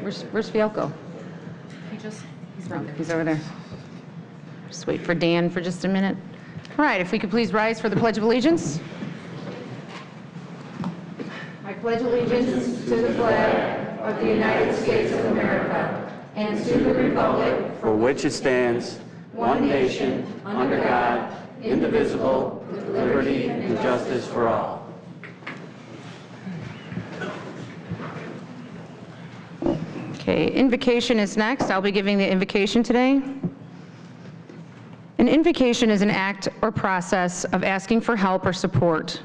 Where's Fialco? He's around there. He's over there. Just wait for Dan for just a minute. All right, if we could please rise for the Pledge of Allegiance. I pledge allegiance to the flag of the United States of America and to the republic for which it stands, one nation, under God, indivisible, with liberty and justice for all. Okay, invocation is next. I'll be giving the invocation today. An invocation is an act or process of asking for help or support,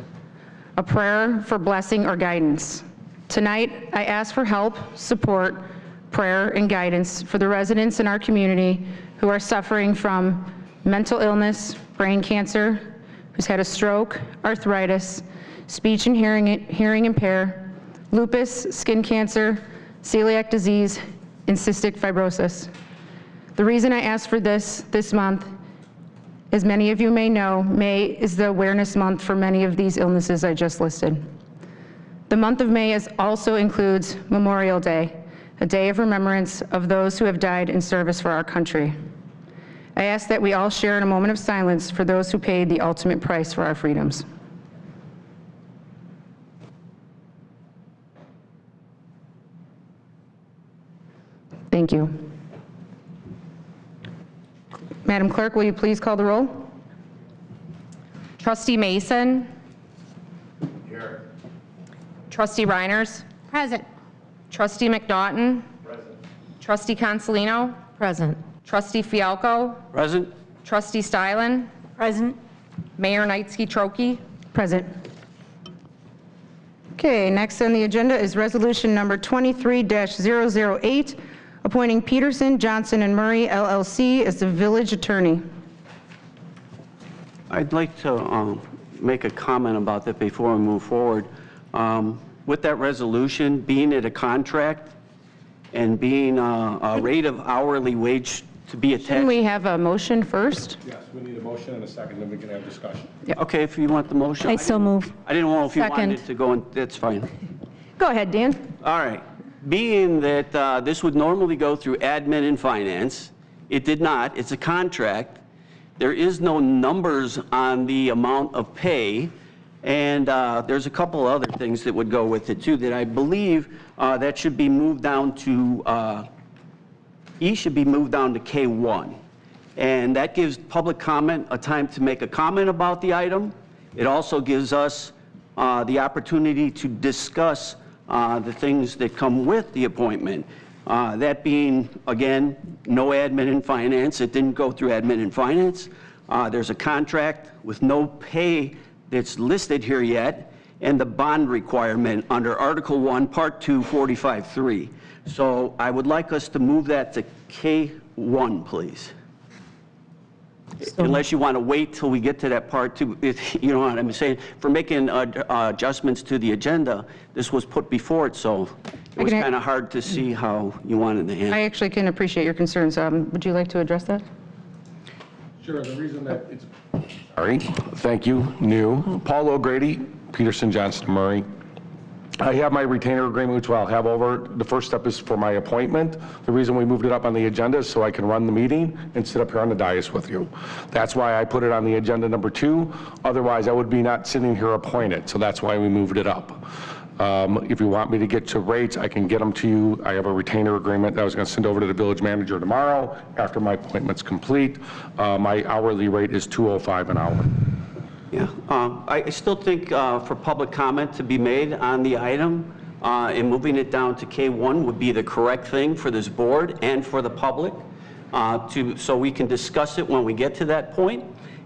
a prayer for blessing or guidance. Tonight, I ask for help, support, prayer, and guidance for the residents in our community who are suffering from mental illness, brain cancer, who's had a stroke, arthritis, speech and hearing impair, lupus, skin cancer, celiac disease, and cystic fibrosis. The reason I asked for this month, as many of you may know, May is the awareness month for many of these illnesses I just listed. The month of May also includes Memorial Day, a day of remembrance of those who have died in service for our country. I ask that we all share in a moment of silence for those who paid the ultimate price for our freedoms. Thank you. Madam Clerk, will you please call the roll? Trustee Mason. Here. Trustee Reiners. Present. Trustee McNaughton. Present. Trustee Consolino. Present. Trustee Fialco. Present? Trustee Stylen. Present. Mayor Knightsky-Trokey. Present. Okay, next on the agenda is resolution number 23-008, appointing Peterson, Johnson, and Murray, LLC as the village attorney. I'd like to make a comment about that before we move forward. With that resolution, being it a contract and being a rate of hourly wage to be Can attached. we have a motion first? Yes, we need a motion and a second, then we can have discussion. Okay, if you want the motion. I so move. I didn't know if you Second. wanted to go in, that's fine. Go ahead, Dan. All right. Being that this would normally go through admin and finance, it did not. It's a contract. There is no numbers on the amount of pay, and there's a couple other things that would go with it too that I believe that should be moved down to, E should be moved down to K1. And that gives public comment a time to make a comment about the item. It also gives us the opportunity to discuss the things that come with the appointment. That being, again, no admin and finance. It didn't go through admin and finance. There's a contract with no pay that's listed here yet, and the bond requirement under Article 1, Part 2, 45.3. So I would like us to move that to K1, please. Unless you want to wait till we get to that part two, you know what I'm saying? For making adjustments to the agenda, this was put before it, so it was kind of hard to see how you wanted to handle it. I actually can appreciate your concerns. Would you like to address that? Sure, the reason that it's... Sorry, thank you. New. Paul O'Grady, Peterson, Johnson, Murray. I have my retainer agreement, which I'll have over. The first step is for my appointment. The reason we moved it up on the agenda is so I can run the meeting and sit up here on the dais with you. That's why I put it on the agenda number 2. Otherwise, I would be not sitting here appointed, so that's why we moved it up. If you want me to get to rates, I can get them to you. I have a retainer agreement that I was going to send over to the village manager tomorrow after my appointment's complete. My hourly rate is $2.05 an hour. Yeah, I still think for public comment to be made on the item and moving it down to K1 would be the correct thing for this board and for the public so we can discuss it when we get to that point,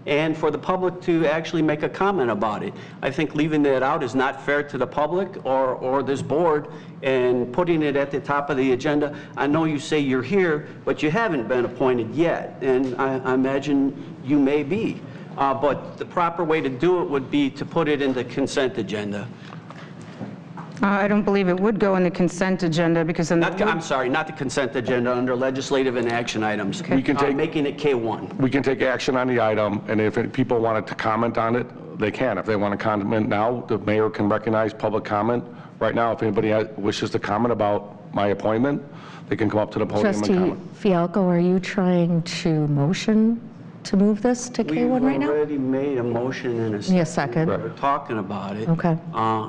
and for the public to actually make a comment about it. I think leaving that out is not fair to the public or this board, and putting it at the top of the agenda. I know you say you're here, but you haven't been appointed yet, and I imagine you may be. But the proper way to do it would be to put it in the consent agenda. I don't believe it would go in the consent agenda because I'm sorry, not the consent agenda, under legislative and action items. We can take, making it K1. we can take action on the item, and if people wanted to comment on it, they can. If they want to comment now, the mayor can recognize public comment. Right now, if anybody wishes to comment about my appointment, they can come up to the podium and Trustee comment. Fialko, are you trying to motion to move this to K1 right We've now? already made a motion and a second. Yeah, second. We're talking about it. Okay.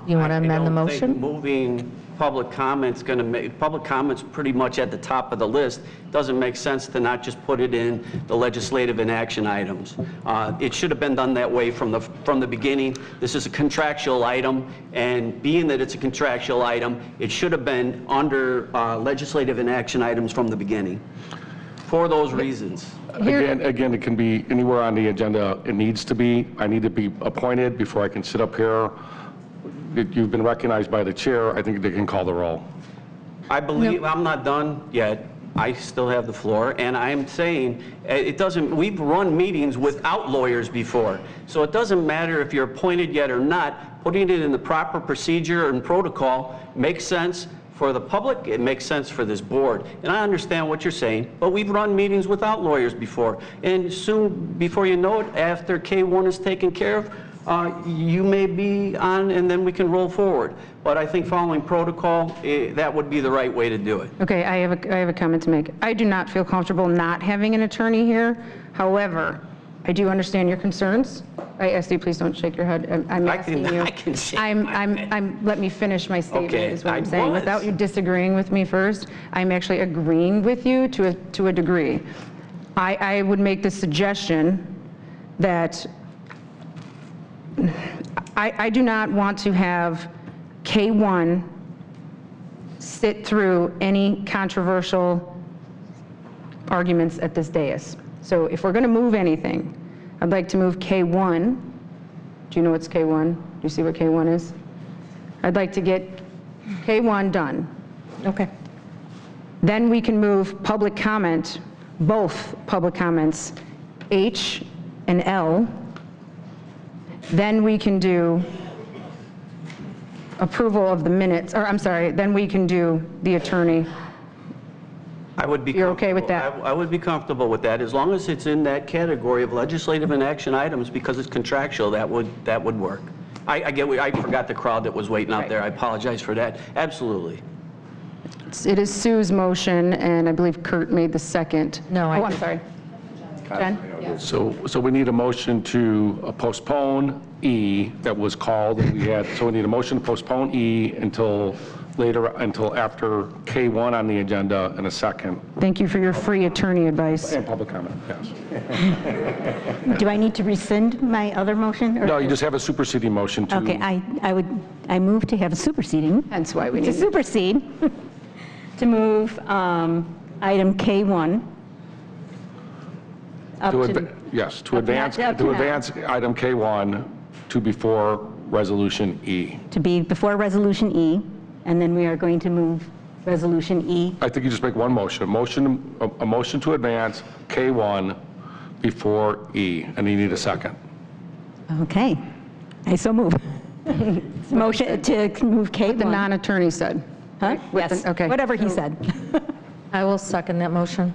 You wanna amend the I don't think motion? moving public comments going to make, public comments pretty much at the top of the list. Doesn't make sense to not just put it in the legislative and action items. It should have been done that way from the beginning. This is a contractual item, and being that it's a contractual item, it should have been under legislative and action items from the beginning, for those reasons. Again, it can be anywhere on the agenda it needs to be. I need to be appointed before I can sit up here. You've been recognized by the chair. I think they can call the roll. I believe, I'm not done yet. I still have the floor, and I am saying, it doesn't, we've run meetings without lawyers before, so it doesn't matter if you're appointed yet or not. Putting it in the proper procedure and protocol makes sense for the public, it makes sense for this board. And I understand what you're saying, but we've run meetings without lawyers before, and soon, before you know it, after K1 is taken care of, you may be on, and then we can roll forward. But I think following protocol, that would be the right way to do it. Okay, I have a comment to make. I do not feel comfortable not having an attorney here. However, I do understand your concerns. I ask you, please don't shake your head. I'm asking you. I can shake Let me finish my statement, Okay, is what I I'm saying. was. Without you disagreeing with me first, I'm actually agreeing with you to a degree. I would make the suggestion that I do not want to have K1 sit through any controversial arguments at this dais. So if we're going to move anything, I'd like to move K1. Do you know what's K1? Do you see what K1 is? I'd like to get K1 done. Okay. Then we can move public comment, both public comments, H and L. Then we can do approval of the minutes, or I'm sorry, then we can do the attorney. I would be. You're okay with that? I would be comfortable with that, as long as it's in that category of legislative and action items, because it's contractual, that would work. I get, I forgot the crowd that was waiting out there. I apologize for that. Absolutely. It is Sue's motion, and I believe Kurt made the second. No, Oh, I'm sorry. Jen? So we need a motion to postpone E that was called, and we had, so we need a motion to postpone E until later, until after K1 on the agenda, and a second. Thank you for your free attorney advice. And public comment, yes. Do I need to rescind my other motion? or- No, you just have a superseding motion to. Okay, I move to have a superseding, That's why we to need it. supersede, to move item K1 up to, Yes, to Up to advance, now. to advance item K1 to before resolution E. to be before Resolution E, and then we are going to move Resolution E. I think you just make one motion, a motion to advance K1 before E, and you need a second. Okay, I so move. Motion to move K1. The non-attorney said. Huh? with the- Yes, okay. whatever he said. I will second that motion.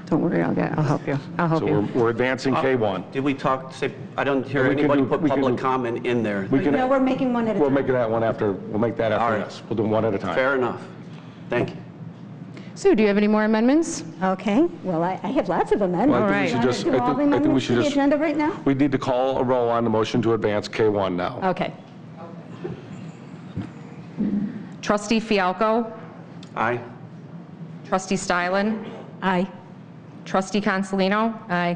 Don't worry, I'll help you. I'll help So you. we're advancing K1. Did we talk, say, I don't hear We can anybody do- put we can public do- comment in there. We can, No, we're making one at a we'll time. make that one after, we'll make that All after right. this. We'll do them one at a time. Fair enough. Thank you. Sue, do you have any more amendments? Okay, well, I have lots of amendments. Well, I think we All should right. just- Do all the I think we amendments should to the just, agenda right now? we need to call a roll on the motion to advance K1 now. Okay. Trustee Fialko, Aye. Trustee Stylen, Aye. Trustee Consolino, Aye.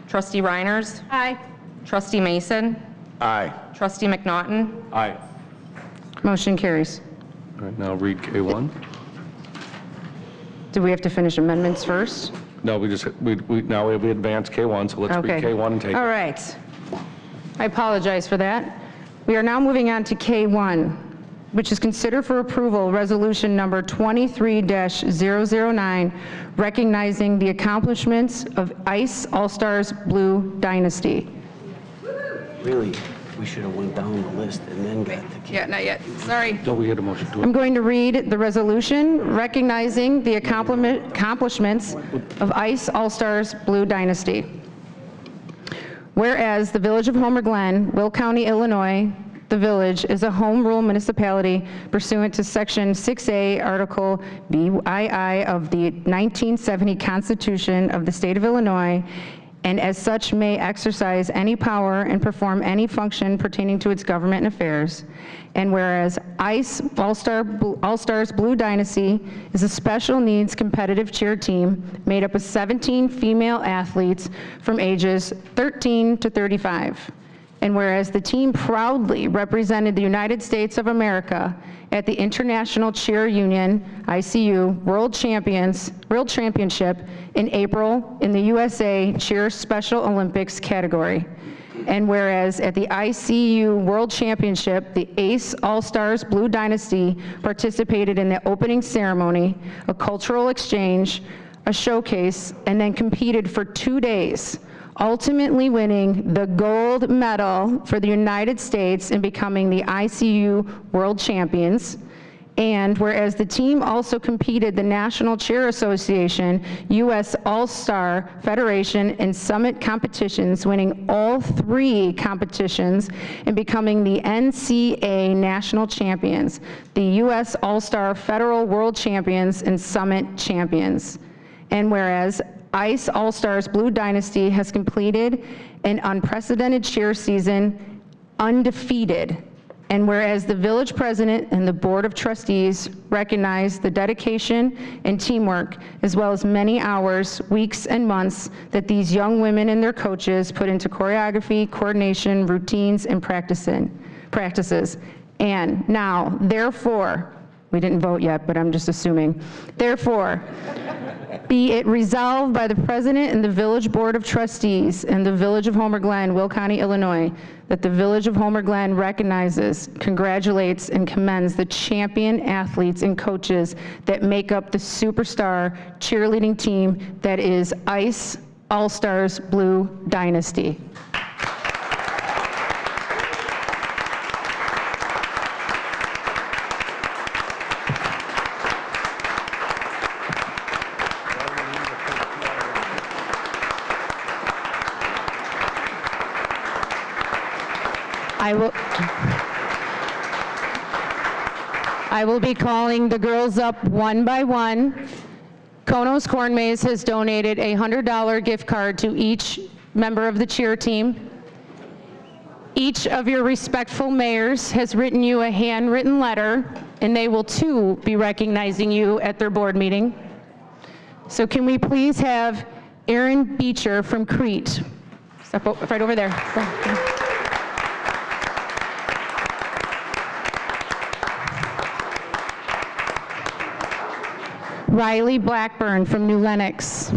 Trustee Reiners, Aye. Trustee Mason, Aye. Trustee McNaughton, Aye. Motion carries. All right, now read K1. Do we have to finish amendments first? No, now we advance K1, so let's read Okay. K1 and take All it. right. I apologize for that. We are now moving on to K1, which is consider for approval Resolution Number 23-009, recognizing the accomplishments of ICE All-Stars Blue Dynasty. Really, we should have went down the list and then got to K. Yeah, not yet. Sorry. No, we had a motion to I'm going to read the resolution recognizing the accomplishments of ICE All-Stars Blue Dynasty. Whereas the Village of Homer Glen, Will County, Illinois, the the village is a home rule municipality pursuant to Section 6A, Article BII of the 1970 Constitution of the State of Illinois, and as such may exercise any power and perform any function pertaining to its government and affairs. And whereas ICE All-Stars Blue Dynasty is a special needs competitive cheer team made up of 17 female athletes from ages 13 to 35. And whereas the team proudly represented the United States of America at the International Cheer Union, ICU, World Championship in April in the USA Cheer Special Olympics category. And whereas at the ICU World Championship, the ACE All-Stars Blue Dynasty participated in the opening ceremony, a cultural exchange, a showcase, and then competed for 2 days, ultimately winning the gold medal for the United States and becoming the ICU World Champions. And whereas the team also competed the National Cheer Association, U.S. All-Star Federation, and Summit competitions, winning all 3 competitions and becoming the NCAA National Champions, the U.S. All-Star Federal World Champions, and Summit Champions. And whereas ICE All-Stars Blue Dynasty has completed an unprecedented cheer season undefeated. And whereas the village president and the board of trustees recognize the dedication and teamwork, as well as many hours, weeks, and months that these young women and their coaches put into choreography, coordination, routines, and practices. And now, therefore, we didn't vote yet, but I'm just assuming, therefore, be it resolved by the President and the Village Board of Trustees and the Village of Homer Glen, Will County, Illinois, that the Village of Homer Glen recognizes, congratulates, and commends the champion athletes and coaches that make up the superstar cheerleading team that is ICE All-Stars Blue Dynasty. I will be calling the girls up one by one. Konos Corn Maze has donated a $100 gift card to each member of the cheer team. Each of your respectful mayors has written you a handwritten letter, and they will too be recognizing you at their board meeting. So can we please have Aaron Beecher from Crete? Step right over there. Riley Blackburn from New Lenox.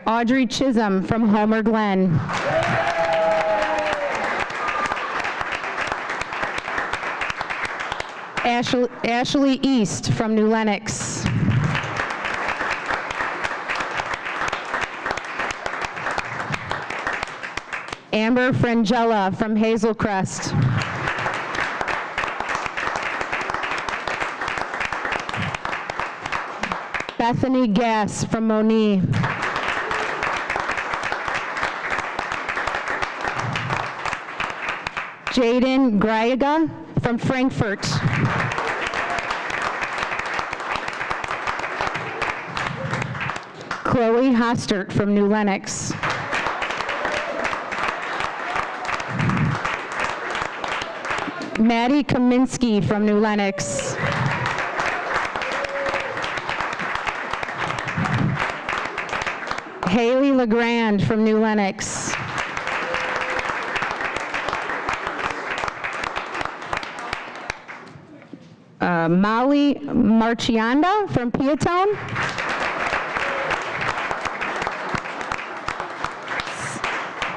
Audrey Chisholm from Homer Glen. Ashley East from New Lenox. Amber Frangella from Hazelcrest. Bethany Gass from Moni. Jaden Gryaga from Frankfurt. Chloe Hostert from New Lenox. Maddie Kaminsky from New Lenox. Haley LeGrand from New Lenox. Molly Marchianda from Peatone.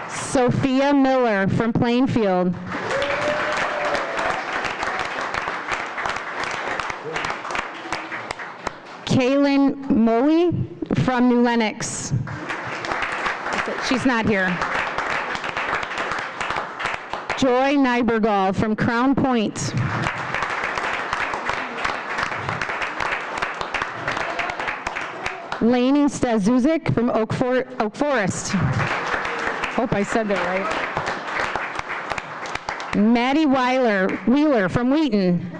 Sophia Miller from Plainfield. Kaylin Moe from New Lenox. She's not here. Joy Nybergall from Crown Point. Lainey Stazuzik from Oak Forest. Hope I said that right. Maddie Wheeler from Wheaton.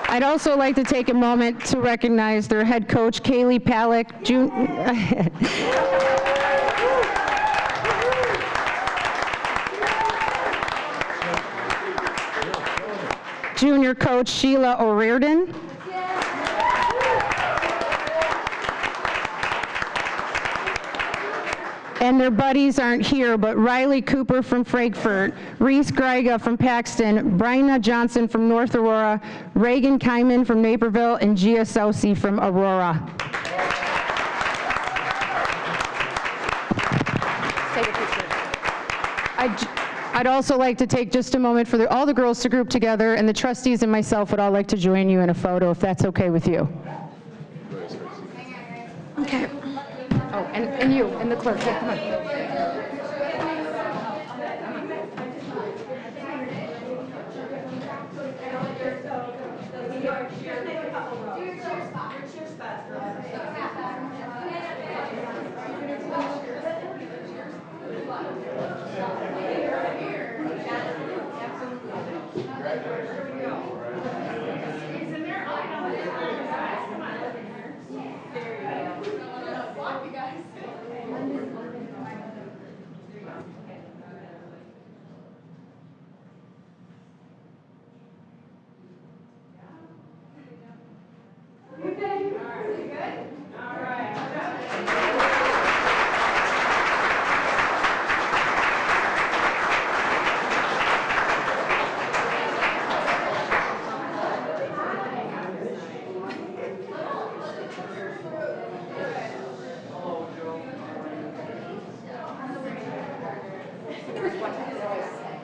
I'd also like to take a moment to recognize their head coach, Kaylee Palick, Junior coach Sheila O'Riordan, and their buddies aren't here, but Riley Cooper from Frankfurt, Reese Greiga from Paxton, Bryna Johnson from North Aurora, Reagan Kyman from Naperville, and Gia Saucy from Aurora. Take a picture. I'd also like to take just a moment for all the girls to group together, and the trustees and myself would all like to join you in a photo, if that's okay with you. Okay. Oh, and you, and the clerk, yeah, come on.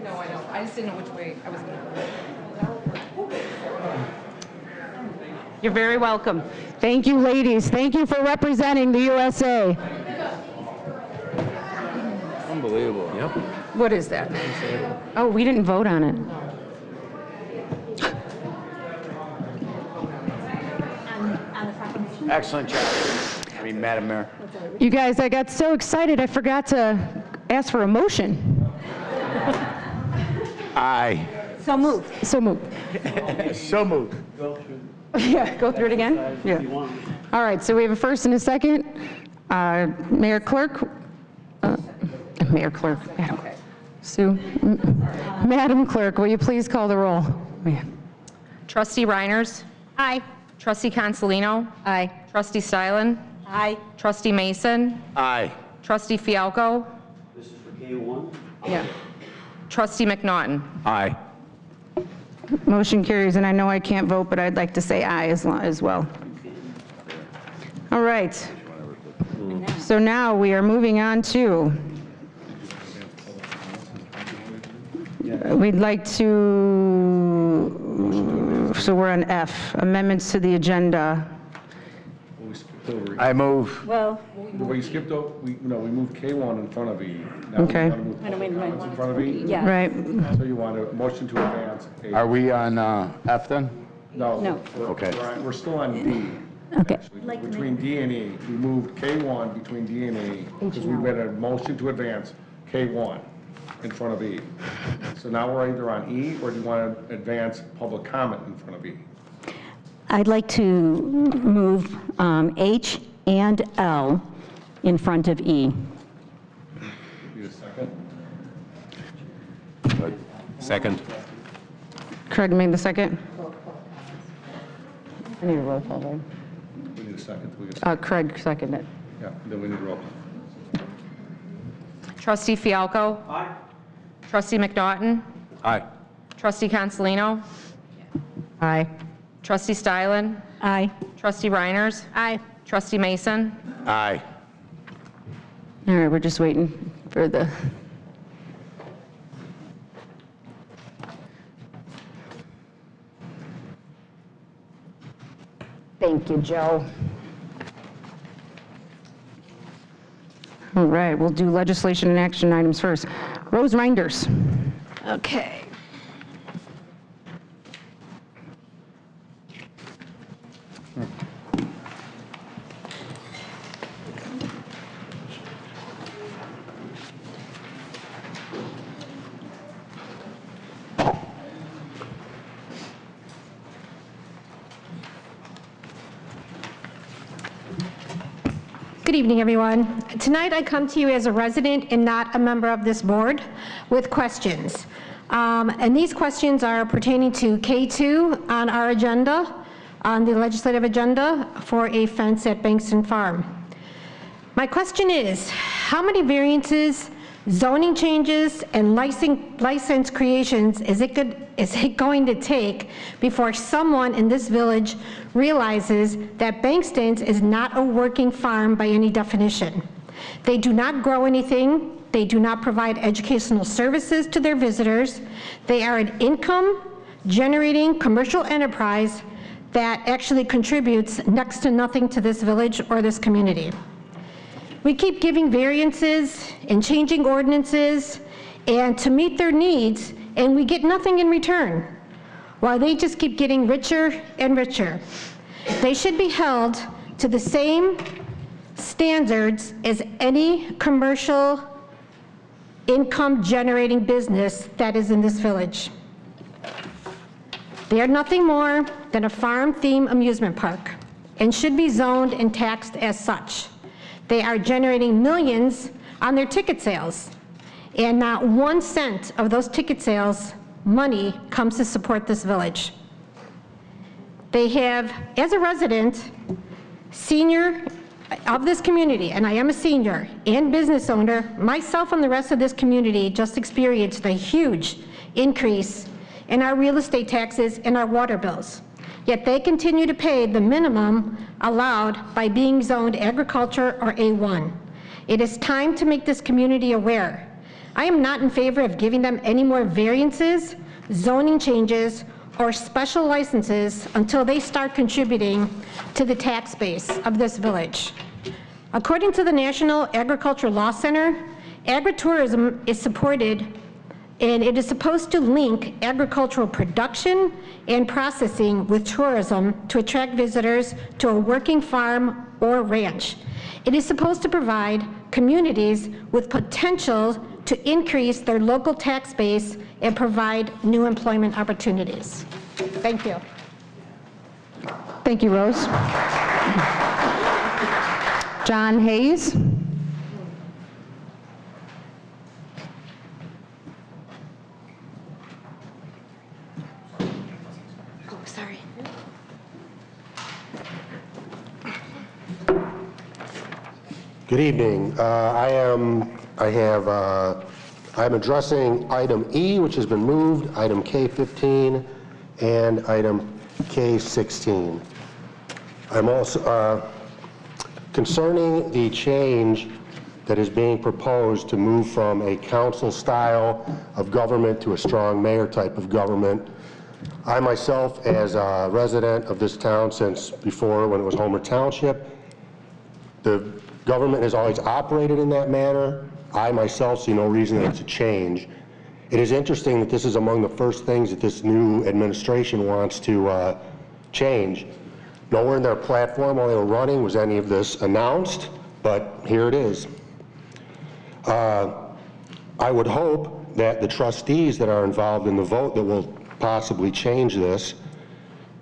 No, I know. I just didn't know which way I was going to go. You're very welcome. Thank you, ladies. Thank you for representing the USA. Unbelievable. Yep. What is that? Oh, we didn't vote on it. Excellent job. Madam Mayor. You guys, I got so excited I forgot to ask for a motion. Aye. So moved. So moved. So moved. Yeah, go through it again? Yeah. All right, so we have a first and a second. Mayor Clerk, Mayor Clerk, Madam Sue, Madam Clerk, will you please call the roll? Trustee Reiners. Aye. Trustee Consolino. Aye. Trustee Stylen. Aye. Trustee Mason. Aye. Trustee Fialko. This is for K1? Yeah. Trustee McNaughton. Aye. Motion carries, and I know I can't vote, but I'd like to say aye as well. All right. So now we are moving on to, we'd like to, so we're on F, amendments to the agenda. We skipped over. I move. Well, We skipped over, we moved K1 in front of E. Now we Okay. want to move public comments in front of E. yeah. Right. So you want a motion to advance A. Are we on F then? No. No. Okay. We're still on D. Okay. Actually. Between D and E, we moved K1 between D and E, because we made a motion to advance K1 in front of E. So now we're either on E, or do you want to advance public comment in front of E? I'd like to move H and L in front of E. Need a second? Second. Craig made the second. I need a roll call, right? We need a second. Craig seconded it. Yeah, then we need a roll call. Trustee Fialko. Aye. Trustee McNaughton. Aye. Trustee Consolino. Aye. Trustee Stylen. Aye. Trustee Reiners. Aye. Trustee Mason. Aye. All right, we're just waiting for the, thank you, Joe. All right, we'll do legislation and action items first. Rose Reinders. Okay. evening, everyone. Tonight I come to you as a resident and not a member of this board with questions. And these questions are pertaining to K2 on our agenda, on the legislative agenda for a fence at Bankston Farm. My question is, how many variances, zoning changes, and license creations is it going to take before someone in this village realizes that Bankston's is not a working farm by any definition? They do not grow anything. They do not provide educational services to their visitors. They are an income-generating commercial enterprise that actually contributes next to nothing to this village or this community. We keep giving variances and changing ordinances and to meet their needs, and we get nothing in return, while they just keep getting richer and richer. They should be held to the same standards as any commercial income-generating business that is in this village. They are nothing more than a farm-themed amusement park and should be zoned and taxed as such. They are generating millions on their ticket sales, and not 1 cent of those ticket sales money comes to support this village. They have, as a resident, senior of this community, and I am a senior and business owner, myself and the rest of this community just experienced a huge increase in our real estate taxes and our water bills. Yet they continue to pay the minimum allowed by being zoned agriculture or A1. It is time to make this community aware. I am not in favor of giving them any more variances, zoning changes, or special licenses until they start contributing to the tax base of this village. According to the National Agricultural Law Center, agritourism is supported, and it is supposed to link agricultural production and processing with tourism to attract visitors to a working farm or ranch. It is supposed to provide communities with potential to increase their local tax base and provide new employment opportunities. Thank you. Thank you, Rose. John Hayes. Oh, sorry. Good evening. I'm addressing item E, which has been moved, item K15, and item K16. I'm also concerning the change that is being proposed to move from a council style of government to a strong mayor type of government. I myself, as a resident of this town since before when it was Homer Township, the government has always operated in that manner. I myself see no reason that it's a change. It is interesting that this is among the first things that this new administration wants to change. Nowhere in their platform while they were running was any of this announced, but here it is. I would hope that the trustees that are involved in the vote that will possibly change this,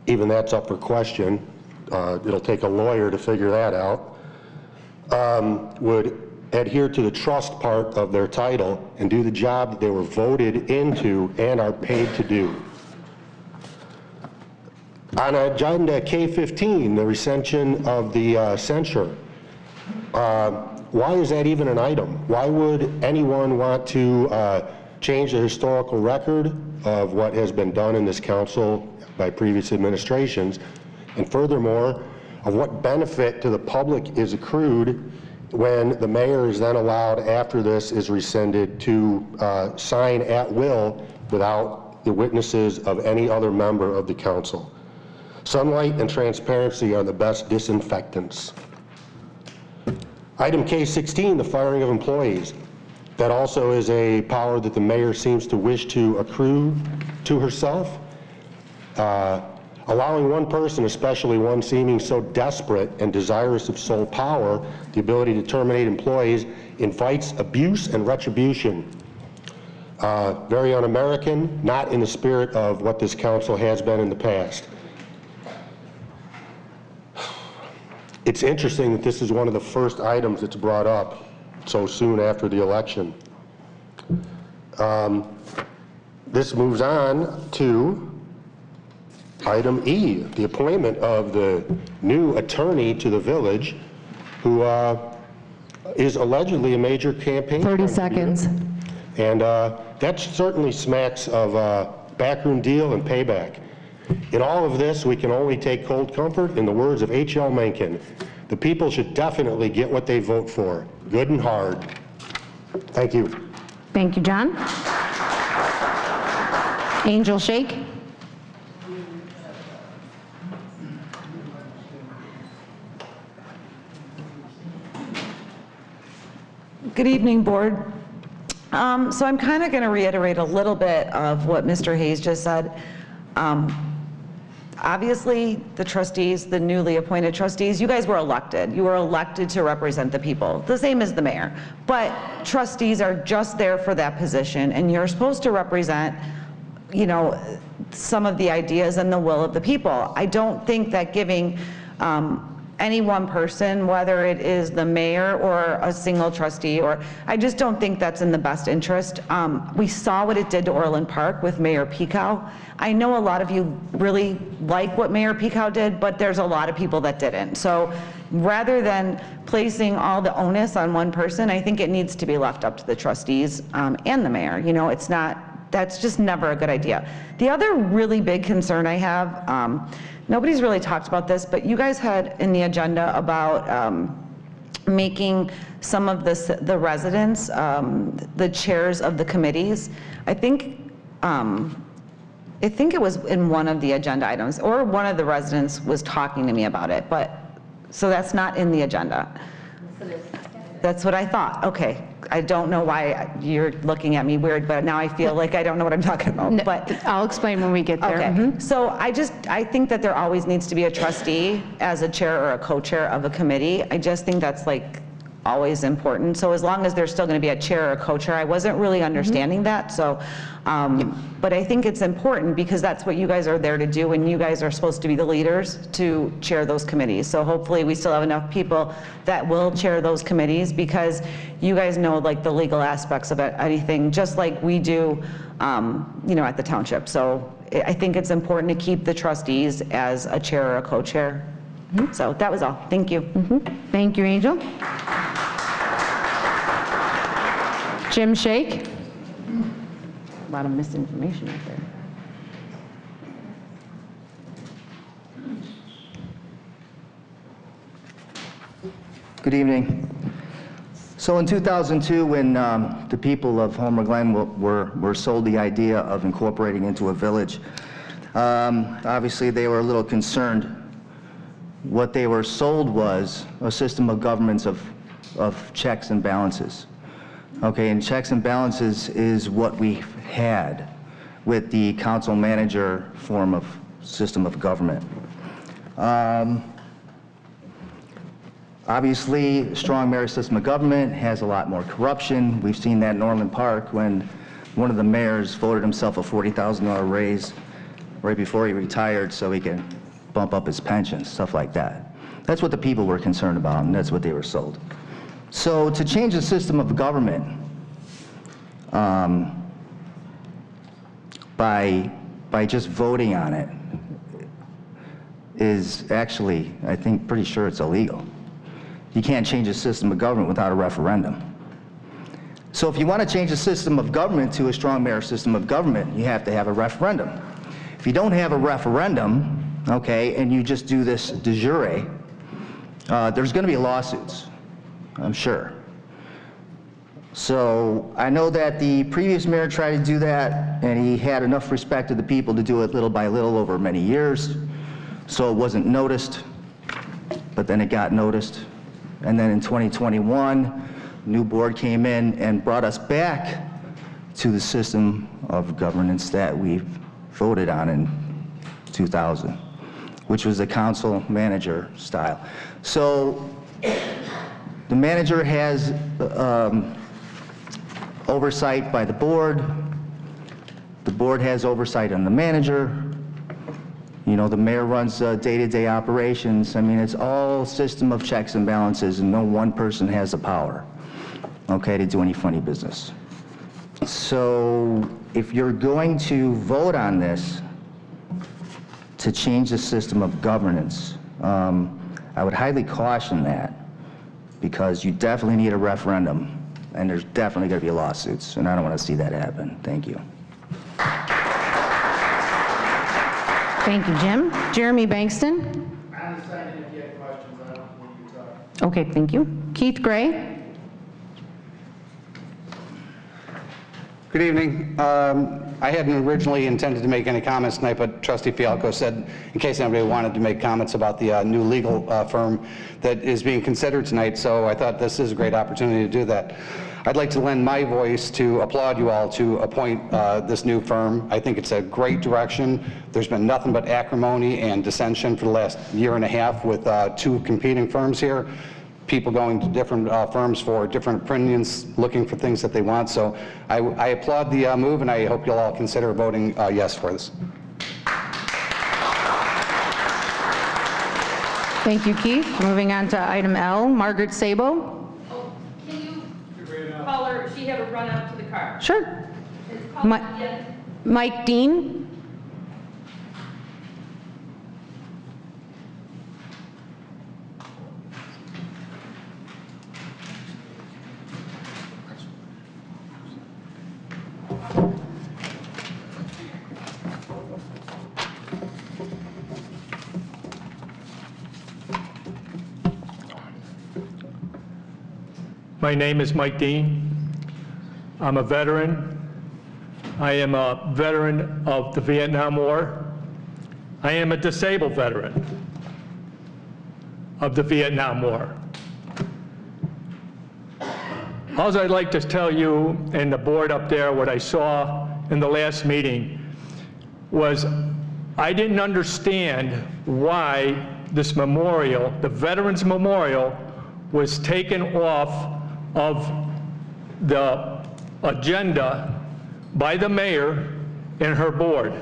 even that's up for question, it'll take a lawyer to figure that out, would adhere to the trust part of their title and do the job that they were voted into and are paid to do. On agenda K15, the recension of the censure, why is that even an item? Why would anyone want to change the historical record of what has been done in this council by previous administrations? And furthermore, of what benefit to the public is accrued when the mayor is then allowed, after this is rescinded, to sign at will without the witnesses of any other member of the council. Sunlight and transparency are the best disinfectants. Item K16, the firing of employees. That also is a power that the mayor seems to wish to accrue to herself. Allowing one person, especially one seeming so desperate and desirous of sole power, the ability to terminate employees, invites abuse and retribution. Very un-American, not in the spirit of what this council has been in the past. it's interesting that this is one of the first items that's brought up so soon after the election. This moves on to item E, the appointment of the new attorney to the village, who is allegedly a major campaign 30 contributor. seconds. And that certainly smacks of backroom deal and payback. In all of this, we can only take cold comfort in the words of H.L. Mencken. The people should definitely get what they vote for, good and hard. Thank you. Thank you, John. Angel Shake. Good evening, Board. So I'm kind of going to reiterate a little bit of what Mr. Hayes just said. Obviously, the trustees, the newly appointed trustees, you guys were elected. You were elected to represent the people, the same as the mayor. But trustees are just there for that position, and you're supposed to represent, you know, some of the ideas and the will of the people. I don't think that giving any one person, whether it is the mayor or a single trustee, or I just don't think that's in the best interest. We saw what it did to Orland Park with Mayor Pekow. I know a lot of you really like what Mayor Pekow did, but there's a lot of people that didn't. So rather than placing all the onus on one person, I think it needs to be left up to the trustees and the mayor. You know, it's not, that's just never a good idea. The other really big concern I have, nobody's really talked about this, but you guys had in the agenda about making some of the residents the chairs of the committees. I think it was in one of the agenda items, or one of the residents was talking to me about it, but, so that's not in the agenda. That's what I thought. Okay. I don't know why you're looking at me weird, but now I feel like I don't know what I'm talking about. But I'll explain when we get there. okay. So I think that there always needs to be a trustee as a chair or a co-chair of a committee. I just think that's like always important. So as long as there's still going to be a chair or a co-chair, I wasn't really understanding that. So, but I think it's important because that's what you guys are there to do, and you guys are supposed to be the leaders to chair those committees. So hopefully we still have enough people that will chair those committees, because you guys know like the legal aspects of anything, just like we do, you know, at the township. So I think it's important to keep the trustees as a chair or a co-chair. So that was all. Thank you. Thank you, Angel. Jim Shake. A lot of misinformation out there. Good evening. So in 2002, when the people of Homer Glen were sold the idea of incorporating into a village, obviously they were a little concerned. What they were sold was a system of governments of checks and balances. Okay, and checks and balances is what we had with the council manager form of system of government. Obviously, a strong mayor system of government has a lot more corruption. We've seen that in Orland Park when one of the mayors voted himself a $40,000 raise right before he retired so he could bump up his pension, stuff like that. That's what the people were concerned about, and that's what they were sold. So to change the system of government by just voting on it is actually, I think, pretty sure it's illegal. You can't change a system of government without a referendum. So if you want to change the system of government to a strong mayor system of government, you have to have a referendum. If you don't have a referendum, okay, and you just do this de jure, there's going to be lawsuits, I'm sure. So I know that the previous mayor tried to do that, and he had enough respect to the people to do it little by little over many years, so it wasn't noticed, but then it got noticed. And then in 2021, new board came in and brought us back to the system of governance that we voted on in 2000, which was the council manager style. So the manager has oversight by the board has oversight on the manager, You know, the mayor runs day-to-day operations. I mean, it's all system of checks and balances, and no one person has the power, okay, to do any funny business. So if you're going to vote on this to change the system of governance, I would highly caution that, because you definitely need a referendum, and there's definitely going to be lawsuits, and I don't want to see that happen. Thank you. Thank you, Jim. Jeremy Bankston? I'm deciding if you have questions, I don't want you to talk. Okay, thank you. Keith Gray? Good evening. I hadn't originally intended to make any comments tonight, but Trustee Fialko said, in case anybody wanted to make comments about the new legal firm that is being considered tonight, so I thought this is a great opportunity to do that. I'd like to lend my voice to applaud you all to appoint this new firm. I think it's a great direction. There's been nothing but acrimony and dissension for the last year and a half with two competing firms here. People going to different firms for different opinions, looking for things that they want. So I applaud the move, and I hope you'll all consider voting yes for this. Thank you, Keith. Moving on to item L, Margaret Sabo. Oh, can you call her, she had to run out to the car. Sure. It's called again. Mike Dean. My name is Mike Dean. I'm a veteran. I am a veteran of the Vietnam War. I am a disabled veteran of the Vietnam War. All I'd like to tell you and the board up there, what I saw in the last meeting, was I didn't understand why this memorial, the Veterans Memorial, was taken off of the agenda by the mayor and her board.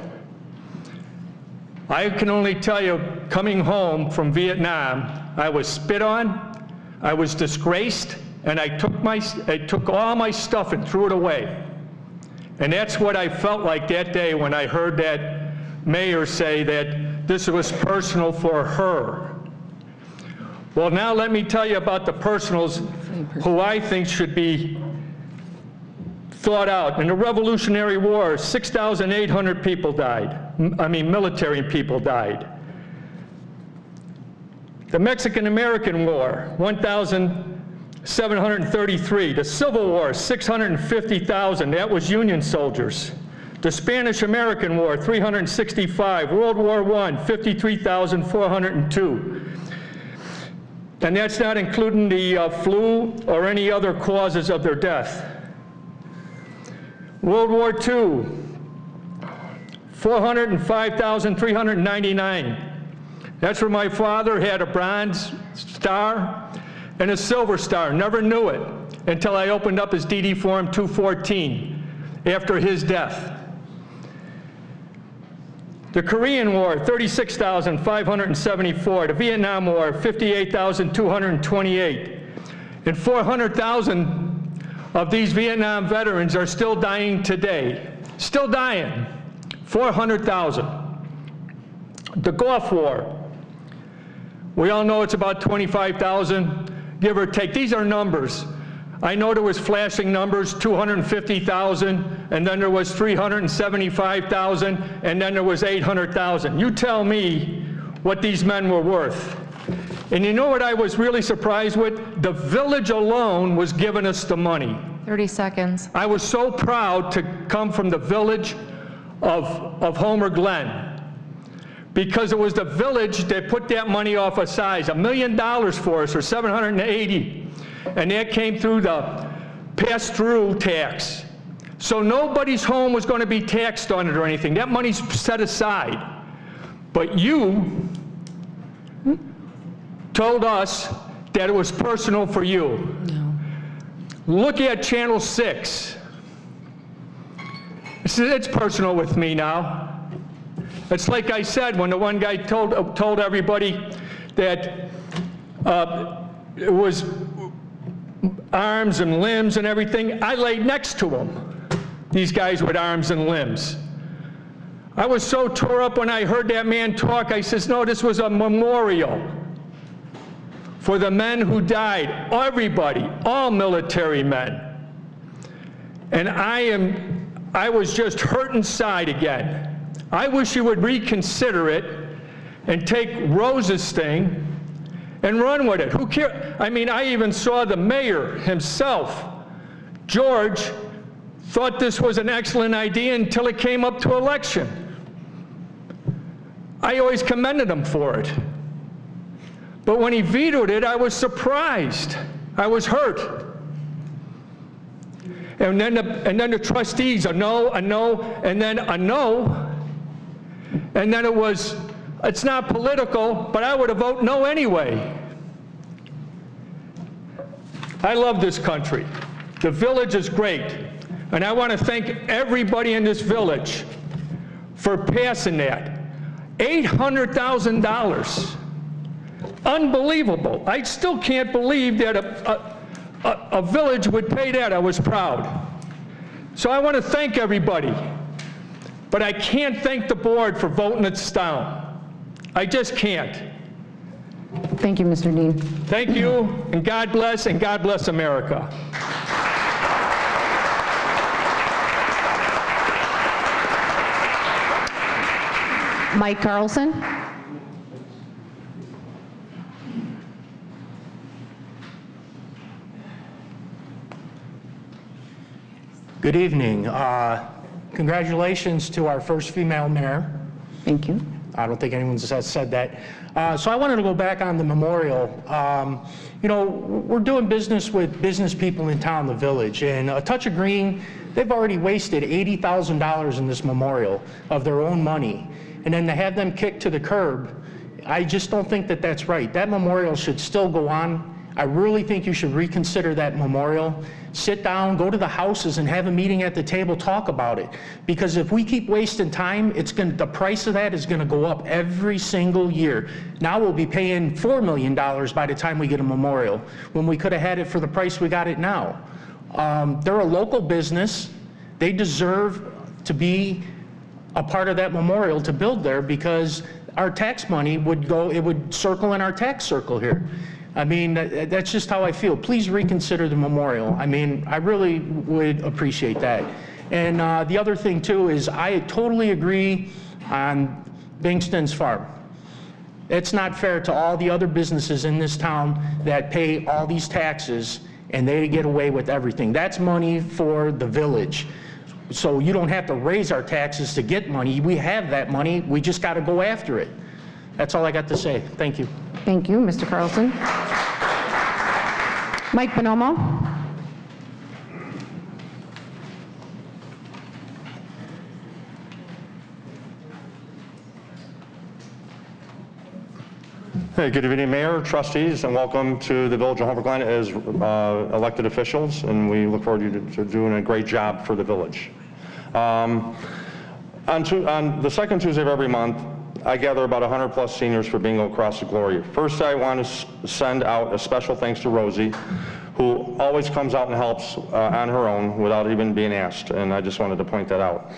I can only tell you, coming home from Vietnam, I was spit on, I was disgraced, and I took all my stuff and threw it away. And that's what I felt like that day when I heard that mayor say that this was personal for her. Well, now let me tell you about the personals who I think should be thought out. In the Revolutionary War, 6,800 people died. I mean, military people died. The Mexican-American War, 1,733. The Civil War, 650,000. That was Union soldiers. The Spanish-American War, 365. World War I, 53,402. And that's not including the flu or any other causes of their death. World War II, 405,399. That's where my father had a Bronze Star and a Silver Star. Never knew it until I opened up his DD Form 214 after his death. The Korean War, 36,574. The Vietnam War, 58,228. And 400,000 of these Vietnam veterans are still dying today. Still dying. 400,000. The Gulf War, we all know it's about 25,000, give or take. These are numbers. I know there was flashing numbers, 250,000, and then there was 375,000, and then there was 800,000. You tell me what these men were worth. And you know what I was really surprised with? The village alone was giving us the money. 30 seconds. I was so proud to come from the village of Homer Glen, because it was the village that put that money off a size, $1 million for us, or 780. And that came through the pass-through tax. So nobody's home was going to be taxed on it or anything. That money's set aside. But you told us that it was personal for you. No. Look at Channel 6. It's personal with me now. It's like I said, when the one guy told everybody that it was arms and limbs and everything, I laid next to him, these guys with arms and limbs. I was so tore up when I heard that man talk. I says, no, this was a memorial for the men who died, everybody, all military men. And I was just hurt inside again. I wish you would reconsider it and take Rose's thing and run with it. Who cares? I mean, I even saw the mayor himself, George, thought this was an excellent idea until it came up to election. I always commended him for it. But when he vetoed it, I was surprised. I was hurt. And then the trustees, a no, and then a no. And then it's not political, but I would have voted no anyway. I love this country. The village is great. And I want to thank everybody in this village for passing that. $800,000. Unbelievable. I still can't believe that a village would pay that. I was proud. So I want to thank everybody. But I can't thank the board for voting it down. I just can't. Thank you, Mr. Dean. Thank you, and God bless America. Mike Carlson. Good evening. Congratulations to our first female mayor. Thank you. I don't think anyone has said that. So I wanted to go back on the memorial. You know, we're doing business with business people in town, the village, and A Touch of Green, they've already wasted $80,000 in this memorial of their own money. And then to have them kicked to the curb, I just don't think that that's right. That memorial should still go on. I really think you should reconsider that memorial. Sit down, go to the houses and have a meeting at the table, talk about it. Because if we keep wasting time, the price of that is gonna go up every single year. Now we'll be paying $4 million by the time we get a memorial, when we could have had it for the price we got it now. They're a local business. They deserve to be a part of that memorial to build there, because our tax money would circle in our tax circle here. I mean, that's just how I feel. Please reconsider the memorial. I mean, I really would appreciate that. And the other thing too is I totally agree on Bingston's farm. It's not fair to all the other businesses in this town that pay all these taxes and they get away with everything. That's money for the village. So you don't have to raise our taxes to get money. We have that money. We just got to go after it. That's all I got to say. Thank you. Thank you, Mr. Carlson. Mike Bonomo. Hey, good evening, Mayor, trustees, and welcome to the Village of Homer Glen as elected officials, and we look forward to doing a great job for the village. On the second Tuesday of every month, I gather about 100 plus seniors for Bingo Across the Glory. First, I want to send out a special thanks to Rosie, who always comes out and helps on her own without even being asked, and I just wanted to point that out.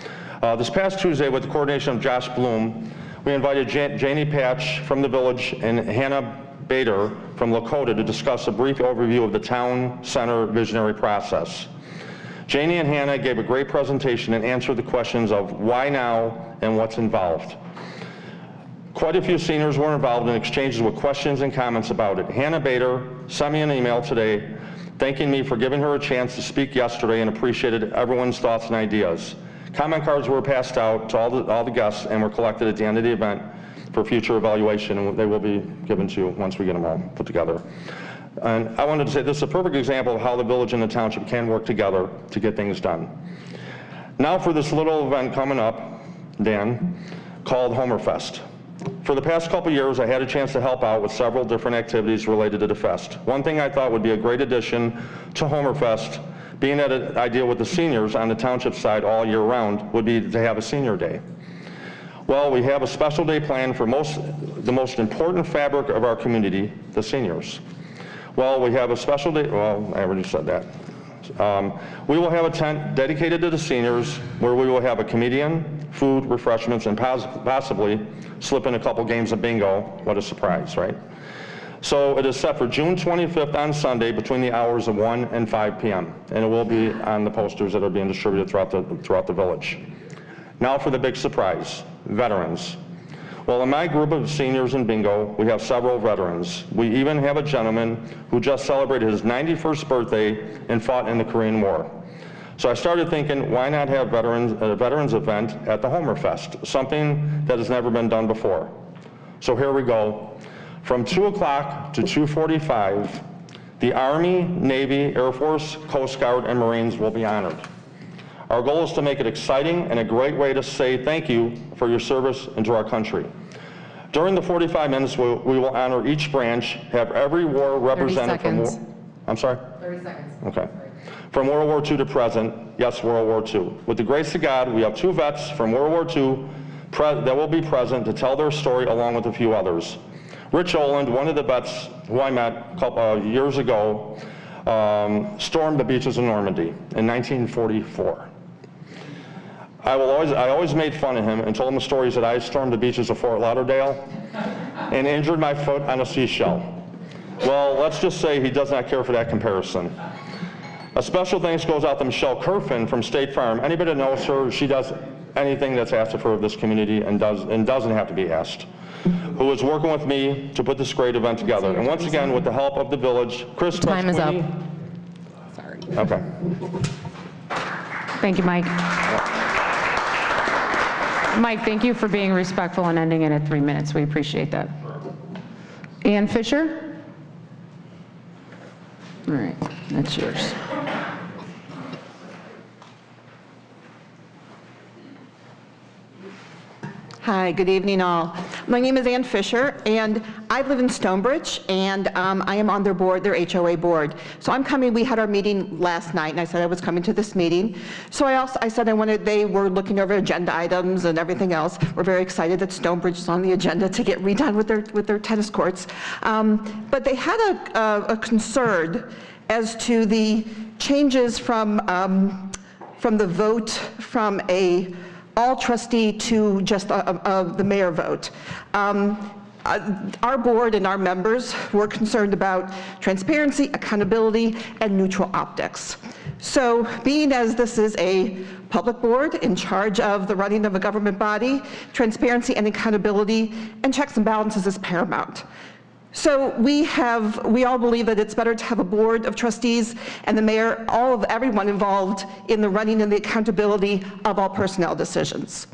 This past Tuesday, with the coordination of Josh Bloom, we invited Janie Patch from the village and Hannah Bader from Lakota to discuss a brief overview of the town center visionary process. Janie and Hannah gave a great presentation and answered the questions of why now and what's involved. Quite a few seniors were involved in exchanges with questions and comments about it. Hannah Bader sent me an email today thanking me for giving her a chance to speak yesterday and appreciated everyone's thoughts and ideas. Comment cards were passed out to all the guests and were collected at the end of the event for future evaluation, and they will be given to you once we get them all put together. And I wanted to say this is a perfect example of how the village and the township can work together to get things done. Now for this little event coming up, Dan, called Homerfest. For the past couple years, I had a chance to help out with several different activities related to the fest. One thing I thought would be a great addition to Homerfest, being that an idea with the seniors on the township side all year round, would be to have a senior day. Well, we have a special day planned for the most important fabric of our community, the seniors. Well, we have a special day, well, I already said that. We will have a tent dedicated to the seniors where we will have a comedian, food, refreshments, and possibly slip in a couple games of bingo. What a surprise, right? So it is set for June 25th on Sunday between the hours of 1 and 5 p.m. And it will be on the posters that are being distributed throughout the village. Now for the big surprise, veterans. Well, in my group of seniors in bingo, we have several veterans. We even have a gentleman who just celebrated his 91st birthday and fought in the Korean War. So I started thinking, why not have a veterans event at the Homer Fest, something that has never been done before. So here we go. From 2 o'clock to 2:45, the Army, Navy, Air Force, Coast Guard, and Marines will be honored. Our goal is to make it exciting and a great way to say thank you for your service into our country. During the 45 minutes, we will honor each branch, have every war represented from war. I'm sorry? 30 seconds. Okay. From World War II to present, yes, World War II. With the grace of God, we have 2 vets from World War II that will be present to tell their story along with a few others. Rich Oland, one of the vets who I met a couple years ago, stormed the beaches of Normandy in 1944. I always made fun of him and told him the stories that I stormed the beaches of Fort Lauderdale and injured my foot on a seashell. Well, let's just say he does not care for that comparison. A special thanks goes out to Michelle Kerfin from State Farm. Anybody that knows her, she does anything that's asked of her of this community and doesn't have to be asked, who is working with me to put this great event together. And once again, with the help of the village, Chris. Time is up. Sorry. Okay. Thank you, Mike. Mike, thank you for being respectful and ending it at 3 minutes. We appreciate that. Ann Fisher? All right, that's yours. Hi, good evening all. My name is Ann Fisher, and I live in Stonebridge, and I am on their board, their HOA board. So I'm coming, we had our meeting last night, and I said I was coming to this meeting. So I said they were looking over agenda items and everything else. We're very excited that Stonebridge is on the agenda to get redone with their tennis courts. But they had a concern as to the changes from the vote from a all trustee to just the mayor vote. Our board and our members were concerned about transparency, accountability, and neutral optics. So being as this is a public board in charge of the running of a government body, transparency and accountability and checks and balances is paramount. So we all believe that it's better to have a board of trustees and the mayor, everyone involved in the running and the accountability of all personnel decisions.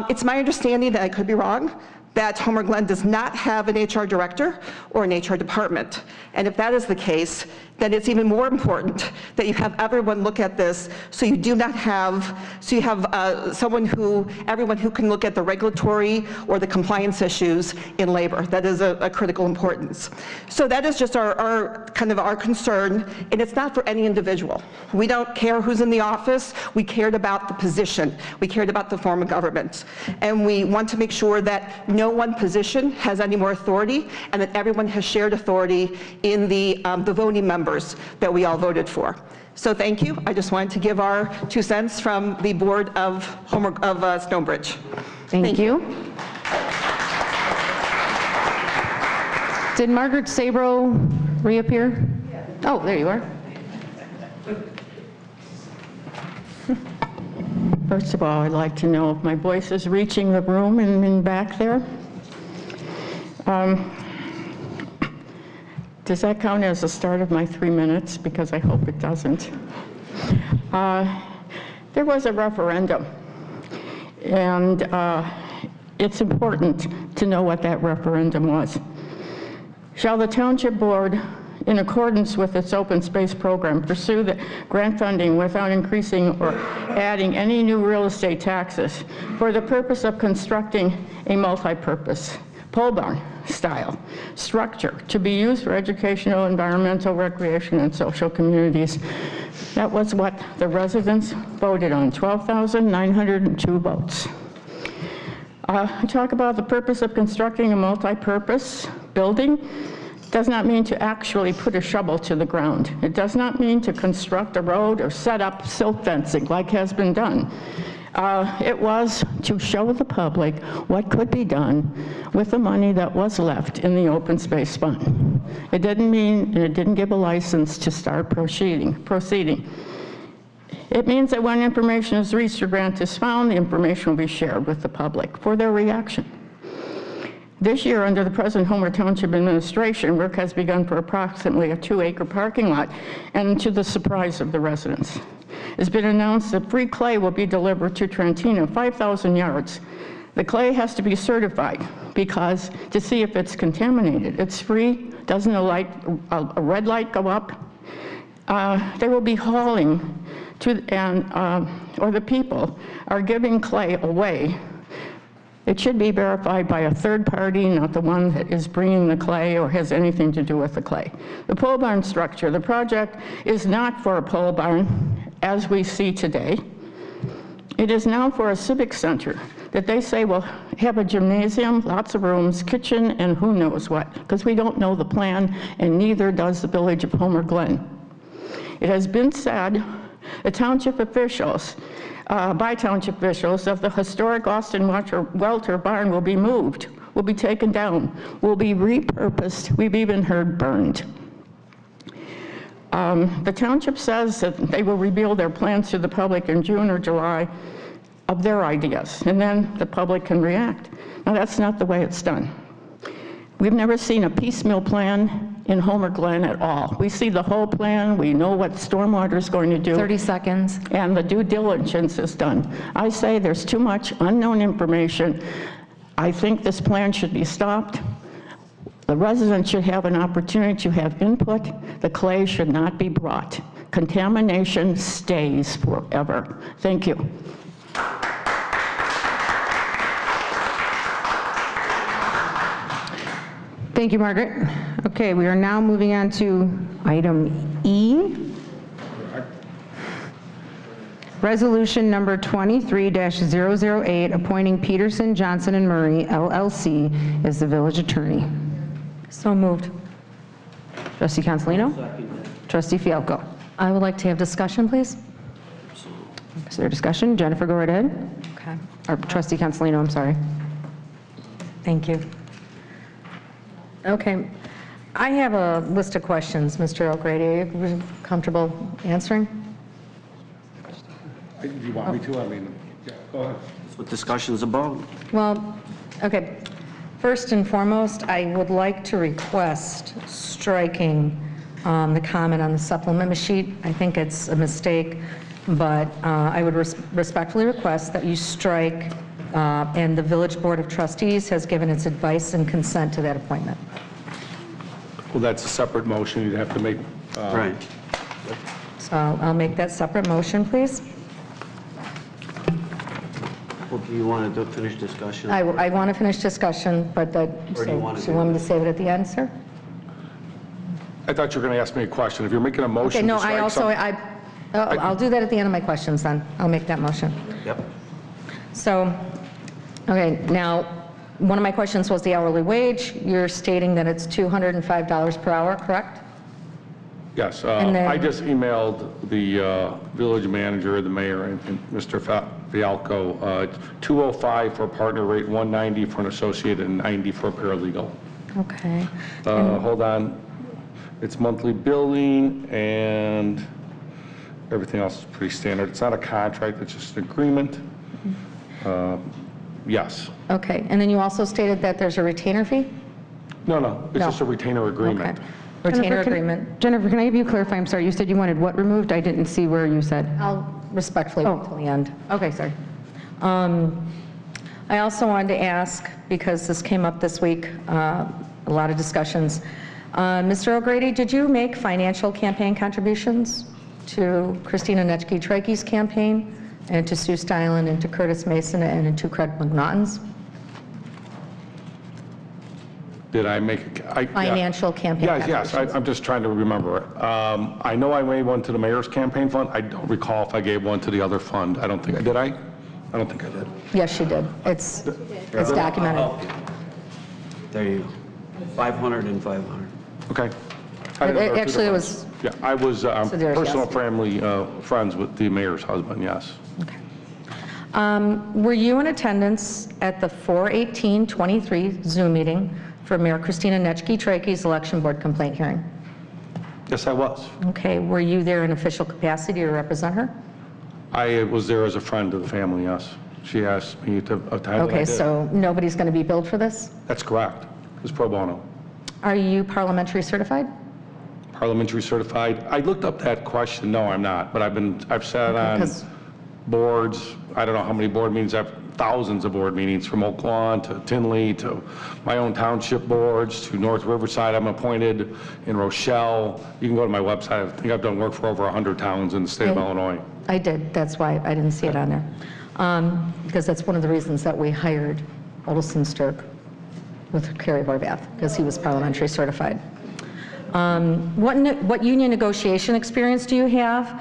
It's my understanding, that I could be wrong, that Homer Glen does not have an HR director or an HR department. And if that is the case, then it's even more important that you have everyone look at this so you do not have, so you have everyone who can look at the regulatory or the compliance issues in labor. That is a critical importance. So that is just our concern, and it's not for any individual. We don't care who's in the office. We cared about the position. We cared about the form of government. And we want to make sure that no one position has any more authority and that everyone has shared authority in the voting members that we all voted for. So thank you. I just wanted to give our 2 cents from the board of Stonebridge. Thank you. Did Margaret Sabro reappear? Yeah. Oh, there you are. First of all, I'd like to know if my voice is reaching the room and back there. Does that count as the start of my 3 minutes? Because I hope it doesn't. There was a referendum, and it's important to know what that referendum was. Shall the Township Board, in accordance with its open space program, pursue the grant funding without increasing or adding any new real estate taxes for the purpose of constructing a multi-purpose pole barn style structure to be used for educational, environmental, recreation, and social communities? That was what the residents voted on, 12,902 votes. Talk about the purpose of constructing a multi-purpose building. Does not mean to actually put a shovel to the ground. It does not mean to construct a road or set up silt fencing like has been done. It was to show the public what could be done with the money that was left in the open space fund. It didn't mean, and it didn't give a license to start proceeding. It means that when information is reached or grant is found, the information will be shared with the public for their reaction. This year, under the present Homer Township administration, work has begun for approximately a 2-acre parking lot, and to the surprise of the residents. It's been announced that free clay will be delivered to Trentina, 5,000 yards. The clay has to be certified because to see if it's contaminated. It's free, doesn't a red light go up? They will be hauling to, or the people are giving clay away. It should be verified by a third party, not the one that is bringing the clay or has anything to do with the clay. The pole barn structure, the project is not for a pole barn as we see today. It is now for a civic center that they say will have a gymnasium, lots of rooms, kitchen, and who knows what, because we don't know the plan, and neither does the village of Homer Glen. It has been said the township officials, by township officials, of the historic Austin Welter barn will be moved, will be taken down, will be repurposed. We've even heard burned. The township says that they will reveal their plans to the public in June or July of their ideas, and then the public can react. Now, that's not the way it's done. We've never seen a piecemeal plan in Homer Glen at all. We see the whole plan, we know what stormwater is going to do. 30 seconds. And the due diligence is done. I say there's too much unknown information. I think this plan should be stopped. The residents should have an opportunity to have input. The clay should not be brought. Contamination stays forever. Thank you. Thank you, Margaret. Okay, we are now moving on to item E. Resolution number 23-008, appointing Peterson, Johnson, and Murray, LLC, as the village attorney. So moved. Trustee Consolino? Trustee Fialko? I would like to have discussion, please. Is there discussion? Jennifer, go right ahead. Okay. Or Trustee Consolino, I'm sorry. Thank you. Okay. I have a list of questions, Mr. O'Grady. Are you comfortable answering? Do you want me to? I mean, yeah, go ahead. That's what discussion's about. Well, okay. First and foremost, I would like to request striking the comment on the supplement sheet. I think it's a mistake, but I would respectfully request that you strike, and the Village Board of Trustees has given its advice and consent to that appointment. Well, that's a separate motion you'd have to make. Right. So I'll make that separate motion, please. Well, do you want to finish discussion? I want to finish discussion, but Or do you want to so you want me to save it at the end, sir? I thought you were going to ask me a question. If you're making a motion Okay, no, to strike I also, I'll do that at the end of my questions then. I'll make that motion. Yep. So, okay, now, one of my questions was the hourly wage. You're stating that it's $205 per hour, correct? Yes, And then- I just emailed the village manager, the mayor, and Mr. Fialco, 205 for a partner rate, 190 for an associate, and 90 for a paralegal. Okay. Hold on. It's monthly billing, and everything else is pretty standard. It's not a contract, it's just an agreement. Yes. Okay, and then you also stated that there's a retainer fee? No, it's just a retainer agreement. Okay. Retainer agreement. Jennifer, can I have you clarify? I'm sorry, you said you wanted what removed? I didn't see where you said. I'll respectfully wait till the end. Okay, sorry. I also wanted to ask, because this came up this week, a lot of discussions. Mr. O'Grady, did you make financial campaign contributions to Christina Netchke-Trekke's campaign, and to Sue Stylen, and to Curtis Mason, and to Craig McNaughton's? Did I make a... Financial campaign Yes, I'm just trying to remember. I know I made one to the mayor's campaign fund. I don't recall if I gave one to the other fund. I don't think, did I? I don't think I did. Yes, she did. It's documented. There you go. 500 and 500. Okay. I didn't know there were two Actually, it different- was, Yeah, I was So there's personal yes. family friends with the mayor's husband, yes. were you in attendance at the 4/18/23 Zoom meeting for Mayor Christina Netschke-Trakey's election board complaint hearing? Yes, I was. Okay, were you there in official capacity to represent her? I was there as a friend of the family, yes. She asked me to attend. Okay, so nobody's going to be billed for this? That's correct. It's pro bono. Are you parliamentary certified? Parliamentary certified. I looked up that question. No, I'm not, but I've sat on 'cause- boards. I don't know how many board meetings. I've thousands of board meetings from Oak Lawn to Tinley to my own township boards to North Riverside. I'm appointed in Rochelle. You can go to my website. I think I've done work for over 100 towns in the state of Okay. Illinois. I did, that's why I didn't see it on there. Because that's one of the reasons that we hired Olson Sturk with Kerry Horvath, because he was parliamentary certified. What union negotiation experience do you have?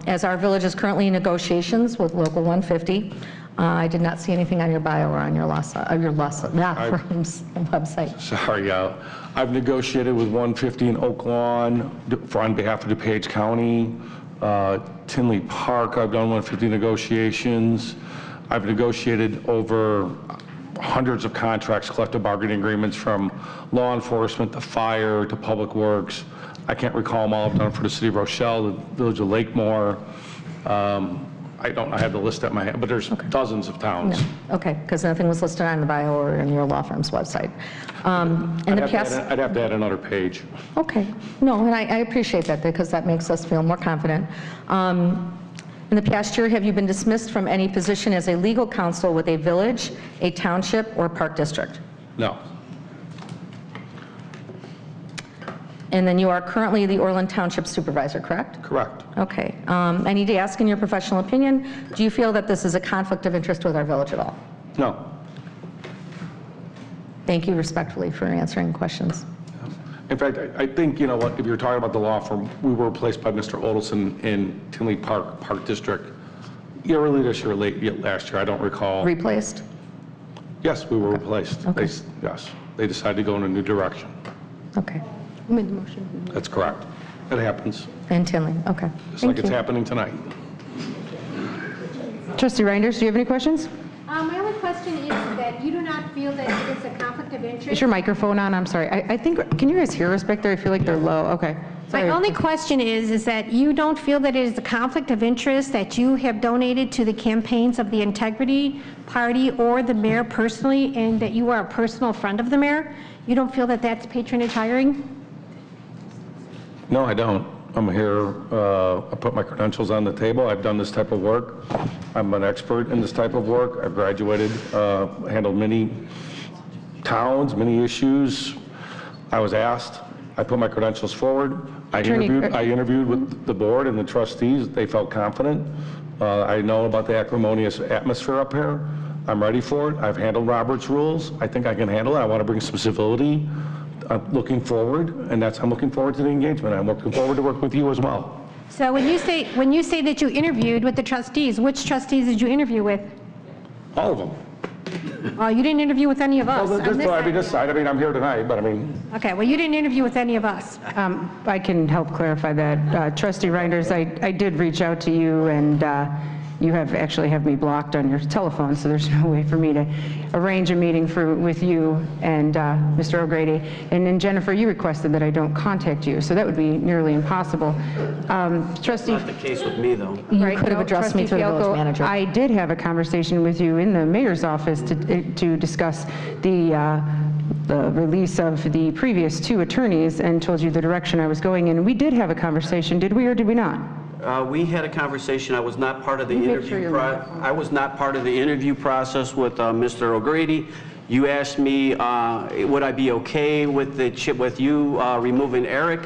As our village is currently in negotiations with Local 150, I did not see anything on your bio or on your firm's website. Sorry, I've negotiated with 150 in Oak Lawn on behalf of DuPage County. Tinley Park, I've done 150 negotiations. I've negotiated over hundreds of contracts, collective bargaining agreements from law enforcement to fire to public works. I can't recall them all. I've done it for the city of Rochelle, the village of Lakemore. I have the list at my hand, but there's dozens of towns. No. Okay, because nothing was listed on the bio or in your law firm's website. In the past, I'd have to add another page. okay, no, and I appreciate that because that makes us feel more confident. In the past year, have you been dismissed from any position as a legal counsel with a village, a township, or park district? No. And then you are currently the Orland Township Supervisor, correct? Correct. Okay. I need to ask, in your professional opinion, do you feel that this is a conflict of interest with our village at all? No. Thank you respectfully for answering questions. In fact, I think, you know what, if you're talking about the law firm, we were replaced by Mr. Odelson in Tinley Park District. Yeah, early this year, late last year, I don't recall. Replaced? Yes, we were replaced. Okay. Yes, they decided to go in a new direction. Okay. Who made the motion? That's correct. It happens, And Tinley, okay. just Thank like it's you. happening tonight. Trustee Reinders, do you have any questions? My only question is that you do not feel that it is a conflict of interest? Is your microphone on? I'm sorry. I think, can you guys hear us back there? I feel like they're low. Okay. My Sorry. only question is that you don't feel that it is a conflict of interest that you have donated to the campaigns of the Integrity Party or the mayor personally, and that you are a personal friend of the mayor? You don't feel that that's patronage hiring? No, I don't. I'm here, I put my credentials on the table. I've done this type of work. I'm an expert in this type of work. I've graduated, handled many towns, many issues. I was asked, I put my credentials forward. I interviewed with the board and the trustees. They felt confident. I know about the acrimonious atmosphere up here. I'm ready for it. I've handled Robert's rules. I think I can handle it. I want to bring some civility. I'm looking forward, and I'm looking forward to the engagement. I'm looking forward to work with you as well. So when you say that you interviewed with the trustees, which trustees did you interview with? All of them. You didn't interview with any of us. Well, on this side. I mean, I'm here tonight, but I mean, Okay, well, you didn't interview with any of us. I can help clarify that. Trustee Reinders, I did reach out to you, and you actually have me blocked on your telephone, so there's no way for me to arrange a meeting with you and Mr. O'Grady. And then Jennifer, you requested that I don't contact you, so that would be nearly impossible. Trustee, Not the case with me, though. You right, could have no, addressed me Trustee through the village Fialko, manager. I did have a conversation with you in the mayor's office to discuss the release of the previous two attorneys and told you the direction I was going in. We did have a conversation, did we or did we not? We had a conversation. I was not part of the Make sure interview. you're right. I was not part of the interview process with Mr. O'Grady. You asked me, would I be okay with you removing Eric?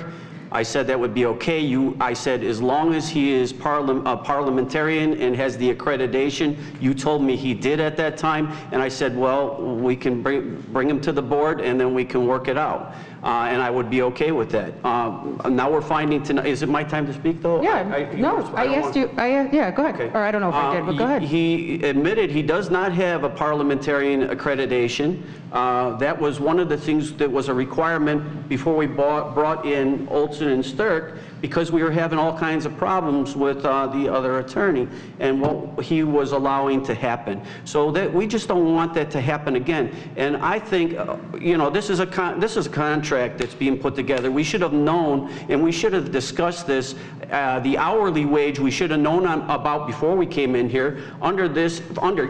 I said that would be okay. I said as long as he is a parliamentarian and has the accreditation. You told me he did at that time, and I said, well, we can bring him to the board and then we can work it out. and I would be okay with that. Now we're finding tonight, is it my time to speak, though? Yeah, no, don't I asked want- you, yeah, go ahead. Or I don't know if I did, but go ahead. He admitted he does not have a parliamentarian accreditation. That was one of the things that was a requirement before we brought in Olson and Stirk, because we were having all kinds of problems with the other attorney and what he was allowing to happen. So that we just don't want that to happen again. And I think, you know, this is a contract that's being put together. We should have known, and we should have discussed this. The hourly wage we should have known about before we came in here. Under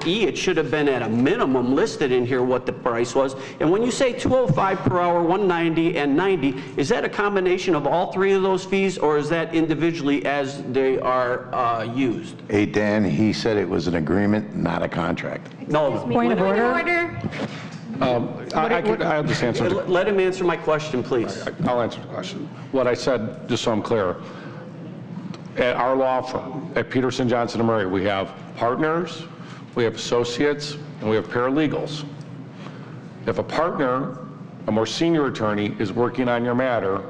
E, it should have been at a minimum listed in here what the price was. And when you say $205 per hour, $190 and $90, is that a combination of all three of those fees, or is that individually as they are used? Hey, Dan, he said it was an agreement, not a contract. No. Point of order? I'll just answer. Let him answer my question, please. I'll answer the question. What I said, just so I'm clear, at our law firm, at Peterson, Johnson & Murray, we have partners, we have associates, and we have paralegals. If a partner, a more senior attorney, is working on your matter,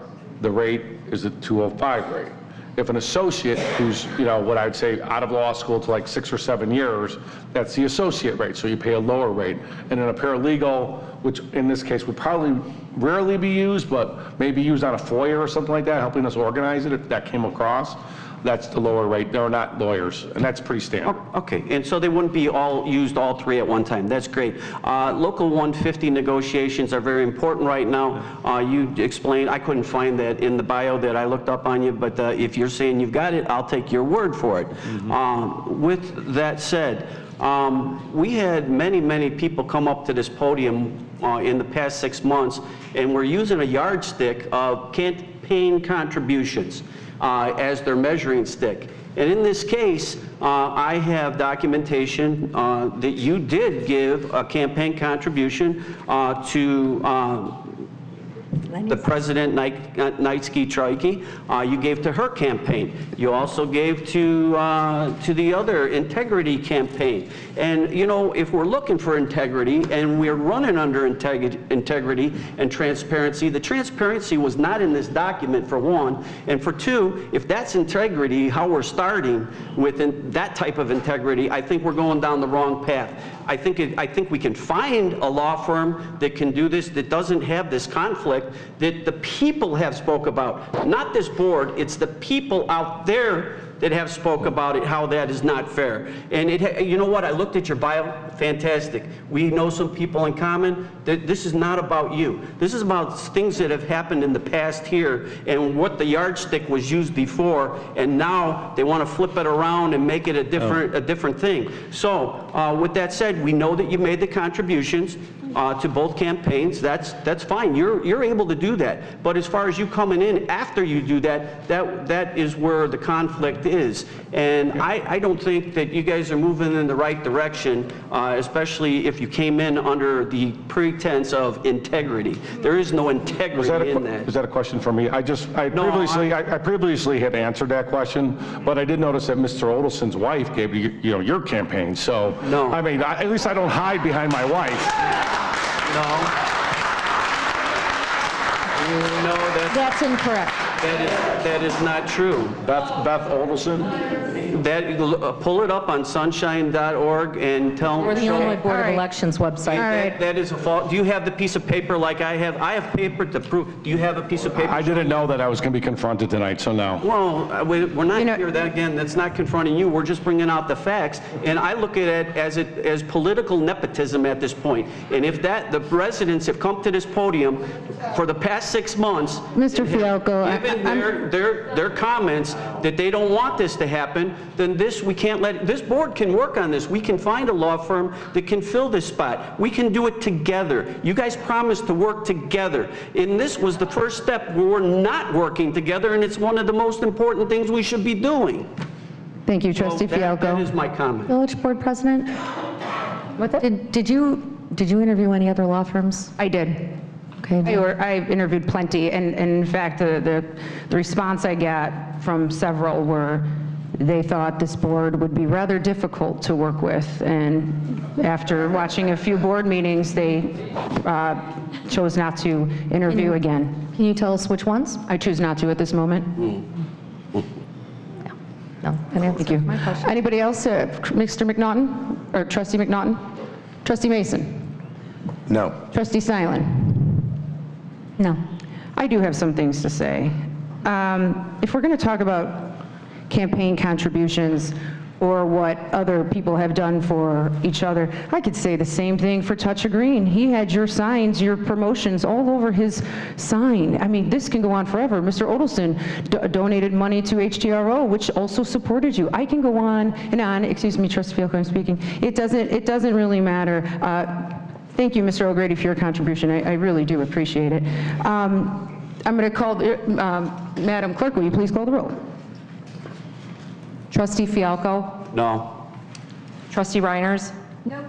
the rate is a 205 rate. If an associate who's, you know, what I'd say out of law school to like 6 or 7 years, that's the associate rate, so you pay a lower rate. And then a paralegal, which in this case would probably rarely be used, but maybe used on a FOIA or something like that, helping us organize it if that came across, that's the lower rate. They're not lawyers, and that's pretty standard. Okay, and so they wouldn't be all three at one time. That's great. Local 150 negotiations are very important right now. You explained, I couldn't find that in the bio that I looked up on you, but if you're saying you've got it, I'll take your word for it. With that said, we had many people come up to this podium in the past 6 months, and we're using a yardstick of campaign contributions as their measuring stick. And in this case, I have documentation that you did give a campaign contribution to the President Knightsky-Trike. You gave to her campaign. You also gave to the other integrity campaign. And you know, if we're looking for integrity and we're running under integrity and transparency, the transparency was not in this document, for one. And for two, if that's integrity, how we're starting with that type of integrity, I think we're going down the wrong path. I think we can find a law firm that can do this, that doesn't have this conflict, that the people have spoke about. Not this board, it's the people out there that have spoke about it, how that is not fair. And you know what, I looked at your bio, fantastic. We know some people in common. This is not about you. This is about things that have happened in the past here and what the yardstick was used before, and now they want to flip it around and make it a different thing. So with that said, we know that you made the contributions to both campaigns. That's fine. You're able to do that. But as far as you coming in after you do that, that is where the conflict is. And I don't think that you guys are moving in the right direction, especially if you came in under the pretense of integrity. There is no integrity in that. Is that a question for me? I previously had answered that question, but I did notice that Mr. Odelson's wife gave you, your campaign. So, no. I mean, at least I don't hide behind my wife. No, that's incorrect. That is not true. Beth Odelson? Pull it up on sunshine.org and tell them. Or the Illinois Board of Elections website. That is a fault. Do you have the piece of paper like I have? I have paper to prove. Do you have a piece of paper? I didn't know that I was going to be confronted tonight, so no. Well, we're not here. That again, that's not confronting you. We're just bringing out the facts, and I look at it as political nepotism at this point. And if the residents have come to this podium for the past 6 months, Mr. Fialco, given their comments that they don't want this to happen, then we can't let this board can work on this. We can find a law firm that can fill this spot. We can do it together. You guys promised to work together, and this was the first step where we're not working together, and it's one of the most important things we should be doing. Thank you, Trustee Fialco. That is my comment. Village Board President? Did you interview any other law firms? I did. Okay. I interviewed plenty, and in fact, the response I got from several were they thought this board would be rather difficult to work with, and after watching a few board meetings, they chose not to interview again. Can you tell us which ones? I choose not to at this moment. No. Thank you. Anybody else? Mr. McNaughton, or Trustee McNaughton? Trustee Mason? No. Trustee Silent? No. I do have some things to say. If we're going to talk about campaign contributions or what other people have done for each other, I could say the same thing for Touch a Green. He had your signs, your promotions all over his sign. I mean, this can go on forever. Mr. Odelson donated money to HTRO, which also supported you. I can go on and on. Excuse me, Trustee Fielko, I'm speaking. It doesn't really matter. Thank you, Mr. O'Grady, for your contribution. I really do appreciate it. I'm going to call, Madam Clerk, will you please call the roll? Trustee Fialko? No. Trustee Reiners? No.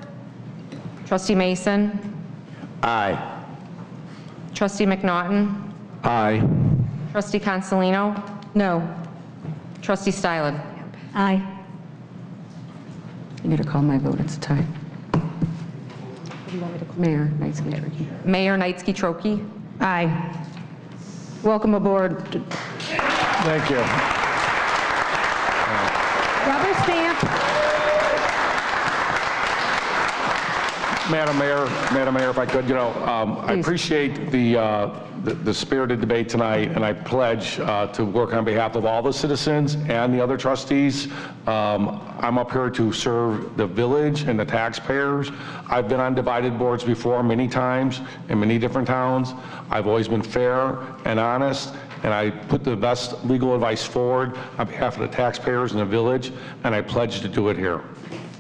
Trustee Mason? Aye. Trustee McNaughton? Aye. Trustee Consolino? No. Trustee Stylen? Aye. I need to call my vote, it's a tie. Mayor Knightsky-Trokey. Mayor Knightsky-Trokey? Aye. Welcome aboard. Thank you. Rubber stamp. Madam Mayor, if I could, I appreciate the spirited debate tonight, and I pledge to work on behalf of all the citizens and the other trustees. I'm up here to serve the village and the taxpayers. I've been on divided boards before many times in many different towns. I've always been fair and honest, and I put the best legal advice forward on behalf of the taxpayers and the village, and I pledge to do it here.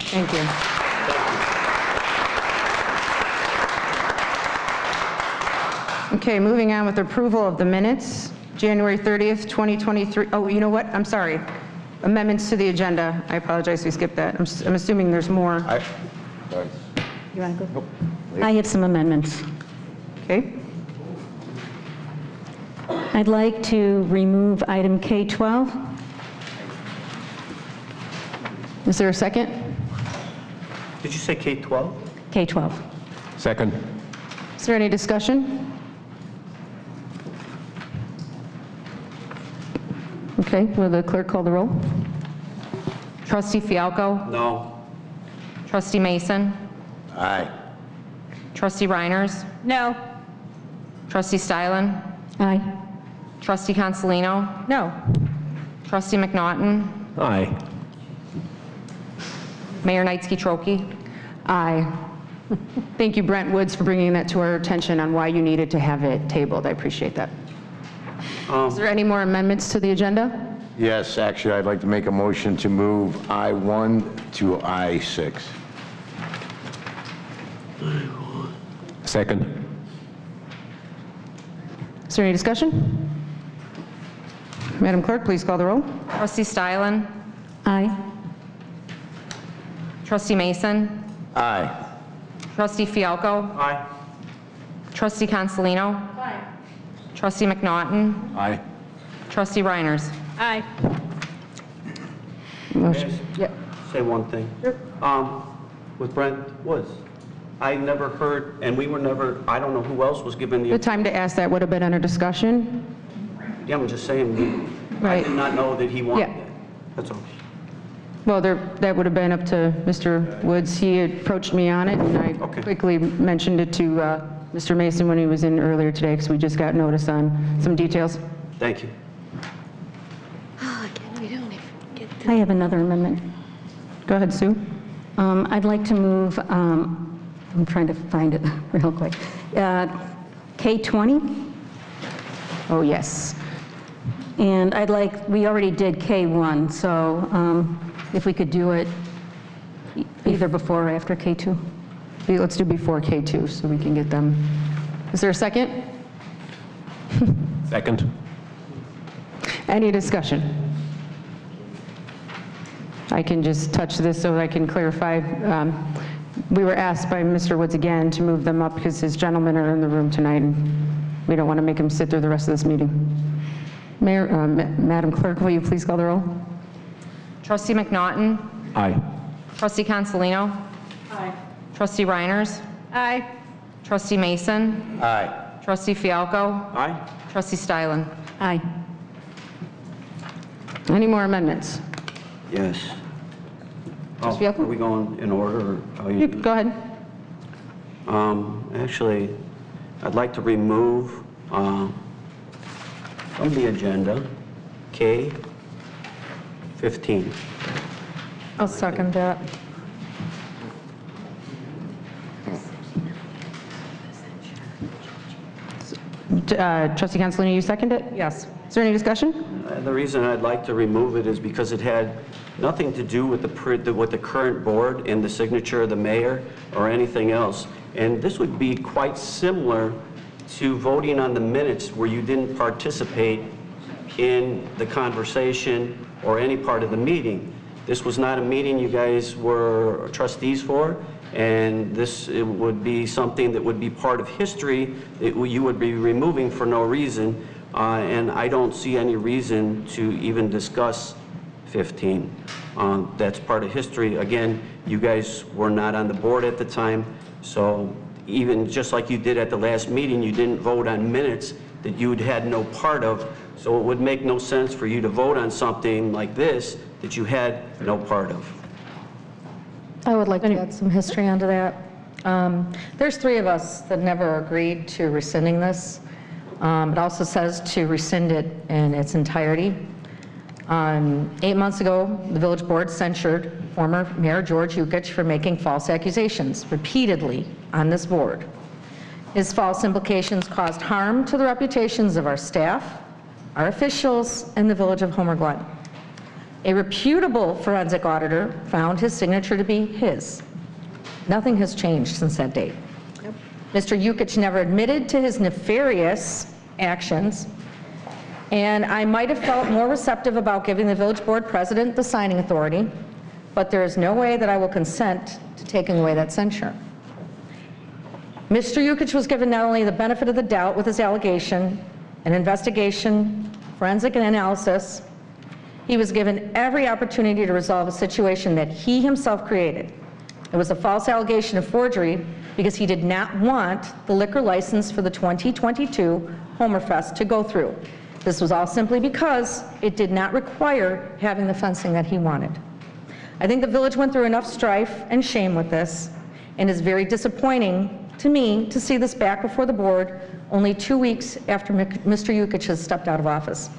Thank you. Okay, moving on with approval of the minutes, January 30th, 2023. Oh, you know what? I'm sorry. Amendments to the agenda. I apologize, we skipped that. I'm assuming there's more. You want to go? I have some amendments. Okay. I'd like to remove item K12. Is there a second? Did you say K-12? K12. Second. Is there any discussion? Okay, will the clerk call the roll? Trustee Fialko? No. Trustee Mason? Aye. Trustee Reiners? No. Trustee Stylen? Aye. Trustee Consolino? No. Trustee McNaughton? Aye. Mayor Knightsky-Trokey? Aye. Thank you, Brent Woods, for bringing that to our attention on why you needed to have it tabled. I appreciate that. Is there any more amendments to the agenda? Yes, actually, I'd like to make a motion to move I-1 to I-6. Second. Is there any discussion? Madam Clerk, please call the roll. Trustee Stylen? Aye. Trustee Mason? Aye. Trustee Fialko? Aye. Trustee Consolino? Aye. Trustee McNaughton? Aye. Trustee Reiners? Aye. Motion. Yep. Say one thing. With Brent Woods, I never heard, and we were never, I don't know who else was given The the, time to ask that would have been under discussion. yeah, I'm just saying, I Right. did not know that he wanted Yeah. it. That's all. Well, that would have been up to Mr. Woods. He approached me on it, and I Okay. quickly mentioned it to Mr. Mason when he was in earlier today, because we just got notice on some details. Thank you. I have another amendment. Go ahead, Sue. I'd like to move, I'm trying to find it real quick. K20, Oh, yes. and I'd like, we already did K1, so if we could do it either before or after K2. Let's do before K2, so we can get them. Is there a second? Second. Any discussion? I can just touch this so I can clarify. We were asked by Mr. Woods again to move them up because his gentlemen are in the room tonight, and we don't want to make him sit through the rest of this meeting. Madam Clerk, will you please call the roll? Trustee McNaughton. Aye. Trustee Consolino. Aye. Trustee Reiners. Aye. Trustee Mason. Aye. Trustee Fialko. Aye. Trustee Stylen. Aye. Any more amendments? Yes. Trustee Are Fialko? we going in order, or how You you? go ahead. Actually, I'd like to remove from the agenda K-15. I'll second that. Trustee Consolino, you second it? Yes. Is there any discussion? The reason I'd like to remove it is because it had nothing to do with the current board and the signature of the mayor or anything else. And this would be quite similar to voting on the minutes where you didn't participate in the conversation or any part of the meeting. This was not a meeting you guys were trustees for, and it would be something that would be part of history that you would be removing for no reason. And I don't see any reason to even discuss 15. That's part of history. Again, you guys were not on the board at the time, so even just like you did at the last meeting, you didn't vote on minutes that you had no part of, so it would make no sense for you to vote on something like this that you had no part of. I would like to add some history onto that. There's 3 of us that never agreed to rescinding this. It also says to rescind it in its entirety. 8 months ago, the village board censured former Mayor George Yukich for making false accusations repeatedly on this board. His false implications caused harm to the reputations of our staff, our officials, and the village of Homer Glen. A reputable forensic auditor found his signature to be his. Nothing has changed since that date. Mr. Yukich never admitted to his nefarious actions, and I might have felt more receptive about giving the village board president the signing authority, but there is no way that I will consent to taking away that censure. Mr. Yukich was given not only the benefit of the doubt with his allegation, an investigation, forensic analysis, he was given every opportunity to resolve a situation that he himself created. It was a false allegation of forgery because he did not want the liquor license for the 2022 Homerfest to go through. This was all simply because it did not require having the fencing that he wanted. I think the village went through enough strife and shame with this, and it's very disappointing to me to see this back before the board only 2 weeks after Mr. Yukich has stepped out of office.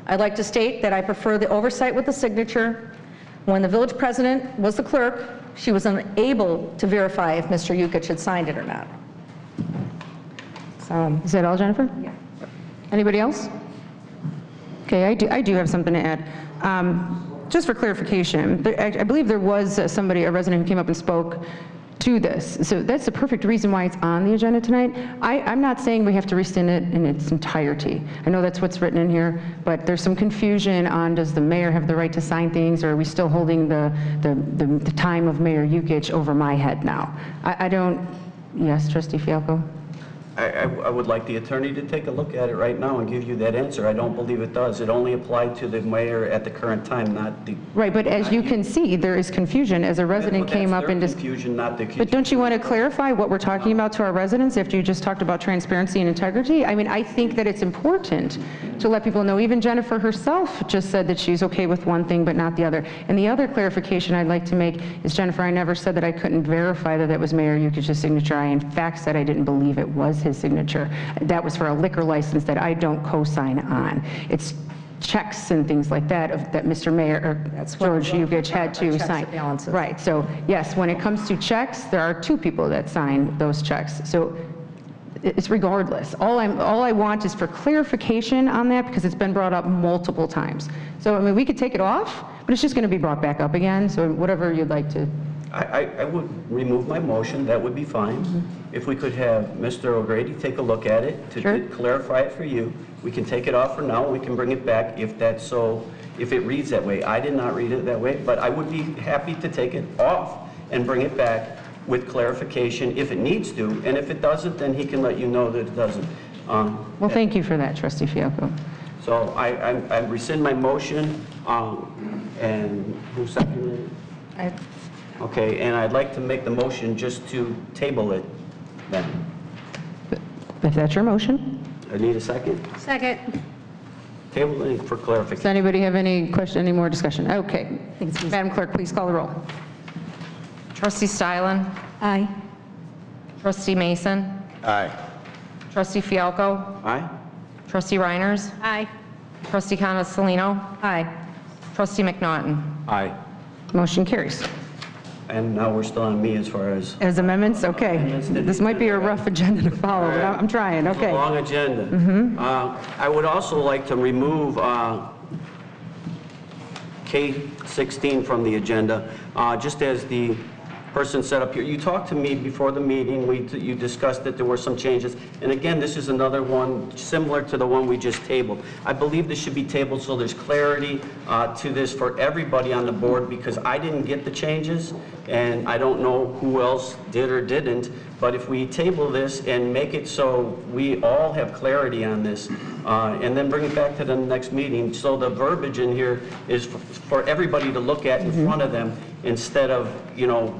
I'd like to state that I prefer the oversight with the signature. When the village president was the clerk, she was unable to verify if Mr. Yukich had signed it or not. So, Is that all, Jennifer? Yeah. Anybody else? Okay, I do have something to add. Just for clarification, I believe there was a resident who came up and spoke to this. So that's the perfect reason why it's on the agenda tonight. I'm not saying we have to rescind it in its entirety. I know that's what's written in here, but there's some confusion on, does the mayor have the right to sign things, or are we still holding the time of Mayor Yukich over my head now? I don't, yes, Trustee Fialko? I would like the attorney to take a look at it right now and give you that answer. I don't believe it does. It only applied to the mayor at the current time, not the... Right, but as you can see, there is confusion as a resident came up and... That's their confusion, not the... But don't you want to clarify what we're talking about to our residents if you just talked about transparency and integrity? I mean, I think that it's important to let people know. Even Jennifer herself just said that she's okay with one thing but not the other. And the other clarification I'd like to make is, Jennifer, I never said that I couldn't verify that it was Mayor Yukich's signature. I in fact said I didn't believe it was his signature. That was for a liquor license that I don't co-sign on. It's checks and things like that that Mr. Mayor or George Yukich had to sign. Right. So yes, when it comes to checks, there are 2 people that sign those checks. So it's regardless. All I want is for clarification on that, because it's been brought up multiple times. So I mean, we could take it off, but it's just going to be brought back up again. So whatever you'd like to. I would remove my motion, that would be fine. If we could have Mr. O'Grady take a look at it to clarify it for you. We can take it off for now, and we can bring it back if that's so, if it reads that way. I did not read it that way, but I would be happy to take it off and bring it back with clarification if it needs to, and if it doesn't, then he can let you know that it doesn't. Well, thank you for that, Trustee Fialko. So I rescind my motion, and who seconded it? Okay, and I'd like to make the motion just to table it then. If that's your motion. I need a second. Second. Table it for Does clarification. anybody have any question, any more discussion? Okay. Madam Clerk, please call the roll. Trustee Stylen? Aye. Trustee Mason? Aye. Trustee Fialko? Aye? Trustee Reiners? Aye. Trustee Consolino? Aye. Trustee McNaughton? Aye. Motion carries. And now we're still on me as far as As amendments, okay. This might be a rough agenda to follow, but I'm trying, okay. long agenda. I would also like to remove K16 from the agenda, just as the person set up here. You talked to me before the meeting, you discussed that there were some changes, and again, this is another one similar to the one we just tabled. I believe this should be tabled so there's clarity to this for everybody on the board, because I didn't get the changes, and I don't know who else did or didn't, but if we table this and make it so we all have clarity on this, and then bring it back to the next meeting, so the verbiage in here is for everybody to look at in front of them, instead of,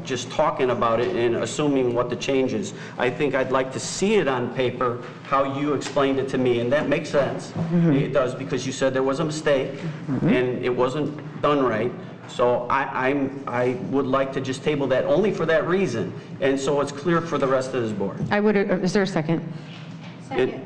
just talking about it and assuming what the change is. I think I'd like to see it on paper, how you explained it to me, and that makes sense. It does, because you said there was a mistake, and it wasn't done right. So I would like to just table that only for that reason, and so it's clear for the rest of this board. Is there a second?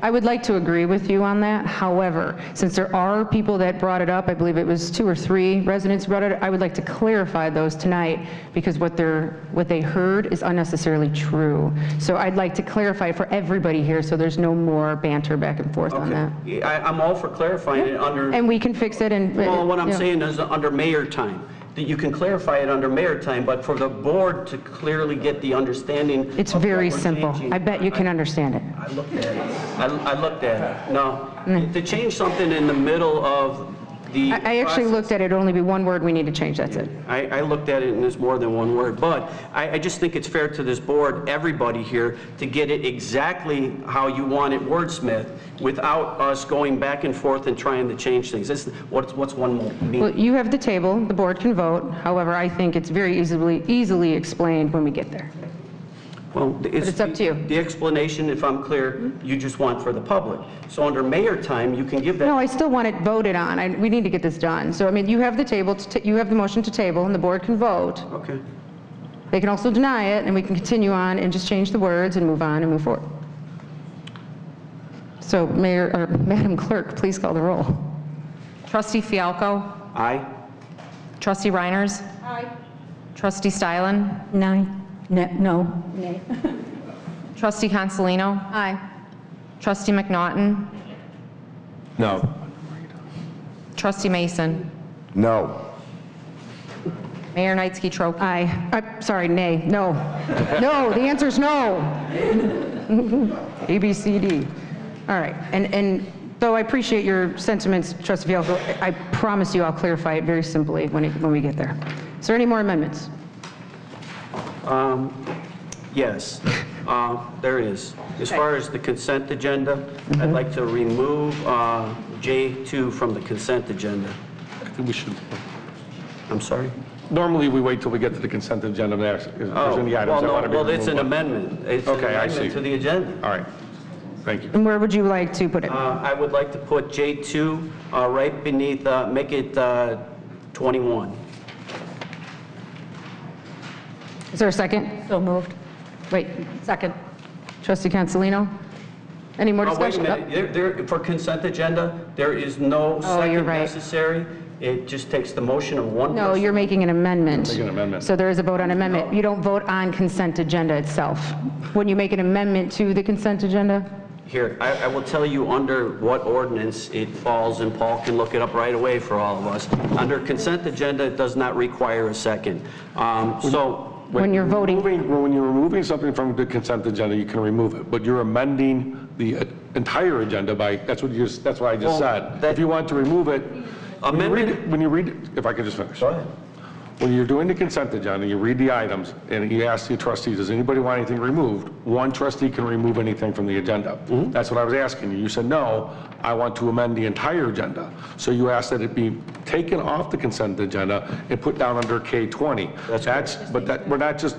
I would like to agree with you on that. However, since there are people that brought it up, I believe it was 2 or 3 residents brought it up, I would like to clarify those tonight, because what they heard is unnecessarily true. So I'd like to clarify it for everybody here, so there's no more banter back and forth on that. I'm all for clarifying it under... And we can fix it and... Well, what I'm saying is under mayor time, that you can clarify it under mayor time, but for the board to clearly get the understanding... It's of very what we're simple. changing. I bet you can understand it. I looked at it. I looked at it. No, to change something in the middle of the I actually process- looked at it, only be one word we need to change, that's it. I looked at it and there's more than one word, but I just think it's fair to this board, everybody here, to get it exactly how you want it wordsmith without us going back and forth and trying to change things. What's one mean? Well, you have the table, the board can vote. However, I think it's very easily explained when we get there. Well, it's up to you. The explanation, if I'm clear, you just want for the public. So under mayor time, you can give that. No, I still want it voted on. We need to get this done. So, I mean, you have the table, you have the motion to table, and the board can vote. Okay. They can also deny it, and we can continue on and just change the words and move on and move forward. So, Madam Clerk, please call the roll. Trustee Fialko? Aye. Trustee Reiners? Aye. Trustee Stylen? No. Nay. Trustee Consolino? Aye. Trustee McNaughton? No. Trustee Mason? No. Mayor Knightsky-Troke? Aye. Sorry, nay. No. No, the answer is no. A, B, C, D. All right. And though I appreciate your sentiments, Trustee Fialko, I promise you I'll clarify it very simply when we get there. Is there any more amendments? Yes, there is. As far as the consent agenda, I'd like to remove J2 from the consent agenda. I think we should... I'm sorry? Normally, we wait till we get to the consent agenda next. If there's any items that want to be removed. Well, it's an amendment. It's an Okay, I see. amendment to the agenda. All right. Thank you. And where would you like to put it? I would like to put J2 right beneath, make it 21. Is there a second? So moved. Wait, second. Trustee Consolino? Any more Oh, wait a discussion? minute. For consent agenda, there is no Oh, you're second right. necessary. It just takes the motion of one No, person. you're making an amendment. Making an amendment. So there is a vote on amendment. You don't vote on consent agenda itself. When you make an amendment to the consent agenda? Here, I will tell you under what ordinance it falls, and Paul can look it up right away for all of us. Under consent agenda, it does not require a second. When you're voting. When you're removing something from the consent agenda, you can remove it, but you're amending the entire agenda by, that's what I just said. If you want to remove it, when you read it, if I could just finish. Go ahead. When you're doing the consent agenda, you read the items, and you ask the trustees, does anybody want anything removed? One trustee can remove anything from the agenda. That's what I was asking you. You said, no, I want to amend the entire agenda. So you asked that it be taken off the consent agenda and put down under K20. We're not just,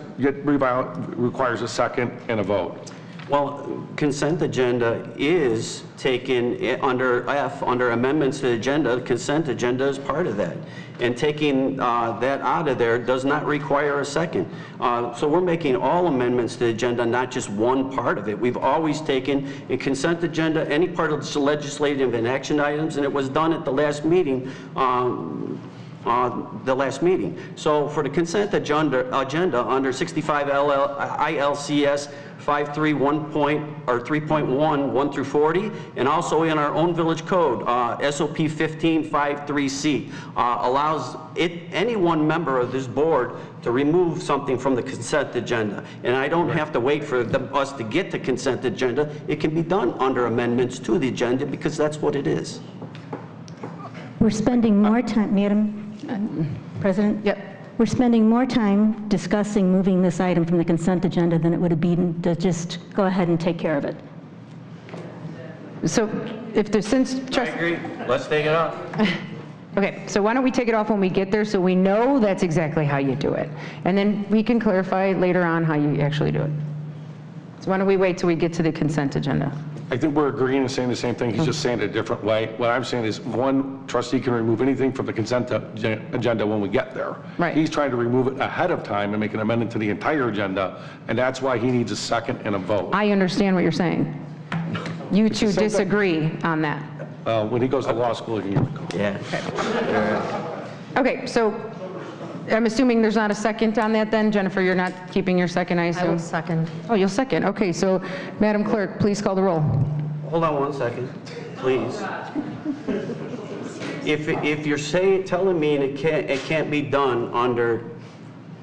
requires a second and a vote. Well, consent agenda is taken under F, under amendments to the agenda. The consent agenda is part of that. And taking that out of there does not require a second. So we're making all amendments to the agenda, not just one part of it. We've always taken a consent agenda, any part of the legislative and action items, and it was done at the last meeting. So for the consent agenda under 65 ILCS 3.1, 1 through 40, and also in our own village code, SOP 1553C, allows any one member of this board to remove something from the consent agenda. And I don't have to wait for us to get to consent agenda. It can be done under amendments to the agenda because that's what it is. We're spending more time, Madam President? Yep. We're spending more time discussing moving this item from the consent agenda than it would have been to just go ahead and take care of it. So if there's, since... I agree. Let's take it off. Okay, so why don't we take it off when we get there so we know that's exactly how you do it. And then we can clarify later on how you actually do it. So why don't we wait till we get to the consent agenda? I think we're agreeing and saying the same thing. He's just saying it a different way. What I'm saying is one trustee can remove anything from the consent agenda when we get there. Right. He's trying to remove it ahead of time and make an amendment to the entire agenda, and that's why he needs a second and a vote. I understand what you're saying. You two disagree on that. When he goes to law school, he can go. Yeah. Okay, so I'm assuming there's not a second on that then? Jennifer, you're not keeping your second, I assume? I will second. Oh, you'll second. Okay, so Madam Clerk, please call the roll. Hold on one second, please. If you're telling me it can't be done under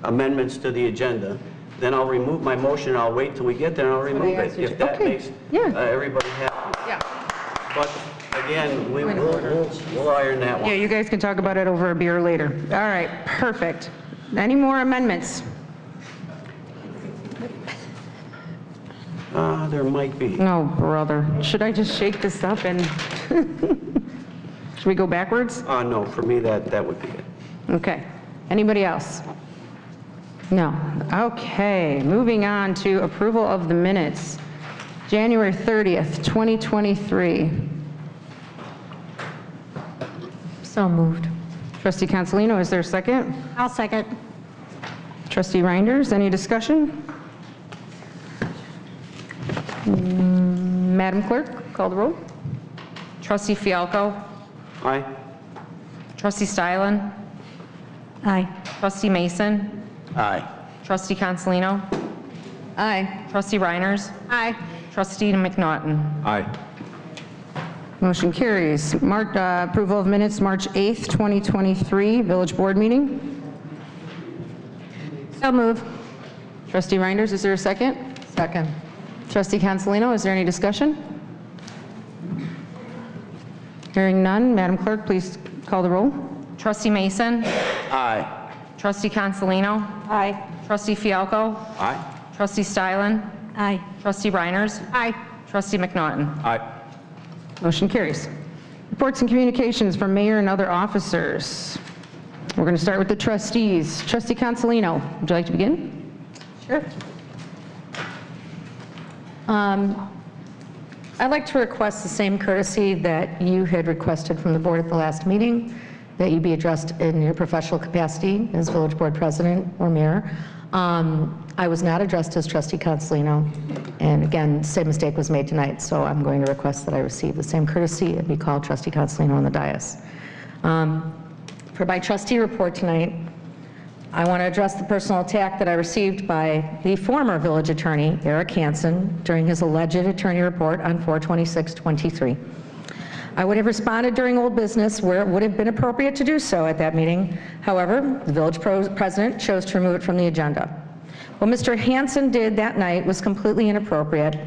amendments to the agenda, then I'll remove my motion. I'll wait till we get there and I'll remove it. If that makes everybody happy. Yeah. But again, we'll iron that one. Yeah, you guys can talk about it over a beer later. All right, perfect. Any more amendments? There might be. Oh, brother. Should I just shake this up and... Should we go backwards? No, for me, that would be it. Okay. Anybody else? No. Okay, moving on to approval of the minutes. January 30th, 2023. So moved. Trustee Consolino, is there a second? I'll second. Trustee Reinders, any discussion? Madam Clerk, call the roll. Trustee Fialko? Aye. Trustee Stylen? Aye. Trustee Mason? Aye. Trustee Consolino? Aye. Trustee Reiners? Aye. Trustee McNaughton? Aye. Motion carries. Approval of minutes, March 8th, 2023, Village Board meeting. So move. Trustee Reinders, is there a second? Second. Trustee Consolino, is there any discussion? Hearing none, Madam Clerk, please call the roll. Trustee Mason? Aye. Trustee Consolino? Aye. Trustee Fialko? Aye. Trustee Stylen? Aye. Trustee Reiners? Aye. Trustee McNaughton? Aye. Motion carries. Reports and communications from mayor and other officers. We're going to start with the trustees. Trustee Consolino, would you like to begin? Sure. I'd like to request the same courtesy that you had requested from the board at the last meeting, that you be addressed in your professional capacity as village board president or mayor. I was not addressed as trustee Consolino, and again, same mistake was made tonight, so I'm going to request that I receive the same courtesy and be called trustee Consolino on the dais. For my trustee report tonight, I want to address the personal attack that I received by the former village attorney, Eric Hansen, during his alleged attorney report on 4/26/23. I would have responded during old business where it would have been appropriate to do so at that meeting. However, the village president chose to remove it from the agenda. What Mr. Hansen did that night was completely inappropriate.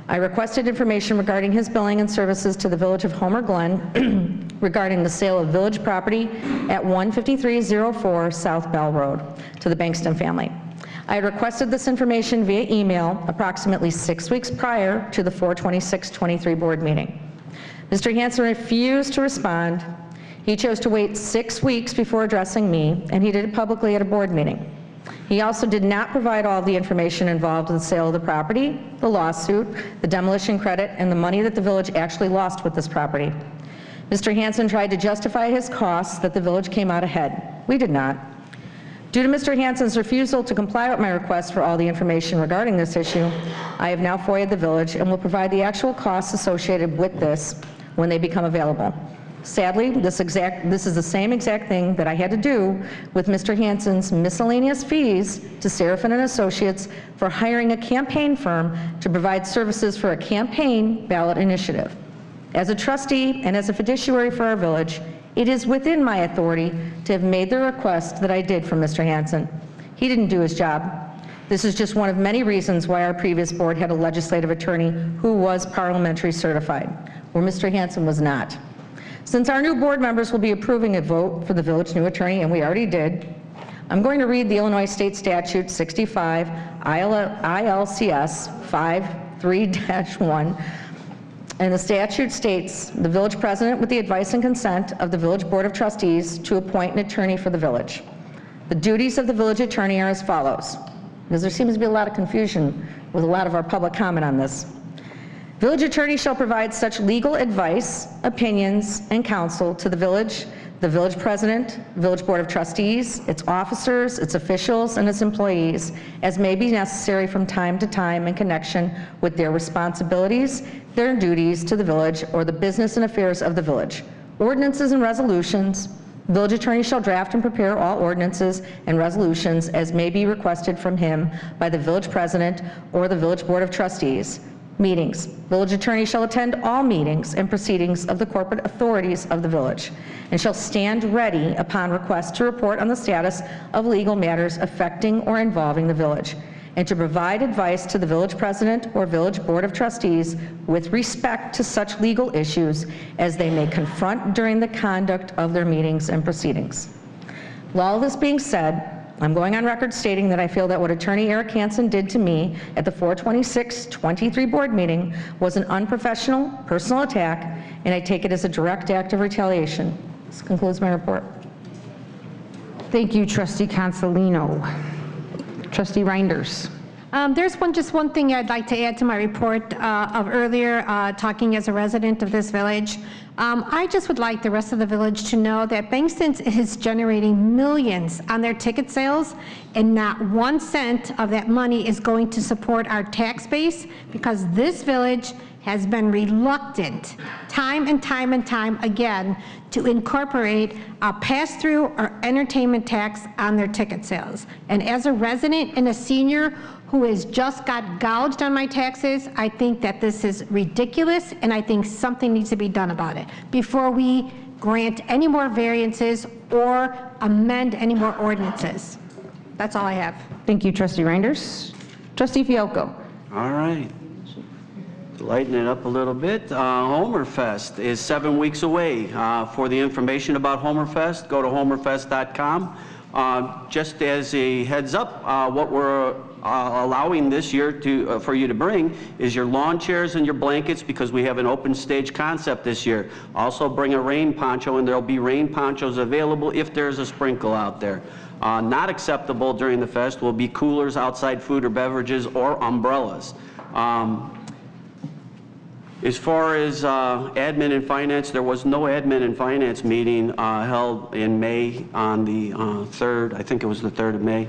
I requested information regarding his billing and services to the village of Homer Glen regarding the sale of village property at 15304 South Bell Road to the Bankston family. I had requested this information via email approximately 6 weeks prior to the 4/26/23 board meeting. Mr. Hansen refused to respond. He chose to wait 6 weeks before addressing me, and he did it publicly at a board meeting. He also did not provide all of the information involved in the sale of the property, the lawsuit, the demolition credit, and the money that the village actually lost with this property. Mr. Hansen tried to justify his costs that the village came out ahead. We did not. Due to Mr. Hansen's refusal to comply with my request for all the information regarding this issue, I have now FOIA'd the village and will provide the actual costs associated with this when they become available. Sadly, this is the same exact thing that I had to do with Mr. Hansen's miscellaneous fees to Seraphin and Associates for hiring a campaign firm to provide services for a campaign ballot initiative. As a trustee and as a fiduciary for our village, it is within my authority to have made the request that I did from Mr. Hansen. He didn't do his job. This is just one of many reasons why our previous board had a legislative attorney who was parliamentary certified, where Mr. Hansen was not. Since our new board members will be approving a vote for the village new attorney, and we already did, I'm going to read the Illinois State Statute 65 ILCS 53-1. And the statute states, the village president, with the advice and consent of the village board of trustees, to appoint an attorney for the village. The duties of the village attorney are as follows, because there seems to be a lot of confusion with a lot of our public comment on this. Village attorney shall provide such legal advice, opinions, and counsel to the village president, village board of trustees, its officers, its officials, and its employees, as may be necessary from time to time in connection with their responsibilities, their duties to the village, or the business and affairs of the village. Ordinances and resolutions. Village attorney shall draft and prepare all ordinances and resolutions as may be requested from him by the village president or the village board of trustees. Meetings. Village attorney shall attend all meetings and proceedings of the corporate authorities of the village and shall stand ready upon request to report on the status of legal matters affecting or involving the village and to provide advice to the village president or village board of trustees with respect to such legal issues as they may confront during the conduct of their meetings and proceedings. With all this being said, I'm going on record stating that I feel that what Attorney Eric Hansen did to me at the 4/26/23 board meeting was an unprofessional, personal attack, and I take it as a direct act of retaliation. This concludes my report. Thank you, Trustee Consolino. Trustee Reinders. There's just one thing I'd like to add to my report of earlier, talking as a resident of this village. I just would like the rest of the village to know that Bankston is generating millions on their ticket sales, and not 1 cent of that money is going to support our tax base, because this village has been reluctant time and time and time again to incorporate a pass-through or entertainment tax on their ticket sales. And as a resident and a senior who has just got gouged on my taxes, I think that this is ridiculous, and I think something needs to be done about it before we grant any more variances or amend any more ordinances. That's all I have. Thank you, Trustee Reinders. Trustee Fialko. All right. Lighten it up a little bit. Homerfest is 7 weeks away. For the information about Homerfest, go to homerfest.com. Just as a heads up, what we're allowing this year for you to bring is your lawn chairs and your blankets, because we have an open stage concept this year. Also bring a rain poncho, and there'll be rain ponchos available if there's a sprinkle out there. Not acceptable during the fest will be coolers, outside food or beverages, or umbrellas. As far as admin and finance, there was no admin and finance meeting held in May on the 3rd. I think it was the 3rd of May.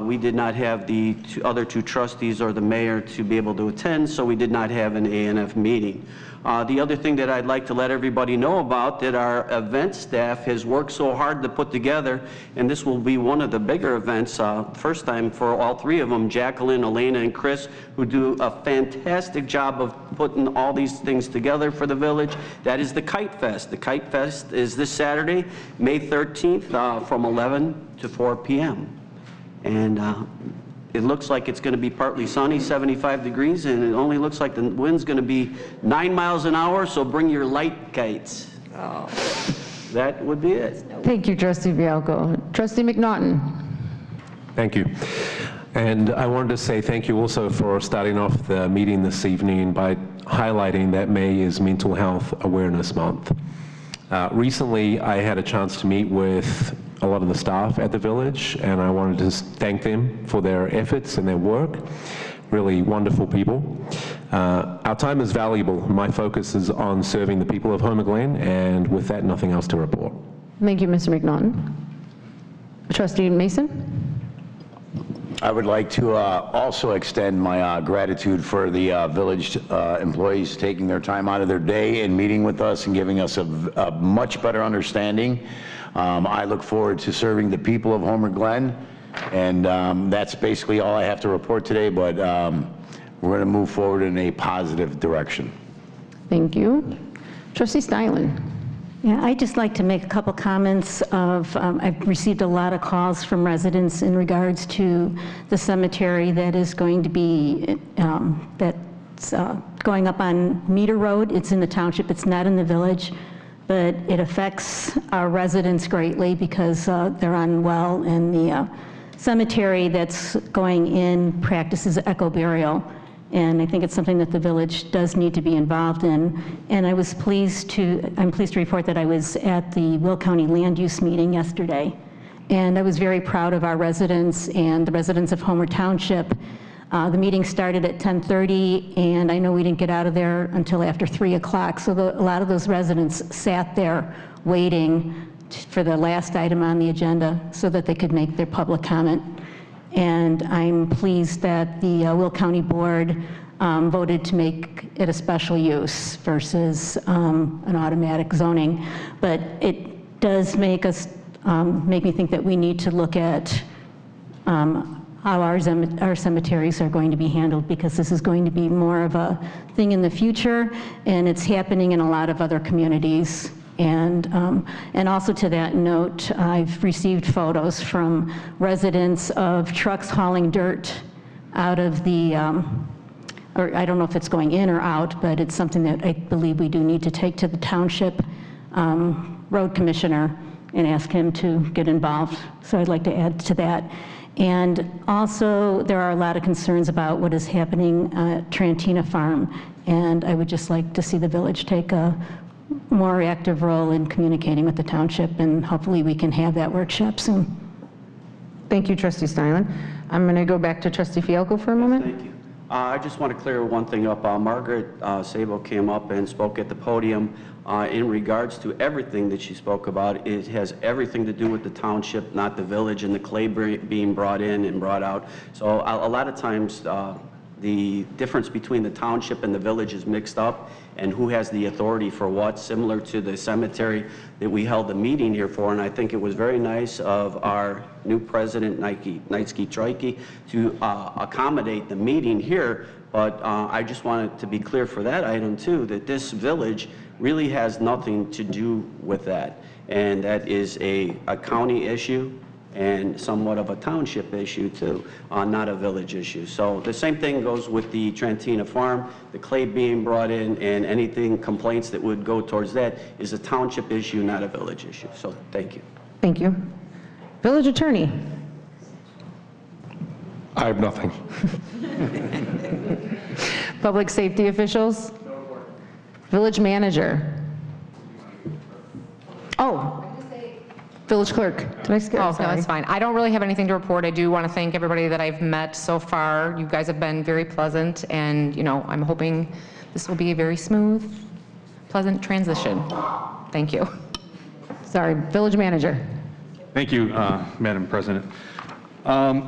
We did not have the other two trustees or the mayor to be able to attend, so we did not have an ANF meeting. The other thing that I'd like to let everybody know about, that our event staff has worked so hard to put together, and this will be one of the bigger events, first time for all three of them, Jacqueline, Elena, and Chris, who do a fantastic job of putting all these things together for the village. That is the Kite Fest. The Kite Fest is this Saturday, May 13th, from 11 to 4 p.m. And it looks like it's going to be partly sunny, 75 degrees, and it only looks like the wind's going to be 9 miles an hour, so bring your light kites. That would be it. Thank you, Trustee Fialko. Trustee McNaughton. Thank you. And I wanted to say thank you also for starting off the meeting this evening by highlighting that May is Mental Health Awareness Month. Recently, I had a chance to meet with a lot of the staff at the village, and I wanted to thank them for their efforts and their work. Really wonderful people. Our time is valuable. My focus is on serving the people of Homer Glen, and with that, nothing else to report. Thank you, Mr. McNaughton. Trustee Mason? I would like to also extend my gratitude for the village employees taking their time out of their day and meeting with us and giving us a much better understanding. I look forward to serving the people of Homer Glen, and that's basically all I have to report today, but we're going to move forward in a positive direction. Thank you. Trustee Steilen. Yeah, I'd just like to make a couple comments of, I've received a lot of calls from residents in regards to the cemetery that is going to be, that's going up on Meter Road. It's in the township, it's not in the village, but it affects our residents greatly because they're unwell, and the cemetery that's going in practices eco burial. And I think it's something that the village does need to be involved in. And I'm pleased to report that I was at the Will County Land Use meeting yesterday. And I was very proud of our residents and the residents of Homer Township. The meeting started at 10:30, and I know we didn't get out of there until after 3 o'clock. So a lot of those residents sat there waiting for the last item on the agenda so that they could make their public comment. And I'm pleased that the Will County Board voted to make it a special use versus an automatic zoning. But it does make me think that we need to look at how our cemeteries are going to be handled, because this is going to be more of a thing in the future, and it's happening in a lot of other communities. And also to that note, I've received photos from residents of trucks hauling dirt out of the, or I don't know if it's going in or out, but it's something that I believe we do need to take to the township road commissioner and ask him to get involved. So I'd like to add to that. And also, there are a lot of concerns about what is happening at Trantina Farm, and I would just like to see the village take a more active role in communicating with the township, and hopefully we can have that workshop soon. Thank you, Trustee Steilen. I'm going to go back to Trustee Fialko for a moment. Thank you. I just want to clear one thing up. Margaret Sabo came up and spoke at the podium in regards to everything that she spoke about. It has everything to do with the township, not the village, and the clay being brought in and brought out. So a lot of times the difference between the township and the village is mixed up, and who has the authority for what, similar to the cemetery that we held the meeting here for. And I think it was very nice of our new president, Knightsky Troike, to accommodate the meeting here. But I just wanted to be clear for that item too, that this village really has nothing to do with that. And that is a county issue and somewhat of a township issue too, not a village issue. So the same thing goes with the Trantina Farm, the clay being brought in, and anything, complaints that would go towards that is a township issue, not a village issue. So thank you. Thank you. Village Attorney. I have nothing. Public Safety Officials. Village Manager. Oh. Village Clerk. Did I skip? Oh, no, that's fine. I don't really have anything to report. I do want to thank everybody that I've met so far. You guys have been very pleasant, and I'm hoping this will be a very smooth, pleasant transition. Thank you. Sorry, Village Manager. Thank you, Madam President. I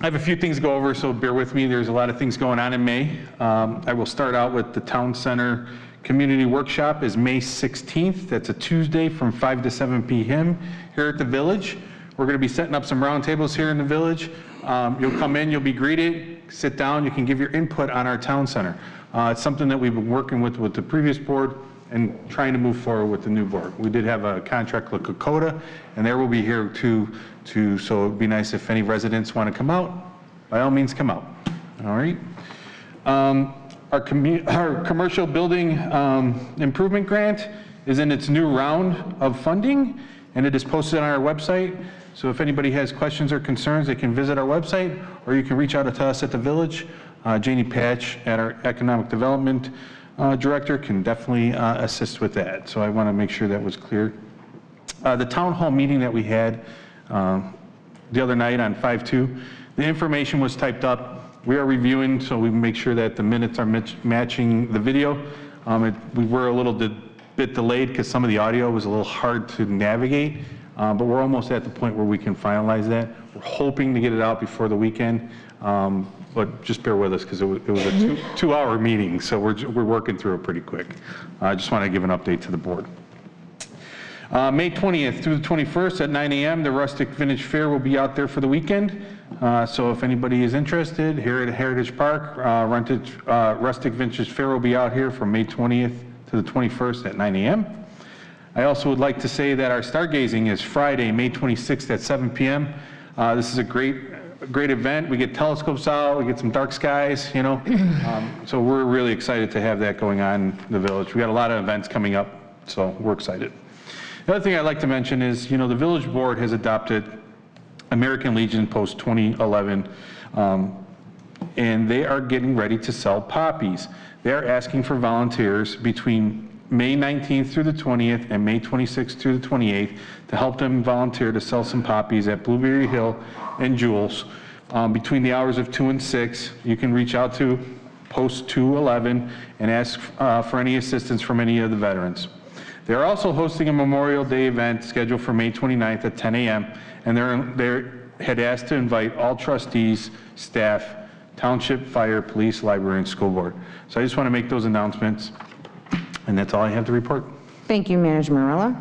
have a few things to go over, so bear with me. There's a lot of things going on in May. I will start out with the Town Center Community Workshop is May 16th. That's a Tuesday from 5 to 7 p.m. here at the Village. We're going to be setting up some round tables here in the Village. You'll come in, you'll be greeted, sit down, you can give your input on our Town Center. It's something that we've been working with the previous board and trying to move forward with the new board. We did have a contract with Lakota, and they will be here too, so it'd be nice if any residents want to come out, by all means come out. All right. Our commercial building improvement grant is in its new round of funding, and it is posted on our website. So if anybody has questions or concerns, they can visit our website, or you can reach out to us at the Village. Janie Patch, at our Economic Development Director, can definitely assist with that. So I want to make sure that was clear. The town hall meeting that we had the other night on 5/2, the information was typed up. We are reviewing, so we make sure that the minutes are matching the video. We were a little bit delayed because some of the audio was a little hard to navigate, but we're almost at the point where we can finalize that. We're hoping to get it out before the weekend, but just bear with us because it was a two-hour meeting, so we're working through it pretty quick. I just want to give an update to the board. May 20th through the 21st at 9 a.m., the Rustic Vintage Fair will be out there for the weekend. So if anybody is interested, here at Heritage Park, Rustic Vintage Fair will be out here from May 20th to the 21st at 9 a.m. I also would like to say that our stargazing is Friday, May 26th at 7 p.m. This is a great event. We get telescopes out, we get some dark skies, you know. So we're really excited to have that going on in the village. We got a lot of events coming up, so we're excited. The other thing I'd like to mention is, you know, the village board has adopted American Legion post 2011, and they are getting ready to sell poppies. They are asking for volunteers between May 19th through the 20th and May 26th through the 28th to help them volunteer to sell some poppies at Blueberry Hill and Jules between the hours of 2 and 6. You can reach out to post 211 and ask for any assistance from any of the veterans. They're also hosting a Memorial Day event scheduled for May 29th at 10 a.m. and they had asked to invite all trustees, staff, township, fire, police, library, and school board. So I just want to make those announcements, and that's all I have to report. Thank you, Manager Marella.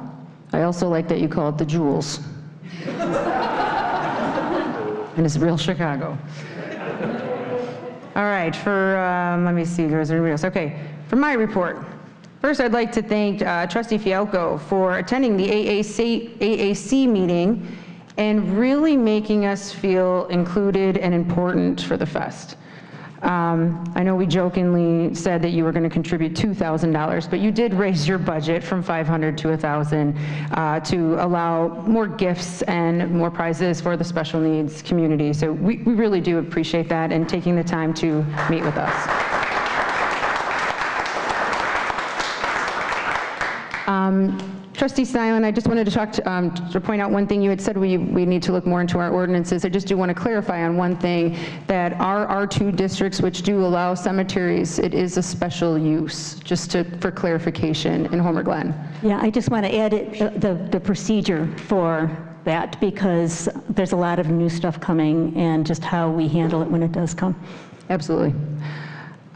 I also like that you call it the Jewels. And it's real Chicago. All right, let me see, there's anybody else. Okay, for my report. First, I'd like to thank Trustee Fialco for attending the AAC meeting and really making us feel included and important for the fest. I know we jokingly said that you were going to contribute $2,000, but you did raise your budget from $500 to $1,000 to allow more gifts and more prizes for the special needs community. So we really do appreciate that and taking the time to meet with us. Trustee Stylen, I just wanted to talk to point out one thing. You had said we need to look more into our ordinances. I just do want to clarify on one thing, that our R2 districts, which do allow cemeteries, it is a special use, just for clarification in Homer Glen. Yeah, I just want to add the procedure for that, because there's a lot of new stuff coming, and just how we handle it when it does come. Absolutely.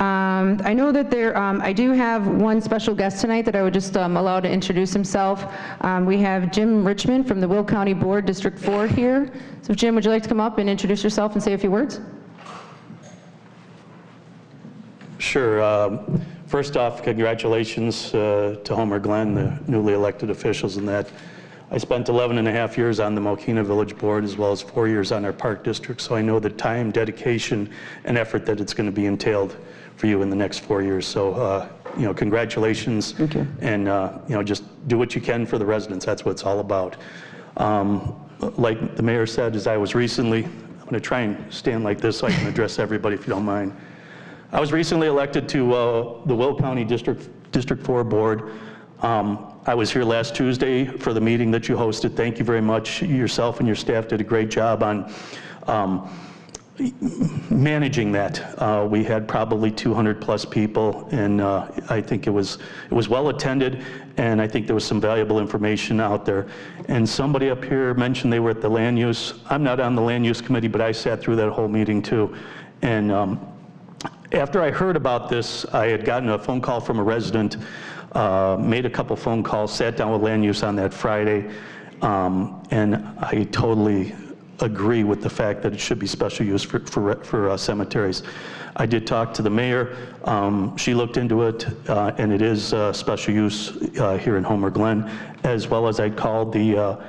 I know that I do have one special guest tonight that I would just allow to introduce himself. We have Jim Richmond from the Will County Board, District 4 here. So Jim, would you like to come up and introduce yourself and say a few words? Sure. First off, congratulations to Homer Glen, the newly elected officials, in that I spent 11.5 years on the Mokina Village Board, as well as 4 years on our Park District, so I know the time, dedication, and effort that it's going to be entailed for you in the next 4 years. So, you know, congratulations. Thank you. And, you know, just do what you can for the residents. That's what it's all about. Like the mayor said, as I was recently, I'm going to try and stand like this so I can address everybody if you don't mind. I was recently elected to the Will County District 4 Board. I was here last Tuesday for the meeting that you hosted. Thank you very much. Yourself and your staff did a great job on managing that. We had probably 200 plus people, and I think it was well attended, and I think there was some valuable information out there. And somebody up here mentioned they were at the land use. I'm not on the land use committee, but I sat through that whole meeting too. And after I heard about this, I had gotten a phone call from a resident, made a couple phone calls, sat down with land use on that Friday, and I totally agree with the fact that it should be special use for cemeteries. I did talk to the mayor. She looked into it, and it is special use here in Homer Glen, as well as I called the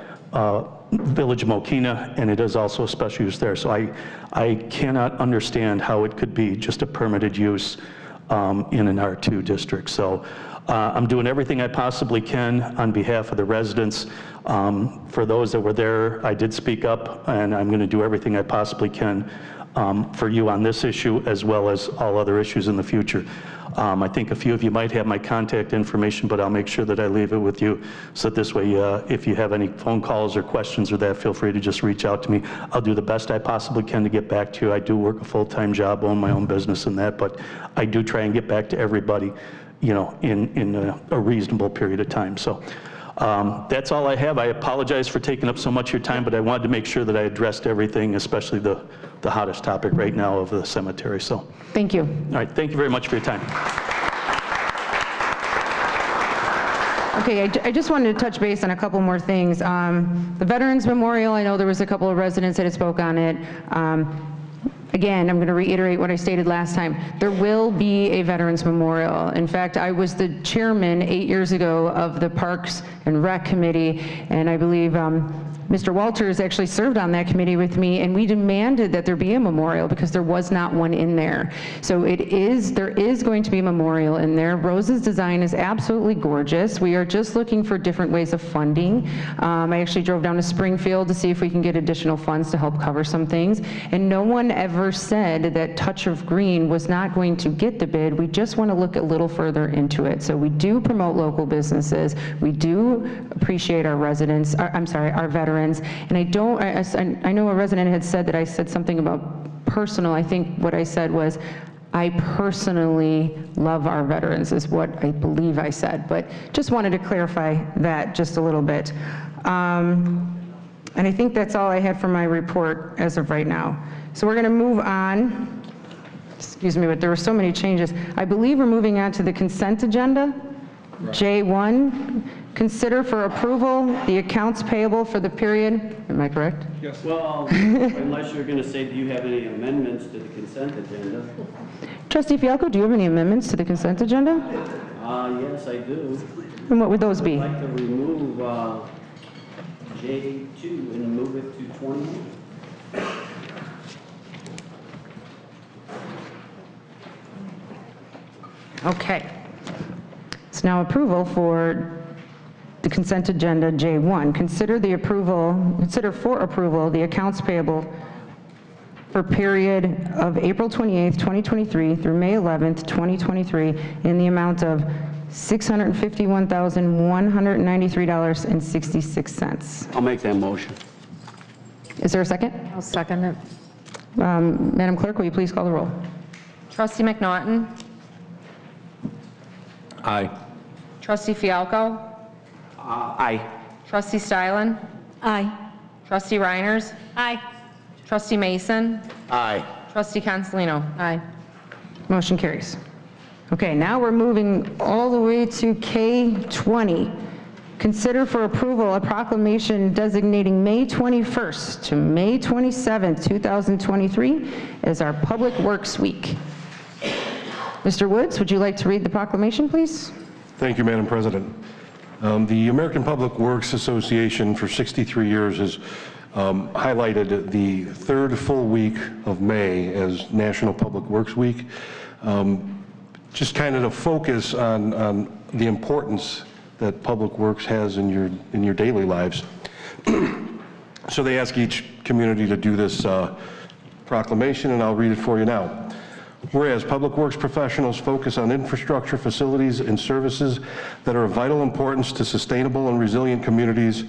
Village of Mokina, and it is also a special use there. So I cannot understand how it could be just a permitted use in an R2 district. So I'm doing everything I possibly can on behalf of the residents. For those that were there, I did speak up, and I'm going to do everything I possibly can for you on this issue as well as all other issues in the future. I think a few of you might have my contact information, but I'll make sure that I leave it with you so that this way, if you have any phone calls or questions or that, feel free to just reach out to me. I'll do the best I possibly can to get back to you. I do work a full-time job, own my own business and that, but I do try and get back to everybody, you know, in a reasonable period of time. So that's all I have. I apologize for taking up so much of your time, but I wanted to make sure that I addressed everything, especially the hottest topic right now of the cemetery. So Thank you. all right, thank you very much for your time. Okay, I just wanted to touch base on a couple more things. The Veterans Memorial, I know there was a couple of residents that had spoke on it. Again, I'm going to reiterate what I stated last time. There will be a Veterans Memorial. In fact, I was the chairman 8 years ago of the Parks and Rec Committee, and I believe Mr. Walters actually served on that committee with me, and we demanded that there be a memorial because there was not one in there. So there is going to be a memorial in there. Rose's design is absolutely gorgeous. We are just looking for different ways of funding. I actually drove down to Springfield to see if we can get additional funds to help cover some things, and no one ever said that Touch of Green was not going to get the bid. We just want to look a little further into it. So we do promote local businesses. We do appreciate our residents, our veterans. And I know a resident had said that I said something about personal. I think what I said was, I personally love our veterans is what I believe I said, but just wanted to clarify that just a little bit. And I think that's all I had for my report as of right now. So we're going to move on. Excuse me, but there were so many changes. I believe we're moving on to the consent agenda. Right. J1, consider for approval the accounts payable for the period. Am I correct? Yes. Well, unless you're going to say, do you have any amendments to the consent agenda? Trustee Fialco, do you have any amendments to the consent agenda? Yes, I do. And what would those be? I'd like to remove J2 and move it to 21. Okay. It's now approval for the consent agenda J1. Consider for approval the accounts payable for period of April 28th, 2023 through May 11th, 2023 in the amount of $651,193.66. I'll make that motion. Is there a second? I'll second it. Madam Clerk, will you please call the roll? Trustee McNaughton? Aye. Trustee Fialco? Aye. Trustee Stylen? Aye. Trustee Reiners? Aye. Trustee Mason? Aye. Trustee Consolino? Aye. Motion carries. Okay, now we're moving all the way to K20. Consider for approval a proclamation designating May 21st to May 27th, 2023 as our Public Works Week. Mr. Woods, would you like to read the proclamation, please? Thank you, Madam President. The American Public Works Association for 63 years has highlighted the third full week of May as National Public Works Week. Just kind of to focus on the importance that Public Works has in your daily lives. So they ask each community to do this proclamation, and I'll read it for you now. Whereas Public Works professionals focus on infrastructure, facilities, and services that are of vital importance to sustainable and resilient communities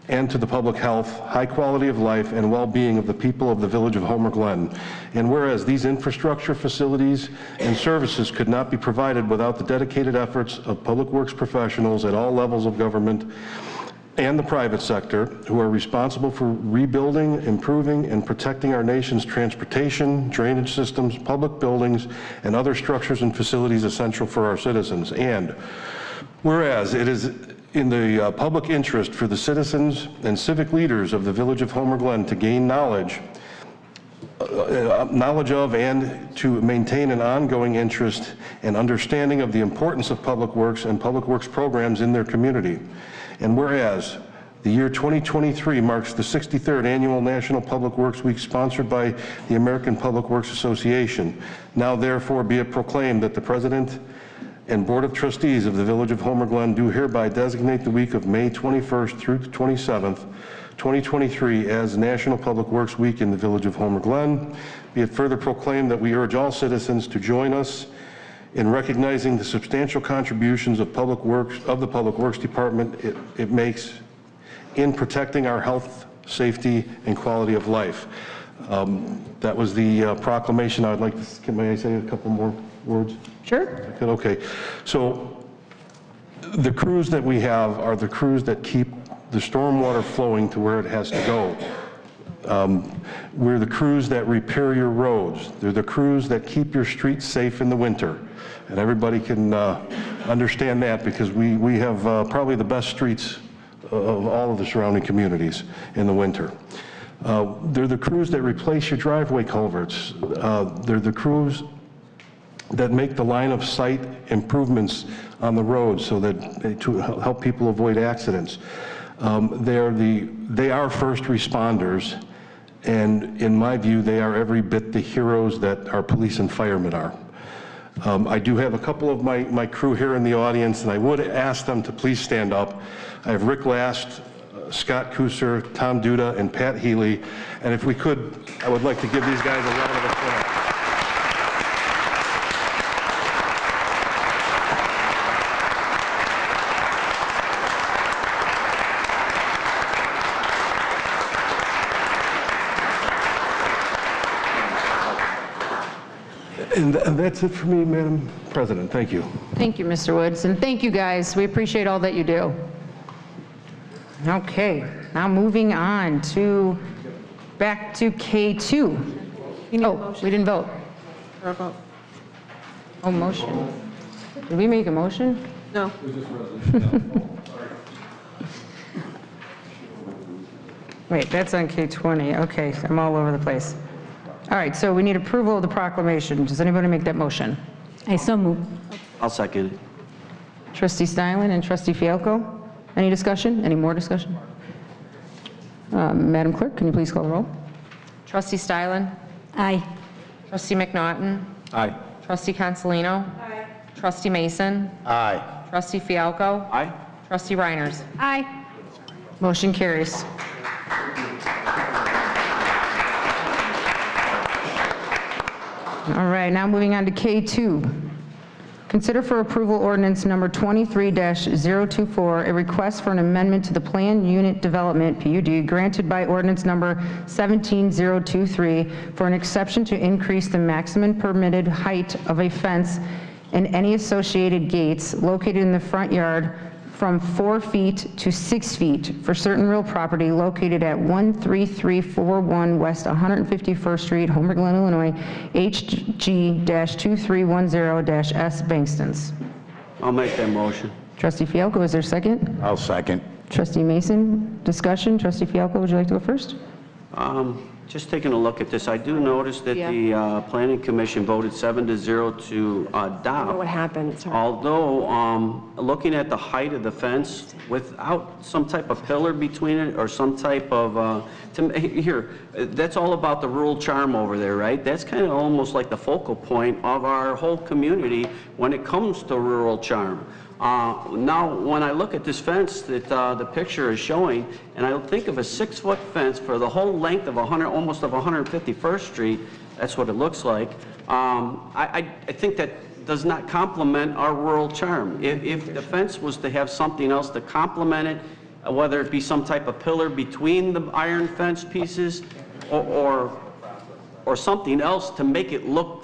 and to the public health, high quality of life, and well-being of the people of the village of Homer Glen. And whereas these infrastructure, facilities, and services could not be provided without the dedicated efforts of Public Works professionals at all levels of government and the private sector who are responsible for rebuilding, improving, and protecting our nation's transportation, drainage systems, public buildings, and other structures and facilities essential for our citizens. And whereas it is in the public interest for the citizens and civic leaders of the village of Homer Glen to gain knowledge of and to maintain an ongoing interest and understanding of the importance of public works and public works programs in their community. And whereas the year 2023 marks the 63rd Annual National Public Works Week sponsored by the American Public Works Association, now therefore be it proclaimed that the President and Board of Trustees of the Village of Homer Glen do hereby designate the week of May 21st through 27th, 2023 as National Public Works Week in the Village of Homer Glen. Be it further proclaimed that we urge all citizens to join us in recognizing the substantial contributions of the Public Works Department it makes in protecting our health, safety, and quality of life. That was the proclamation. I'd like to, may I say a couple more words? Sure. Okay. So the crews that we have are the crews that keep the stormwater flowing to where it has to go. We're the crews that repair your roads. They're the crews that keep your streets safe in the winter. And everybody can understand that because we have probably the best streets of all of the surrounding communities in the winter. They're the crews that replace your driveway culverts. They're the crews that make the line of sight improvements on the road so that to help people avoid accidents. They are first responders, and in my view, they are every bit the heroes that our police and firemen are. I do have a couple of my crew here in the audience, and I would ask them to please stand up. I have Rick Last, Scott Kuser, Tom Duda, and Pat Healy. And if we could, I would like to give these guys a round of applause. And that's it for me, Madam President. Thank you. Thank you, Mr. Woods, and thank you, guys. We appreciate all that you do. Okay, now moving on to, back to K2. Oh, we didn't vote. Oh, motion. Did we make a motion? No. Wait, that's on K20. Okay, I'm all over the place. All right, so we need approval of the proclamation. Does anybody make that motion? I so move. I'll second it. Trustee Steinle and Trustee Fialko. Any discussion? Any more discussion? Madam Clerk, can you please call the roll? Trustee Steinle? Aye. Trustee McNaughton? Aye. Trustee Consolino? Aye. Trustee Mason? Aye. Trustee Fialko? Aye. Trustee Reiners? Aye. Motion carries. All right, now moving on to K2. Consider for approval ordinance number 23-024, a request for an amendment to the Planned Unit Development, PUD, granted by ordinance number 17023 for an exception to increase the maximum permitted height of a fence and any associated gates located in the front yard from 4 feet to 6 feet for certain real property located at 13341 West 151st Street, Homer Glen, Illinois, HG-2310-S Bankstons. I'll make that motion. Trustee Fialko, is there a second? I'll second. Trustee Mason, discussion. Trustee Fialko, would you like to go first? Just taking a look at this, I do notice that the Planning Commission voted 7-0 to adopt. What happened? Sorry. Although, looking at the height of the fence, without some type of pillar between it or some type of, here, that's all about the rural charm over there, right? That's kind of almost like the focal point of our whole community when it comes to rural charm. Now, when I look at this fence that the picture is showing, and I think of a 6-foot fence for the whole length of almost of 151st Street, that's what it looks like. I think that does not complement our rural charm. If the fence was to have something else to complement it, whether it be some type of pillar between the iron fence pieces or something else to make it look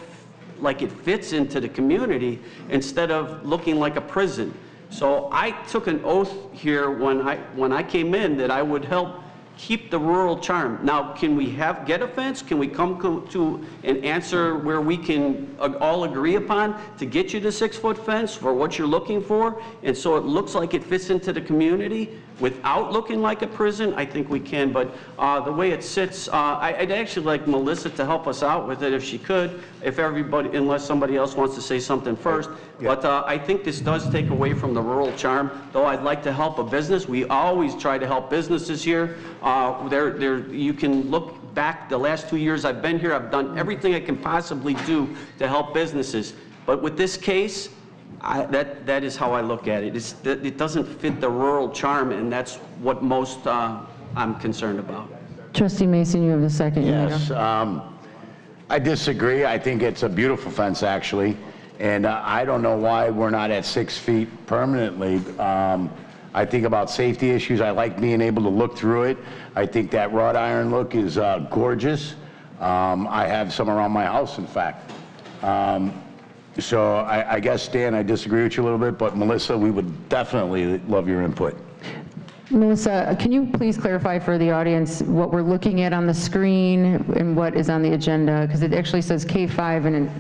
like it fits into the community instead of looking like a prison. So I took an oath here when I came in that I would help keep the rural charm. Now, can we get a fence? Can we come to an answer where we can all agree upon to get you the 6-foot fence for what you're looking for? And so it looks like it fits into the community without looking like a prison? I think we can, but the way it sits, I'd actually like Melissa to help us out with it if she could, unless somebody else wants to say something first. But I think this does take away from the rural charm, though I'd like to help a business. We always try to help businesses here. You can look back the last 2 years I've been here, I've done everything I can possibly do to help businesses. But with this case, That is how I look at it. It doesn't fit the rural charm, and that's what most I'm concerned about. Trustee Mason, you have the second. Yes, I disagree. I think it's a beautiful fence, actually, and I don't know why we're not at 6 feet permanently. I think about safety issues. I like being able to look through it. I think that wrought iron look is gorgeous. I have some around my house, in fact. So I guess, Dan, I disagree with you a little bit, but Melissa, we would definitely love your input. Melissa, can you please clarify for the audience what we're looking at on the screen and what is on the agenda? Because it actually says K5 and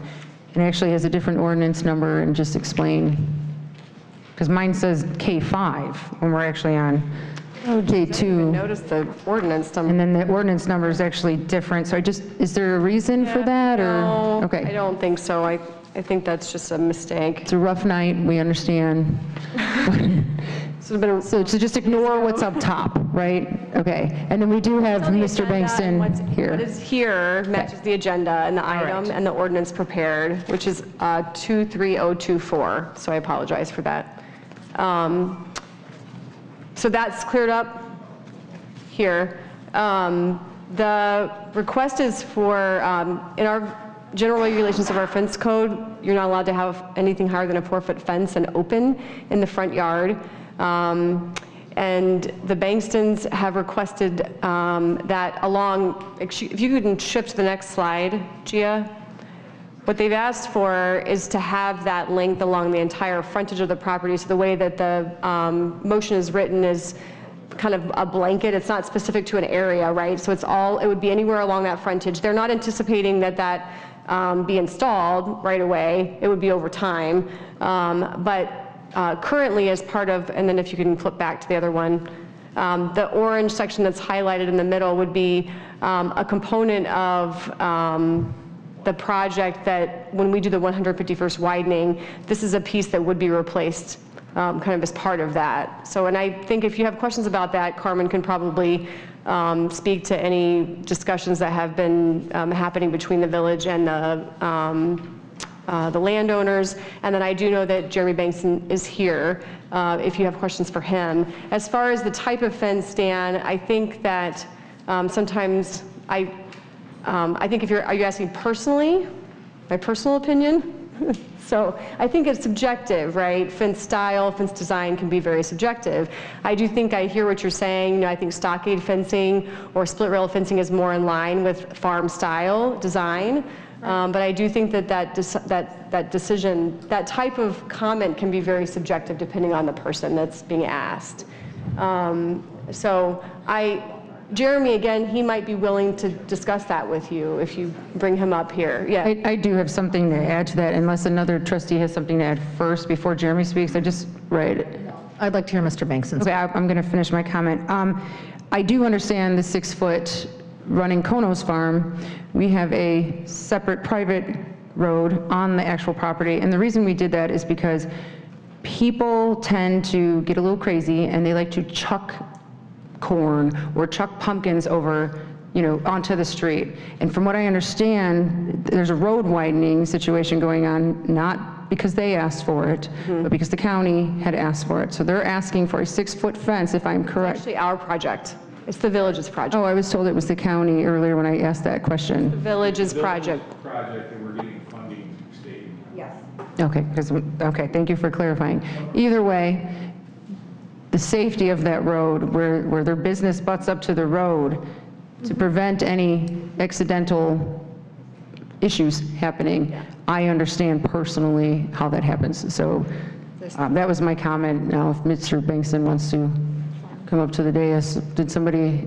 it actually has a different ordinance number, and just explain. Because mine says K5 when we're actually on K2. Notice the ordinance number. And then the ordinance number is actually different. So is there a reason for that? No, Okay. I don't think so. I think that's just a mistake. It's a rough night, we understand. So just ignore what's up top, right? Okay. And then we do have Mr. Bankston here. What is here matches the agenda and the item and the ordinance prepared, which is 23024. So I apologize for that. So that's cleared up here. The request is for, in our general regulations of our fence code, you're not allowed to have anything higher than a 4-foot fence and open in the front yard. And the Bankstons have requested that along, if you could shift to the next slide, Gia. What they've asked for is to have that length along the entire frontage of the property. So the way that the motion is written is kind of a blanket. It's not specific to an area, right? So it would be anywhere along that frontage. They're not anticipating that be installed right away. It would be over time. But currently as part of, and then if you can flip back to the other one, the orange section that's highlighted in the middle would be a component of the project that when we do the 151st widening, this is a piece that would be replaced kind of as part of that. So, and I think if you have questions about that, Carmen can probably speak to any discussions that have been happening between the village and the landowners. And then I do know that Jeremy Bankson is here if you have questions for him. As far as the type of fence, Dan, I think that sometimes I think are you asking personally, my personal opinion? So I think it's subjective, right? Fence style, fence design can be very subjective. I do think I hear what you're saying. You know, I think stockade fencing or split rail fencing is more in line with farm style design. But I do think that decision, that type of comment can be very subjective depending on the person that's being asked. Jeremy, again, he might be willing to discuss that with you if you bring him up here. Yeah. I do have something to add to that, unless another trustee has something to add first before Jeremy speaks. I'd like to hear Mr. Bankson's. Okay, I'm going to finish my comment. I do understand the 6-foot running Konos farm. We have a separate private road on the actual property, and the reason we did that is because people tend to get a little crazy and they like to chuck corn or chuck pumpkins over, onto the street. And from what I understand, there's a road widening situation going on, not because they asked for it, but because the county had asked for it. So they're asking for a 6-foot fence, if I'm correct. It's actually our project. It's the village's project. Oh, I was told it was the county earlier when I asked that question. The village's project. And we're getting funding state. Yes. Okay, thank you for clarifying. Either way, the safety of that road, where their business butts up to the road, to prevent any accidental issues happening, I understand personally how that happens. So that was my comment. Now, if Mr. Bankson wants to come up to the dais, did somebody?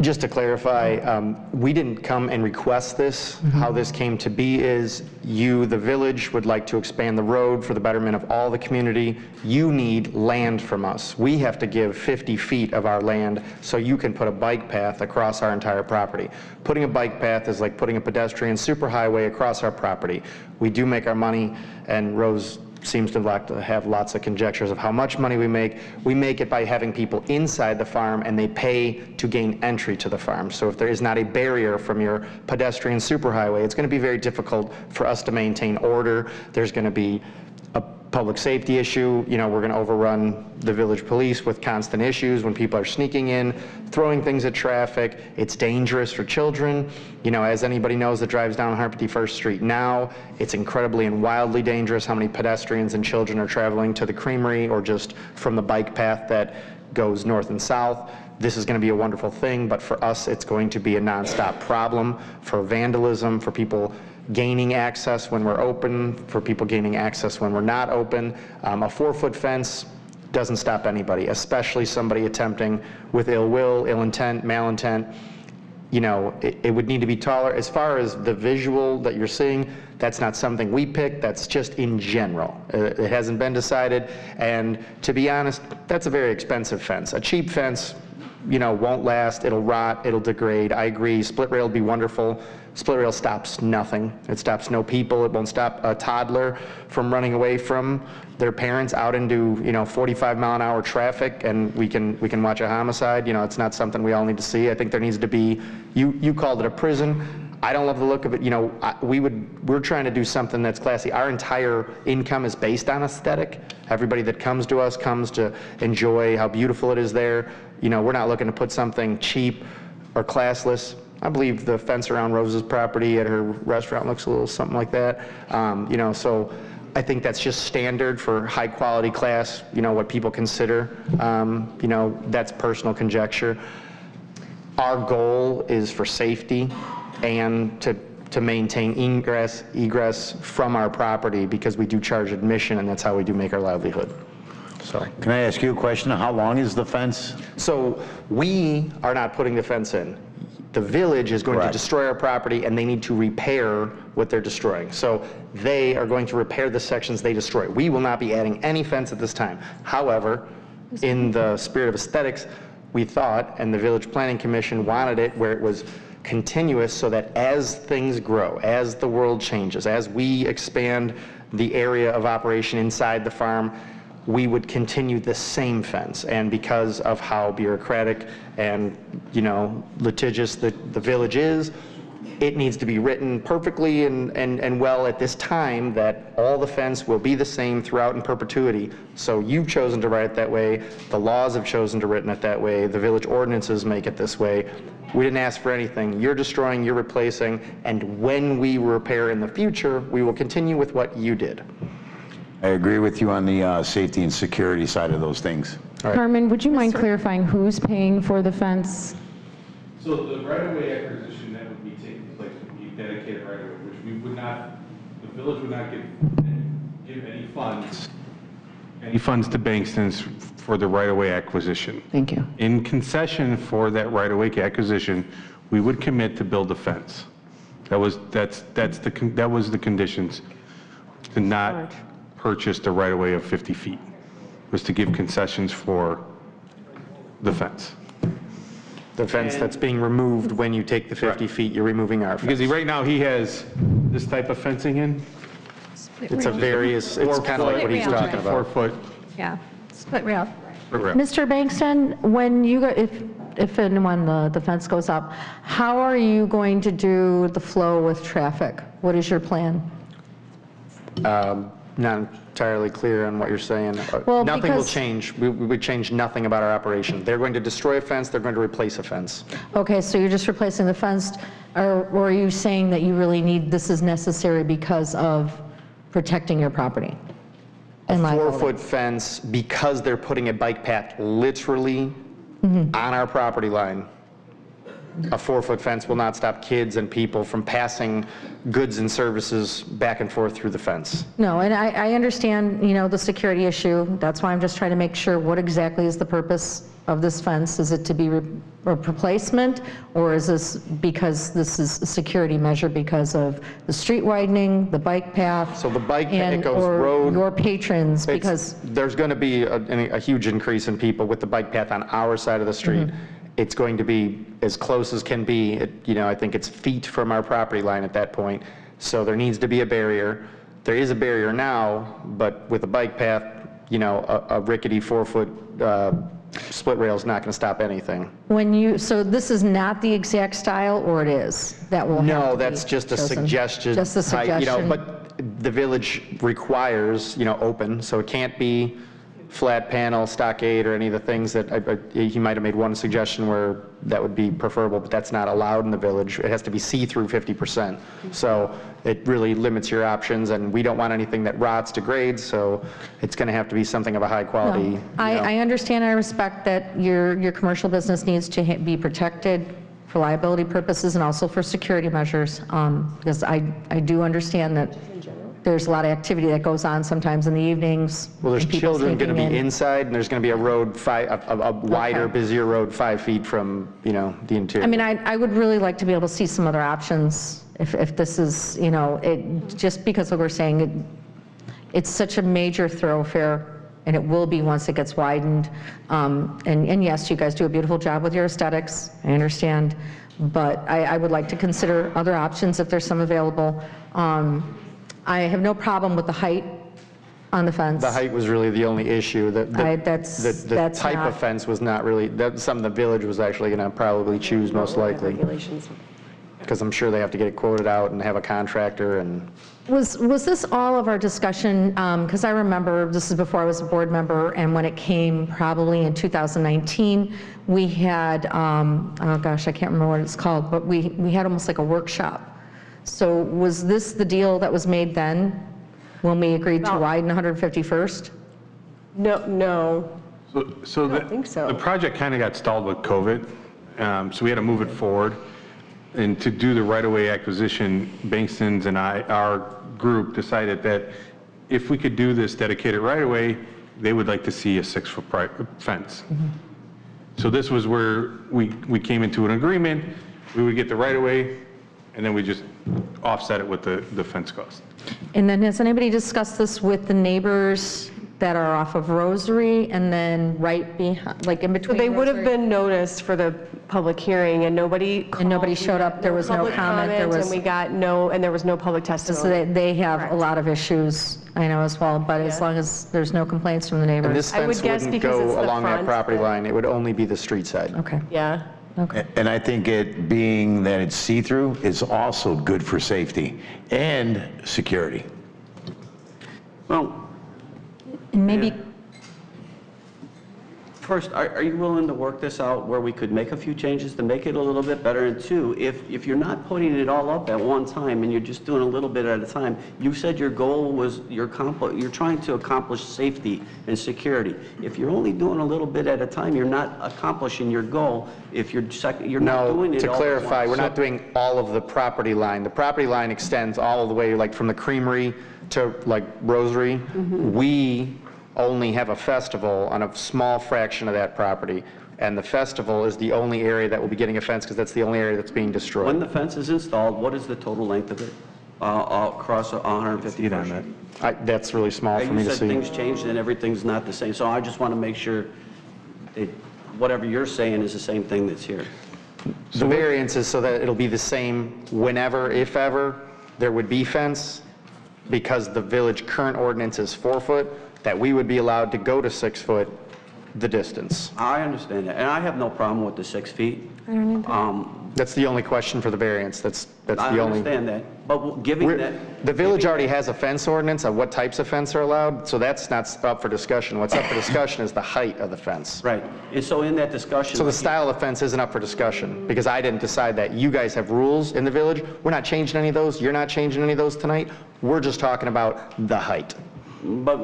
Just to clarify, we didn't come and request this. How this came to be is you, the village, would like to expand the road for the betterment of all the community. You need land from us. We have to give 50 feet of our land so you can put a bike path across our entire property. Putting a bike path is like putting a pedestrian superhighway across our property. We do make our money, and Rose seems to like to have lots of conjectures of how much money we make. We make it by having people inside the farm, and they pay to gain entry to the farm. So if there is not a barrier from your pedestrian superhighway, it's going to be very difficult for us to maintain order. There's going to be public safety issue, you know, we're going to overrun the village police with constant issues when people are sneaking in, throwing things at traffic. It's dangerous for children. You know, as anybody knows that drives down 151st Street now, it's incredibly and wildly dangerous how many pedestrians and children are traveling to the creamery or just from the bike path that goes north and south. This is going to be a wonderful thing, but for us, it's going to be a nonstop problem for vandalism, for people gaining access when we're open, for people gaining access when we're not open. A 4-foot fence doesn't stop anybody, especially somebody attempting with ill will, ill intent, malintent. You know, it would need to be taller. As far as the visual that you're seeing, that's not something we picked, that's just in general. It hasn't been decided, and to be honest, that's a very expensive fence. A cheap fence, you know, won't last, it'll rot, it'll degrade. I agree, split rail would be wonderful. Split rail stops nothing. It stops no people. It won't stop a toddler from running away from their parents out into, you know, 45-mile-an-hour traffic, and we can watch a homicide. You know, it's not something we all need to see. I think there needs to be, you called it a prison. I don't love the look of it. You know, we're trying to do something that's classy. Our entire income is based on aesthetic. Everybody that comes to us comes to enjoy how beautiful it is there. You know, we're not looking to put something cheap or classless. I believe the fence around Rose's property at her restaurant looks a little something like that. You know, so I think that's just standard for high quality class, you know, what people consider. You know, that's personal conjecture. Our goal is for safety and to maintain egress from our property, because we do charge admission, and that's how we do make our livelihood. So, can I ask you a question? How long is the fence? So we are not putting the fence in. The village is going to destroy our property, and they need to repair what they're destroying. So they are going to repair the sections they destroy. We will not be adding any fence at this time. However, in the spirit of aesthetics, we thought, and the Village Planning Commission wanted it where it was continuous, so that as things grow, as the world changes, as we expand the area of operation inside the farm, we would continue the same fence. And because of how bureaucratic and, you know, litigious the village is, it needs to be written perfectly and well at this time that all the fence will be the same throughout in perpetuity. So you've chosen to write it that way, the laws have chosen to written it that way, the village ordinances make it this way. We didn't ask for anything. You're destroying, you're replacing, and when we repair in the future, we will continue with what you did. I agree with you on the safety and security side of those things. Carmen, would you mind clarifying who's paying for the fence? So the right-of-way acquisition that would be taking place would be dedicated right-of-way, which we would not, the village would not give any funds to Bankston's for the right-of-way acquisition. Thank you. In concession for that right-of-way acquisition, we would commit to build a fence. That was the conditions, to not purchase the right-of-way of 50 feet, was to give concessions for the fence. The fence that's being removed when you take the 50 feet, you're removing our fence. Because right now, he has this type of fencing in. It's a various, it's kind of like what he's talking about. 4 foot. Yeah, split rail. Mr. Bankston, when you go, if and when the fence goes up, how are you going to do the flow with traffic? What is your plan? Not entirely clear on what you're saying. Well, nothing will change. We would change nothing about our operation. They're going to destroy a fence, they're going to replace a fence. Okay, so you're just replacing the fence, or are you saying that you really need, this is necessary because of protecting your property? A 4-foot fence, because they're putting a bike path literally on our property line. A 4-foot fence will not stop kids and people from passing goods and services back and forth through the fence. No, and I understand, you know, the security issue. That's why I'm just trying to make sure what exactly is the purpose of this fence. Is it to be a replacement, or is this because this is a security measure because of the street widening, the bike path? So the bike and, path goes or road. your patrons, because there's going to be a huge increase in people with the bike path on our side of the street. It's going to be as close as can be. You know, I think it's feet from our property line at that point. So there needs to be a barrier. There is a barrier now, but with a bike path, you know, a rickety 4-foot split rail is not going to stop anything. when you, so this is not the exact style, or it is? That will have No, to be that's just a chosen? suggestion. Just a type, you know, suggestion. but the village requires, open, so it can't be flat panel, stockade, or any of the things that, he might have made one suggestion where that would be preferable, but that's not allowed in the village. It has to be see-through 50%. So it really limits your options, and we don't want anything that rots, degrades, so it's going to have to be something of a high quality. No, I understand, I respect that your commercial business needs to be protected for liability purposes and also for security measures, because I do understand that there's a lot of activity that goes on sometimes in the evenings. Well, there's and people children going to sneaking be in. inside, and there's going to be a road, a wider, Okay. busier road 5 feet from, the interior. I mean, I would really like to be able to see some other options if this is, just because of what we're saying, it's such a major thoroughfare, and it will be once it gets widened. And yes, you guys do a beautiful job with your aesthetics, I understand, but I would like to consider other options if there's some available. I have no problem with the height on the fence. The height was really the only issue. The type not- of fence was not really, that's something the village was actually going to probably choose most likely. Because I'm sure they have to get it quoted out and have a contractor and. Was this all of our discussion? Because I remember, this is before I was a board member, and when it came probably in 2019, we had, oh gosh, I can't remember what it's called, but we had almost like a workshop. So was this the deal that was made then, when we agreed to widen 151st? No. So I don't think so. The project kind of got stalled with COVID, so we had to move it forward. And to do the right-of-way acquisition, Bankston's and our group decided that if we could do this dedicated right-of-way, they would like to see a 6-foot fence. So this was where we came into an agreement. We would get the right-of-way, and then we just offset it with the fence cost. And then has anybody discussed this with the neighbors that are off of Rosary and then right behind, like in between? They would have Rosary? been noticed for the public hearing, and nobody called. And nobody showed up, there was no public comment, there was. And we got and there was no public So testimony. they have a lot of issues, I know as well, but as long as there's no complaints from the And neighbors. this fence wouldn't go along that property line. It would only be the street side. Okay. Yeah. Okay. And I think it being that it's see-through is also good for safety and security. Well, And maybe, first, are you willing to work this out where we could make a few changes to make it a little bit better? And two, if you're not putting it all up at one time and you're just doing a little bit at a time, you said your goal was you're trying to accomplish safety and security. If you're only doing a little bit at a time, you're not accomplishing your goal. If you're not doing it To all at clarify, once. we're not doing all of the property line. The property line extends all the way, like from the Creamery to like Rosary. We only have a festival on a small fraction of that property, and the festival is the only area that will be getting a fence because that's the only area that's being destroyed. When the fence is installed, what is the total length of it across 150 feet? That's really small for me to You said see. things changed and everything's not the same, so I just want to make sure that whatever you're saying is the same thing that's here. The variance is so that it'll be the same whenever, if ever, there would be fence, because the village current ordinance is 4 foot, that we would be allowed to go to 6 foot the distance. I understand that, and I have no problem with the 6 feet. That's the only question for the variance. That's I the only. understand that, but giving that, The village already has a fence ordinance of what types of fence are allowed, so that's not up for discussion. What's up for discussion is the height of the fence. right, and so in that discussion. So the style of fence isn't up for discussion, because I didn't decide that. You guys have rules in the village. We're not changing any of those. You're not changing any of those tonight. We're just talking about the height. But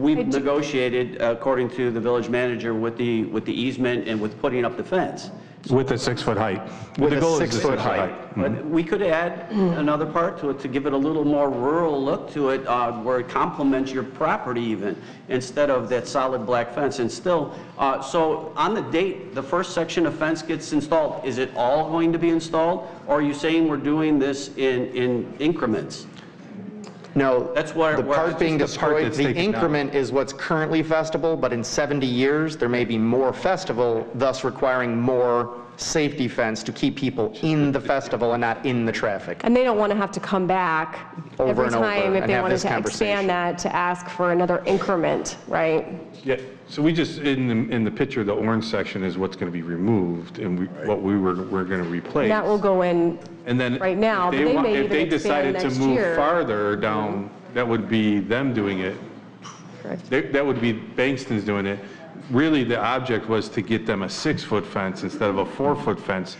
we've negotiated, according to the village manager, with the easement and with putting up the fence. With a 6-foot height. With The a goal is the 6-foot 6-foot height. But we could add another part to it to give it a little more rural look to it, where it complements your property even, instead of that solid black fence. And still, so on the date, the first section of fence gets installed, is it all going to be installed? Or are you saying we're doing this in increments? No, That's where the part being just the part destroyed, that's the taken down. increment is what's currently festival, but in 70 years, there may be more festival, thus requiring more safety fence to keep people in the festival and not in the traffic. And they don't want to have to come back Over every and over time if and they have wanted this to conversation. expand that to ask for another increment, right? Yeah, so we just, in the picture, the orange section is what's going to be removed, and we're going to replace. That will go in And then right now, if but they want- may if even they expand decided to next move year. farther down that would be them doing it. Correct. That would be Bankston's doing it. Really, the object was to get them a 6-foot fence instead of a 4-foot fence,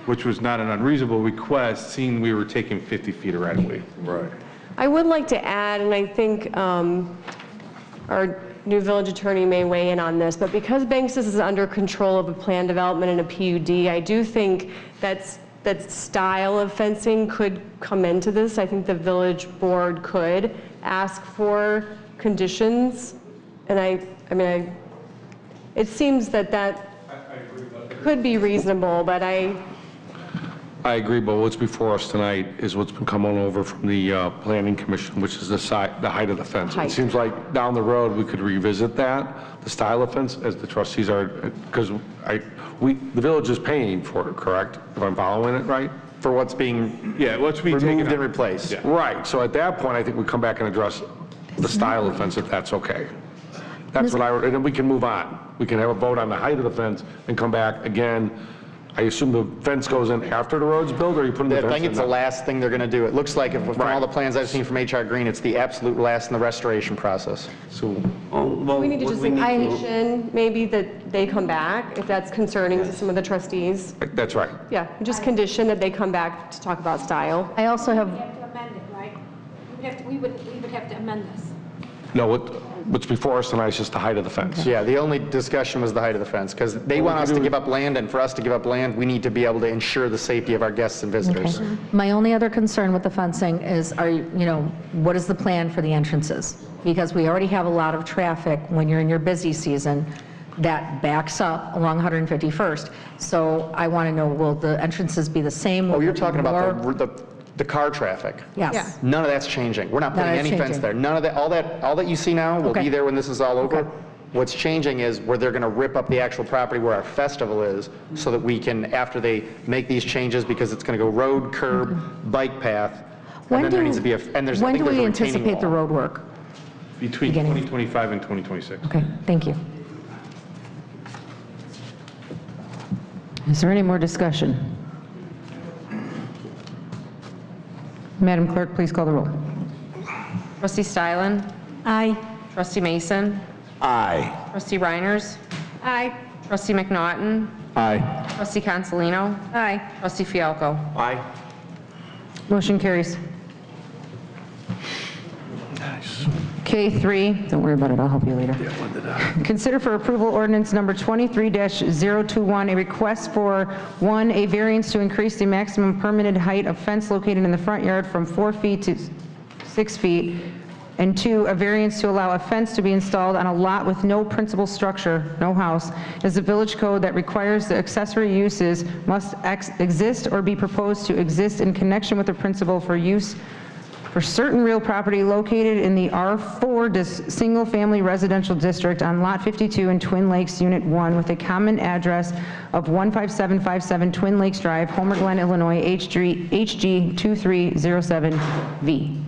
which was not an unreasonable request, seeing we were taking 50 feet of right-of-way. Right. I would like to add, and I think our new village attorney may weigh in on this, but because Bankston is under control of a plan development and a PUD, I do think that style of fencing could come into this. I think the village board could ask for conditions, and it seems that could be reasonable, but I agree, but what's before us tonight is what's been coming over from the Planning Commission, which is the height of the fence. It seems like down the road, we could revisit that, the style of fence, as the trustees are, because the village is paying for it, correct? If I'm following it right? For what's being removed and replaced. Yeah. Right, so at that point, I think we come back and address the style of fence, if that's okay. That's what and then we can move on. We can have a vote on the height of the fence and come back again. I assume the fence goes in after the road's built, or are you putting the fence in? I think it's the last thing they're going to do. It looks like, from all the plans I've seen from HR Green, it's the absolute last in the restoration process. So, we need to just condition maybe that they come back, if that's concerning to some of the trustees. That's right. Yeah, just condition that they come back to talk about style. I also have, We have to amend it, right? We would have to amend this. No, what's before us tonight is just the height of the fence. Yeah, the only discussion was the height of the fence, because they want us to give up land, and for us to give up land, we need to be able to ensure the safety of our guests and visitors. My only other concern with the fencing is, what is the plan for the entrances? Because we already have a lot of traffic when you're in your busy season that backs up along 151st. So I want to know, will the entrances be the same? Oh, you're talking about the car traffic. Yes. Yeah. None of that's changing. We're not putting any fence there. None of that, all that you see now will be there when this is all over. What's changing is where they're going to rip up the actual property where our festival is, so that we can, after they make these changes, because it's going to go road, curb, bike path, and then there needs to be when do we anticipate the road work? Between 2025 and 2026. Okay, thank you. Is there any more discussion? Madam Clerk, please call the roll. Trustee Stylen? Aye. Trustee Mason? Aye. Trustee Reiners? Aye. Trustee McNaughton? Aye. Trustee Consolino? Aye. Trustee Fialko? Aye. Motion carries. K3, don't worry about it, I'll help you later. Consider for approval ordinance number 23-021, a request for, 1, a variance to increase the maximum permitted height of fence located in the front yard from 4 feet to 6 feet, and 2, a variance to allow a fence to be installed on a lot with no principal structure, no house, as the village code that requires the accessory uses must exist or be proposed to exist in connection with the principal for use for certain real property located in the R4 single-family residential district on Lot 52 in Twin Lakes Unit 1 with a common address of 15757 Twin Lakes Drive, Homer Glen, Illinois, HG 2307V.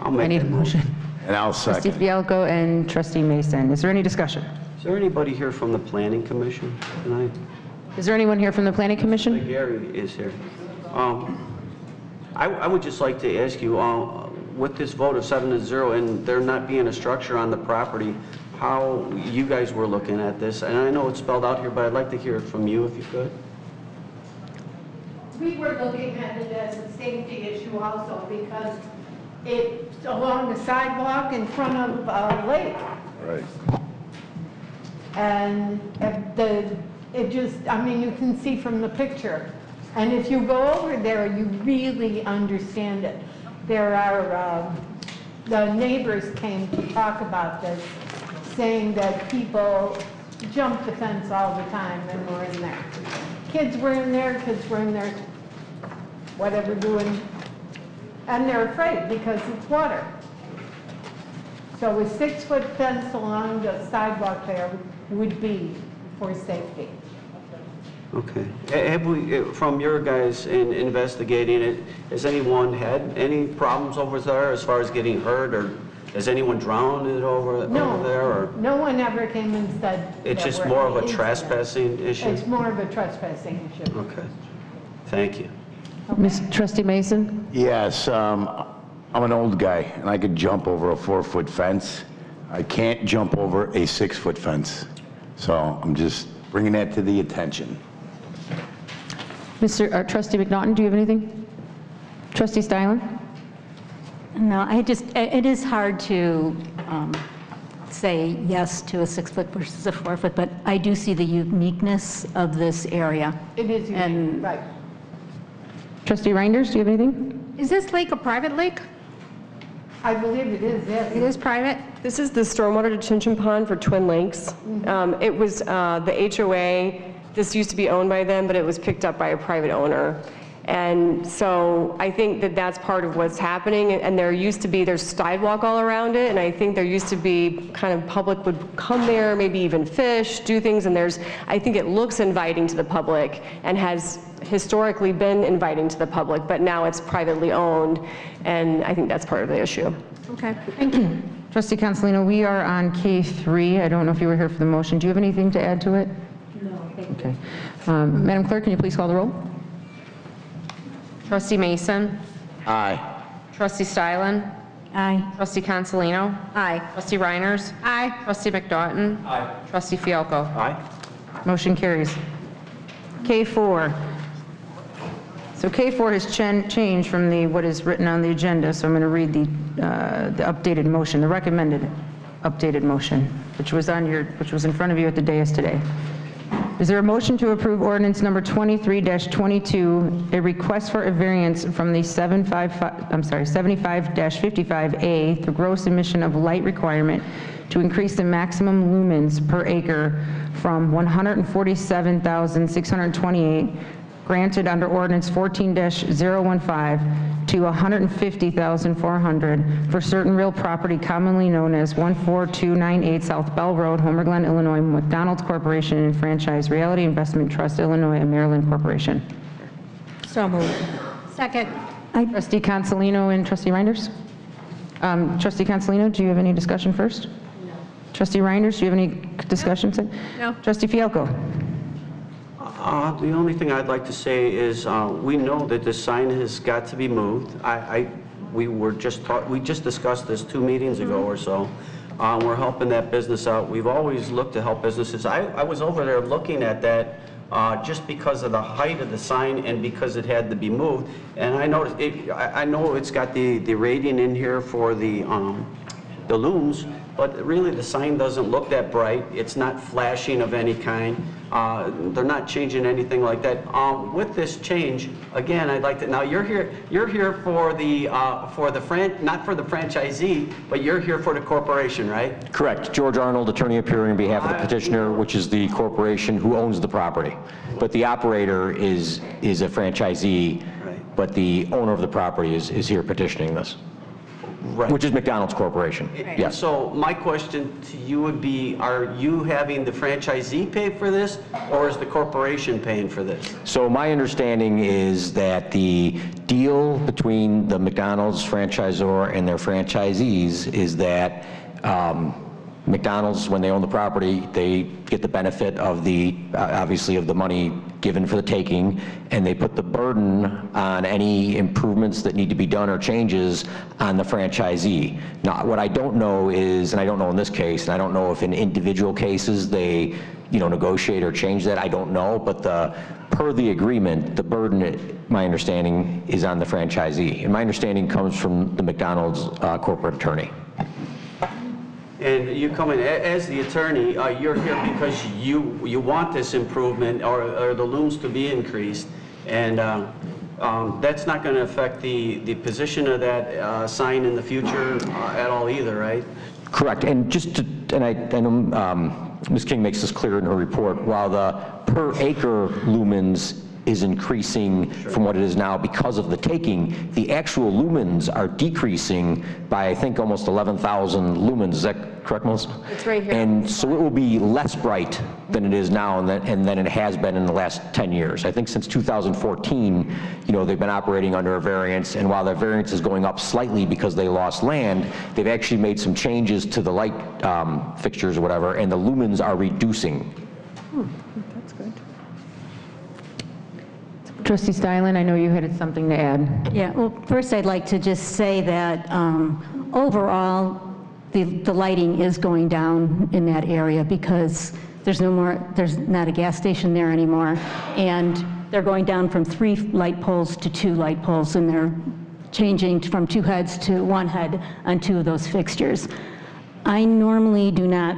I need a motion. And I'll Trustee second. Fialko and Trustee Mason. Is there any discussion? Is there anybody here from the Planning Commission tonight? Is there anyone here from the Planning Commission? Gary is here. I would just like to ask you, with this vote of 7-0 and there not being a structure on the property, how you guys were looking at this. And I know it's spelled out here, but I'd like to hear it from you if you could. We were looking at it as a safety issue also because it's along the sidewalk in front of a lake. Right. And it just, you can see from the picture. And if you go over there, you really understand it. There are, the neighbors came to talk about this, saying that people jump the fence all the time and were in there. Kids were in there, whatever doing, and they're afraid because it's water. So a 6-foot fence along the sidewalk there would be for safety. Okay. Have we, from your guys in investigating it, has anyone had any problems over there as far as getting hurt, or has anyone drowned over there? Or? No one ever came and said. It's just more of a trespassing issue? It's more of a trespassing issue. Okay. Thank you. Trustee Mason? Yes, I'm an old guy, and I could jump over a 4-foot fence. I can't jump over a 6-foot fence. So I'm just bringing that to the attention. Trustee McNaughton, do you have anything? Trustee Stylen? No, it is hard to say yes to a 6-foot versus a 4-foot, but I do see the uniqueness of this area. It is unique, right. Trustee Reinders, do you have anything? Is this lake a private lake? I believe it is, yes. It is private? This is the stormwater detention pond for Twin Lakes. It was the HOA, this used to be owned by them, but it was picked up by a private owner. And so I think that that's part of what's happening, and there's sidewalk all around it, and I think there used to be kind of public would come there, maybe even fish, do things, and I think it looks inviting to the public and has historically been inviting to the public, but now it's privately owned, and I think that's part of the issue. Okay, thank you. Trustee Consolino, we are on K3. I don't know if you were here for the motion. Do you have anything to add to it? No, thank you. Okay. Madam Clerk, can you please call the roll? Trustee Mason? Aye. Trustee Stylen? Aye. Trustee Consolino? Aye. Trustee Reiners? Aye. Trustee McNaughton? Aye. Trustee Fialko? Aye. Motion carries. K4. So K4 has changed from what is written on the agenda, so I'm going to read the updated motion, the recommended updated motion, which was in front of you at the dais today. Is there a motion to approve ordinance number 23-22, a request for a variance from the 75-55A, the gross emission of light requirement, to increase the maximum lumens per acre from 147,628 granted under ordinance 14-015 to 150,400 for certain real property commonly known as 14298 South Bell Road, Homer Glen, Illinois, McDonald's Corporation and Franchise Realty Investment Trust, Illinois, and Maryland Corporation. So moved. Second. Trustee Consolino and Trustee Reinders? Trustee Consolino, do you have any discussion first? No. Trustee Reinders, do you have any discussion? No. Trustee Fialko? The only thing I'd like to say is we know that this sign has got to be moved. We just discussed this 2 meetings ago or so. We're helping that business out. We've always looked to help businesses. I was over there looking at that just because of the height of the sign and because it had to be moved. And I noticed I know it's got the rating in here for the looms, but really the sign doesn't look that bright. It's not flashing of any kind. They're not changing anything like that. With this change, again, I'd like to, now you're here for the not for the franchisee, but you're here for the corporation, right? Correct. George Arnold, attorney appearing on behalf of the petitioner, which is the corporation who owns the property. But the operator is a franchisee, right. But the owner of the property is here petitioning this. Right. Which is McDonald's Corporation. Right. Yes. So my question to you would be, are you having the franchisee pay for this, or is the corporation paying for this? So my understanding is that the deal between the McDonald's franchisor and their franchisees is that McDonald's, when they own the property, they get the benefit of obviously of the money given for the taking, and they put the burden on any improvements that need to be done or changes on the franchisee. Now, what I don't know is, and I don't know in this case, and I don't know if in individual cases they, negotiate or change that, I don't know, but per the agreement, the burden, my understanding, is on the franchisee. And my understanding comes from the McDonald's corporate attorney. And you come in as the attorney, you're here because you want this improvement or the looms to be increased, and that's not going to affect the position of that sign in the future at all either, right? Correct. And I know Ms. King makes this clear in her report, while the per acre lumens is increasing from what it is now because of the taking, the actual lumens are decreasing by, I think, almost 11,000 lumens. Is that correct, Melissa? It's right here. And so it will be less bright than it is now and than it has been in the last 10 years. I think since 2014, they've been operating under a variance, and while their variance is going up slightly because they lost land, they've actually made some changes to the light fixtures or whatever, and the lumens are reducing. That's good. Trustee Steilen, I know you had something to add. Yeah, well, first I'd like to just say that overall, the lighting is going down in that area because there's not a gas station there anymore, and they're going down from 3 light poles to 2 light poles, and they're changing from 2 heads to 1 head on 2 of those fixtures. I normally do not,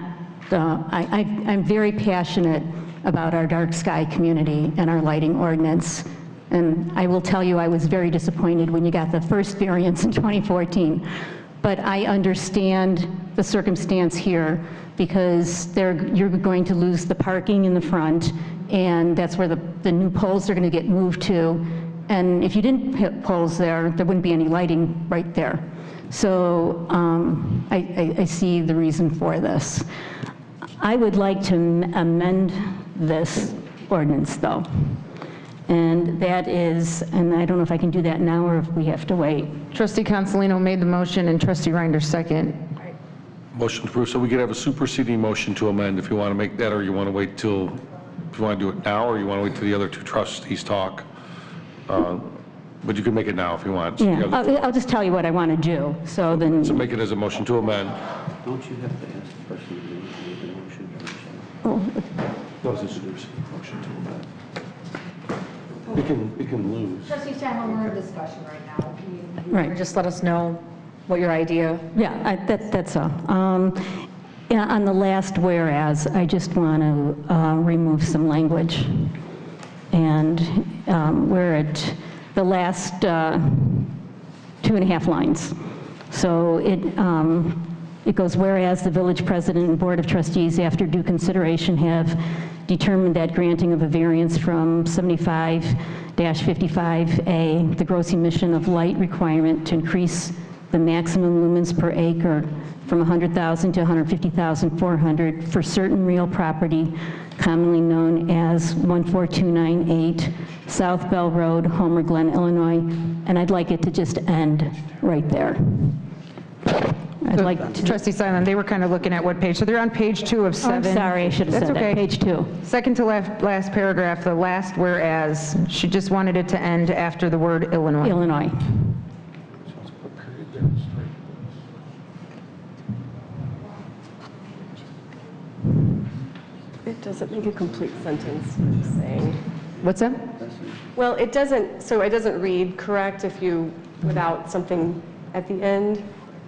I'm very passionate about our dark sky community and our lighting ordinance. And I will tell you, I was very disappointed when you got the first variance in 2014. But I understand the circumstance here because you're going to lose the parking in the front, and that's where the new poles are going to get moved to. And if you didn't put poles there wouldn't be any lighting right there. So I see the reason for this. I would like to amend this ordinance, though. And that is, and I don't know if I can do that now or if we have to wait. Trustee Consolino made the motion and Trustee Reiner second. Motion to approve, so we could have a superseding motion to amend if you want to make that, or you want to wait till, if you want to do it now, or you want to wait till the other 2 trustees talk. But you can make it now if you want. Yeah, I'll just tell you what I want to do, so then. So make it as a motion to amend. Don't you have to ask the person to make the motion first? Oh. No, it's a superseding motion to amend. It can lose. Trustee Steinle, we're in discussion right now. Right. Just let us know what your idea. Yeah, that's all. Yeah, on the last whereas, I just want to remove some language. And we're at the last 2.5 lines. So it goes, whereas the village president and board of trustees, after due consideration, have determined that granting of a variance from 75-55A, the gross emission of light requirement to increase the maximum lumens per acre from 100,000 to 150,400 for certain real property commonly known as 14298 South Bell Road, Homer Glen, Illinois. And I'd like it to just end right there. I'd like to. Trustee Steilen, they were kind of looking at what page? So they're on page 2 of 7. I'm sorry, I should have said that. Page 2. Second to last paragraph, the last whereas. She just wanted it to end after the word Illinois. Illinois. It doesn't make a complete sentence, I'm just saying. What's that? Well, it doesn't read correct if you, without something at the end,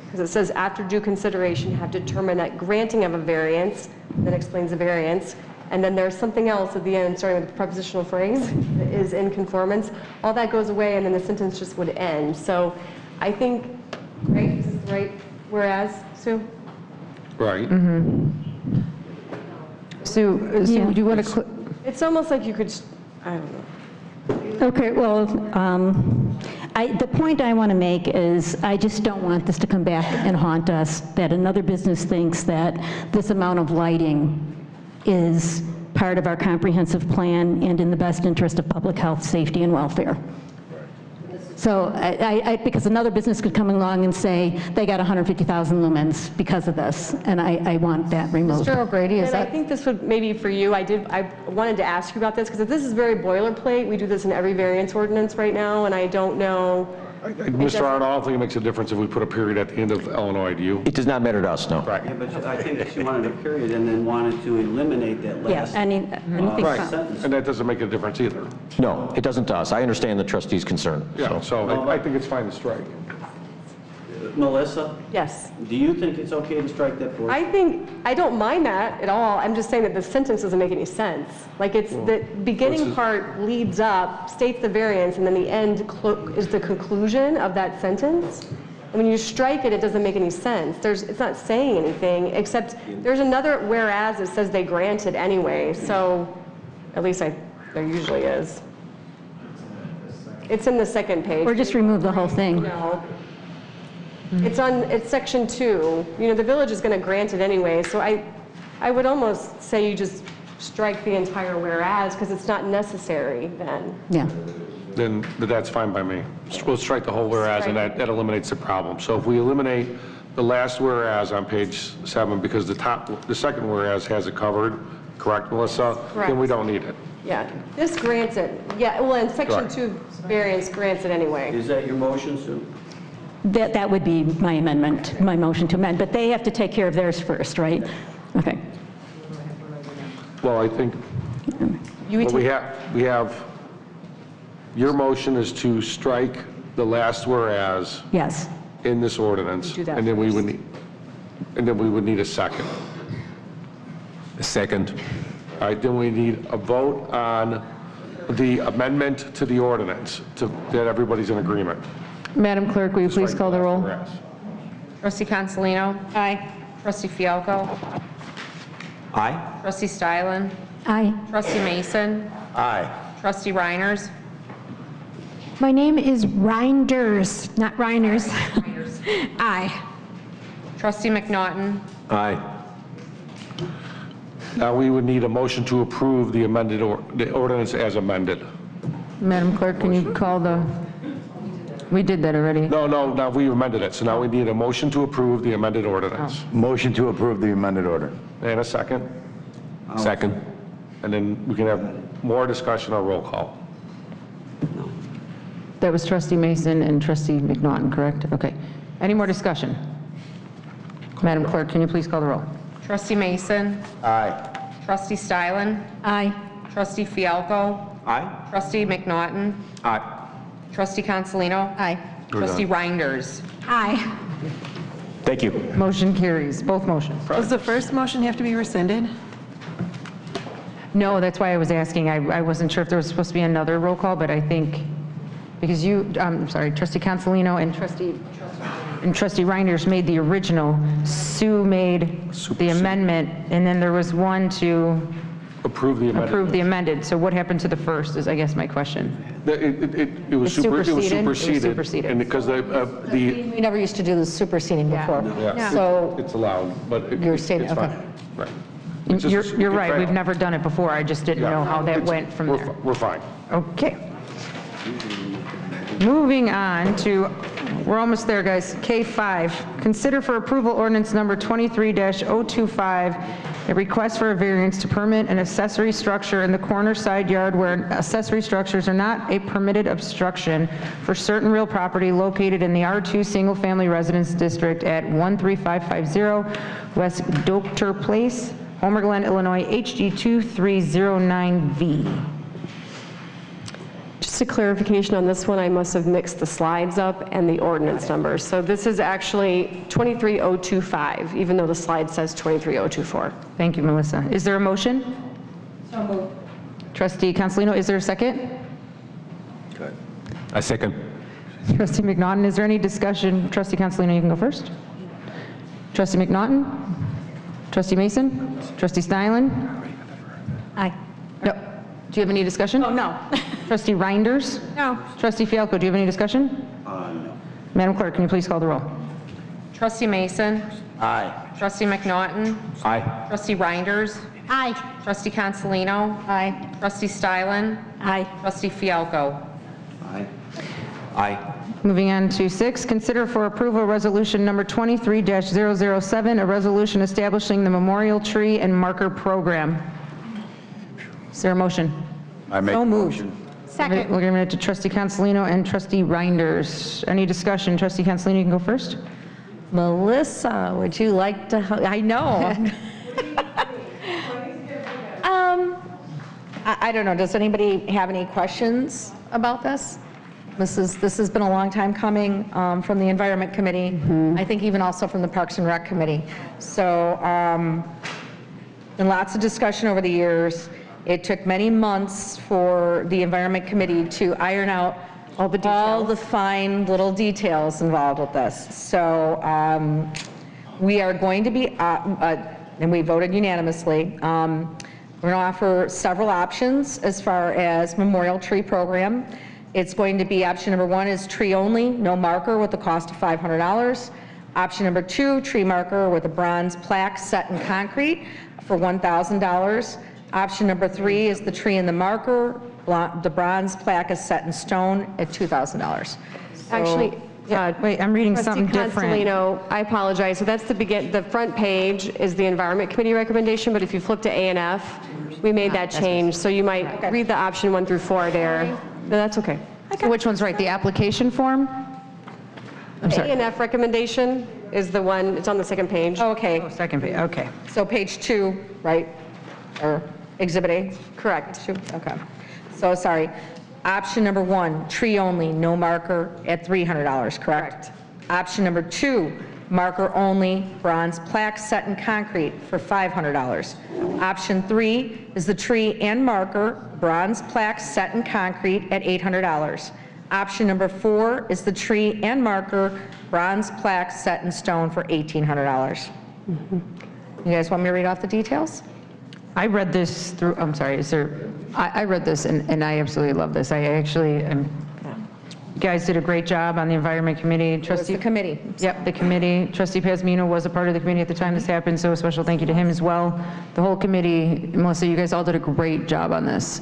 because it says after due consideration have determined that granting of a variance, then explains the variance, and then there's something else at the end, starting with the prepositional phrase, that is in conformance. All that goes away, and then the sentence just would end. So I think, right, this is right, whereas, Sue? Right. Sue, do you want to? It's almost like you could, I don't know. Okay, well, the point I want to make is I just don't want this to come back and haunt us, that another business thinks that this amount of lighting is part of our comprehensive plan and in the best interest of public health, safety, and welfare. So because another business could come along and say they got 150,000 lumens because of this, and I want that removed. Mr. O'Grady, I think this would maybe for you, I wanted to ask you about this because this is very boilerplate. We do this in every variance ordinance right now, and I don't know. Mr. Arnold, I don't think it makes a difference if we put a period at the end of Illinois, do you? It does not matter to us, no. Right. Yeah, but I think she wanted a period and then wanted to eliminate that last anything sentence. And that doesn't make a difference either. No, it doesn't to us. I understand the trustee's concern. Yeah, so I think it's fine to strike. Melissa, Yes. do you think it's okay to strike that portion? I don't mind that at all. I'm just saying that the sentence doesn't make any sense. Like it's, the beginning part leads up, states the variance, and then the end is the conclusion of that sentence. And when you strike it, it doesn't make any sense. It's not saying anything, except there's another whereas that says they granted anyway. So at least there usually is. It's in the second page. Or just remove the whole thing. No. It's section 2. You know, the village is going to grant it anyway, so I would almost say you just strike the entire whereas, because it's not necessary then. Yeah. Then that's fine by me. We'll strike the whole whereas, and that eliminates the problem. So if we eliminate the last whereas on page 7, because the second whereas has it covered, correct, Melissa? Correct. Then we don't need it. Yeah, this grants it. Yeah, well, in section Correct. 2 variance grants it anyway. Is that your motion, Sue? That would be my amendment, my motion to amend, but they have to take care of theirs first, right? Okay. Well, I think, what we have, your motion is to strike the last whereas Yes. in this ordinance. Do that And then we would need, a second. A second. All right, then we need a vote on the amendment to the ordinance, that everybody's in agreement. Madam Clerk, will you please call the roll? Whereas. Trustee Consolino? Aye. Trustee Fialko? Aye. Trustee Stylen? Aye. Trustee Mason? Aye. Trustee Reiners? My name is Reinders, not Reiners. Aye. Trustee McNaughton? Aye. Now, we would need a motion to approve the amended, the ordinance as amended. Madam Clerk, can you call the, we did that already. No, now we amended it, so now we need a motion to approve the amended ordinance. Motion to approve the amended order. And a second, Second. and then we can have more discussion or roll call. That was Trustee Mason and Trustee McNaughton, correct? Okay. Any more discussion? Madam Clerk, can you please call the roll? Trustee Mason? Aye. Trustee Stylen? Aye. Trustee Fialko? Aye. Trustee McNaughton? Aye. Trustee Consolino? Aye. Trustee Reinders? Aye. Thank you. Motion carries, both motions. Does the first motion have to be rescinded? No, that's why I was asking. I wasn't sure if there was supposed to be another roll call, but I think, because you, I'm sorry, Trustee Consolino and Trustee Reinders made the original. Sue made the amendment, and then there was one to Approve the amended. approve the amended. So what happened to the first is, I guess, my question. It was It superseded. It was superseded? superseded. And because the, We never used to do the superseding before. yeah, So it's allowed, but You're stating- it's fine. okay. Right. It's just- You're right, it's we've never done it before. I just didn't Yeah. know how that It's- went from we're there. We're fine. Okay. Moving on to, we're almost there, guys. K5, consider for approval ordinance number 23-025, a request for a variance to permit an accessory structure in the corner side yard where accessory structures are not a permitted obstruction for certain real property located in the R2 Single Family Residence District at 13550 West Doctor Place, Homer Glen, Illinois, HD 2309V. Just a clarification on this one, I must have mixed the slides up and the ordinance numbers. So this is actually 23025, even though the slide says 23024. Thank you, Melissa. Is there a motion? So moved. Trustee Consolino, is there a second? A second. Trustee McNaughton, is there any discussion? Trustee Consolino, you can go first. Trustee McNaughton? Trustee Mason? Trustee Stylen? Aye. No. Do you have any discussion? Oh, no. Trustee Reinders? No. Trustee Fialko, do you have any discussion? No. Madam Clerk, can you please call the roll? Trustee Mason? Aye. Trustee McNaughton? Aye. Trustee Reinders? Aye. Trustee Consolino? Aye. Trustee Stylen? Aye. Trustee Fialko? Aye. Aye. Moving on to 6, consider for approval resolution number 23-007, a resolution establishing the Memorial Tree and Marker Program. Is there a motion? I make So a moved. motion. Second. We're giving it to Trustee Consolino and Trustee Reinders. Any discussion? Trustee Consolino, you can go first. Melissa, would you like to, I know. I don't know, does anybody have any questions about this? This has been a long time coming from the Environment Committee, I think even also from the Parks and Rec Committee. So, been lots of discussion over the years. It took many months for the Environment Committee to iron out all the fine little details involved with this. So we are going to be, and we voted unanimously, we're going to offer several options as far as memorial tree program. It's going to be, option number 1 is tree only, no marker with a cost of $500. Option number 2, tree marker with a bronze plaque set in concrete for $1,000. Option number 3 is the tree and the marker. The bronze plaque is set in stone at $2,000. Actually, Wait, I'm reading something different. Trustee Constellino, I apologize. So that's the front page is the Environment Committee recommendation, but if you flip to A and F, we made that change. So you might read the option 1 through 4 there. No, that's okay. So which one's right, the application form? I'm The A sorry. and F recommendation is the one, it's on the second page. Okay, Oh, second page, okay. so page 2, right? Or Exhibit A? Correct. Okay. So, sorry. Option number 1, tree only, no marker at $300, correct? Option number 2, marker only, bronze plaque set in concrete for $500. Option 3 is the tree and marker, bronze plaque set in concrete at $800. Option number 4 is the tree and marker, bronze plaque set in stone for $1,800. You guys want me to read off the details? I read this through, I'm sorry, I read this and I absolutely love this. I actually, you guys did a great job on the Environment Committee. Trustee committee. Yep, the committee. Trustee Pasmino was a part of the committee at the time this happened, so a special thank you to him as well. The whole committee, Melissa, you guys all did a great job on this.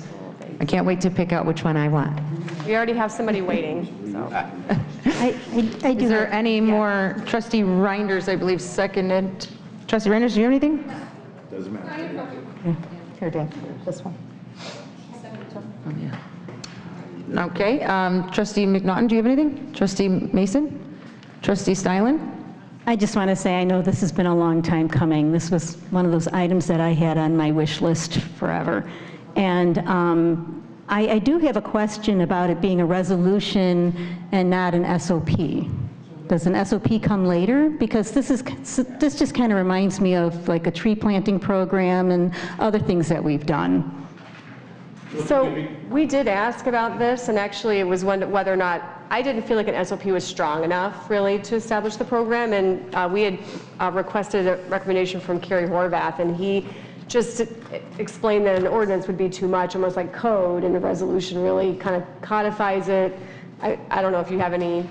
I can't wait to pick out which one I want. We already have somebody waiting, so. I do Is there any more? Trustee Reinders, I believe, seconded. Trustee Reinders, do you have anything? Doesn't matter. Here, Dan, this one. Okay, Trustee McNaughton, do you have anything? Trustee Mason? Trustee Stylen? I just want to say, I know this has been a long time coming. This was one of those items that I had on my wish list forever. And I do have a question about it being a resolution and not an SOP. Does an SOP come later? Because this just kind of reminds me of like a tree planting program and other things that we've done. So we did ask about this, and actually it was whether or not, I didn't feel like an SOP was strong enough really to establish the program, and we had requested a recommendation from Kerry Horvath, and he just explained that an ordinance would be too much, almost like code, and a resolution really kind of codifies it. I don't know if you have any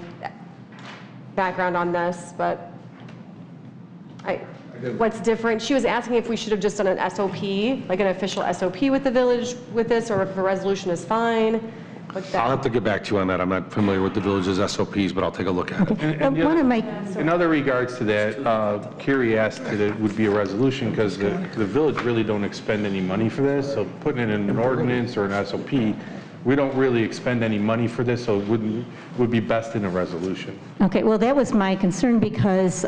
background on this, but what's different? She was asking if we should have just done an SOP, like an official SOP with the village with this, or if a resolution is fine. I'll have to get back to you on that. I'm not familiar with the village's SOPs, but I'll take a look at it. In other regards to that, Carrie asked that it would be a resolution because the village really don't expend any money for this, so putting it in an ordinance or an SOP, we don't really expend any money for this, so it would be best in a resolution. Okay, well, that was my concern because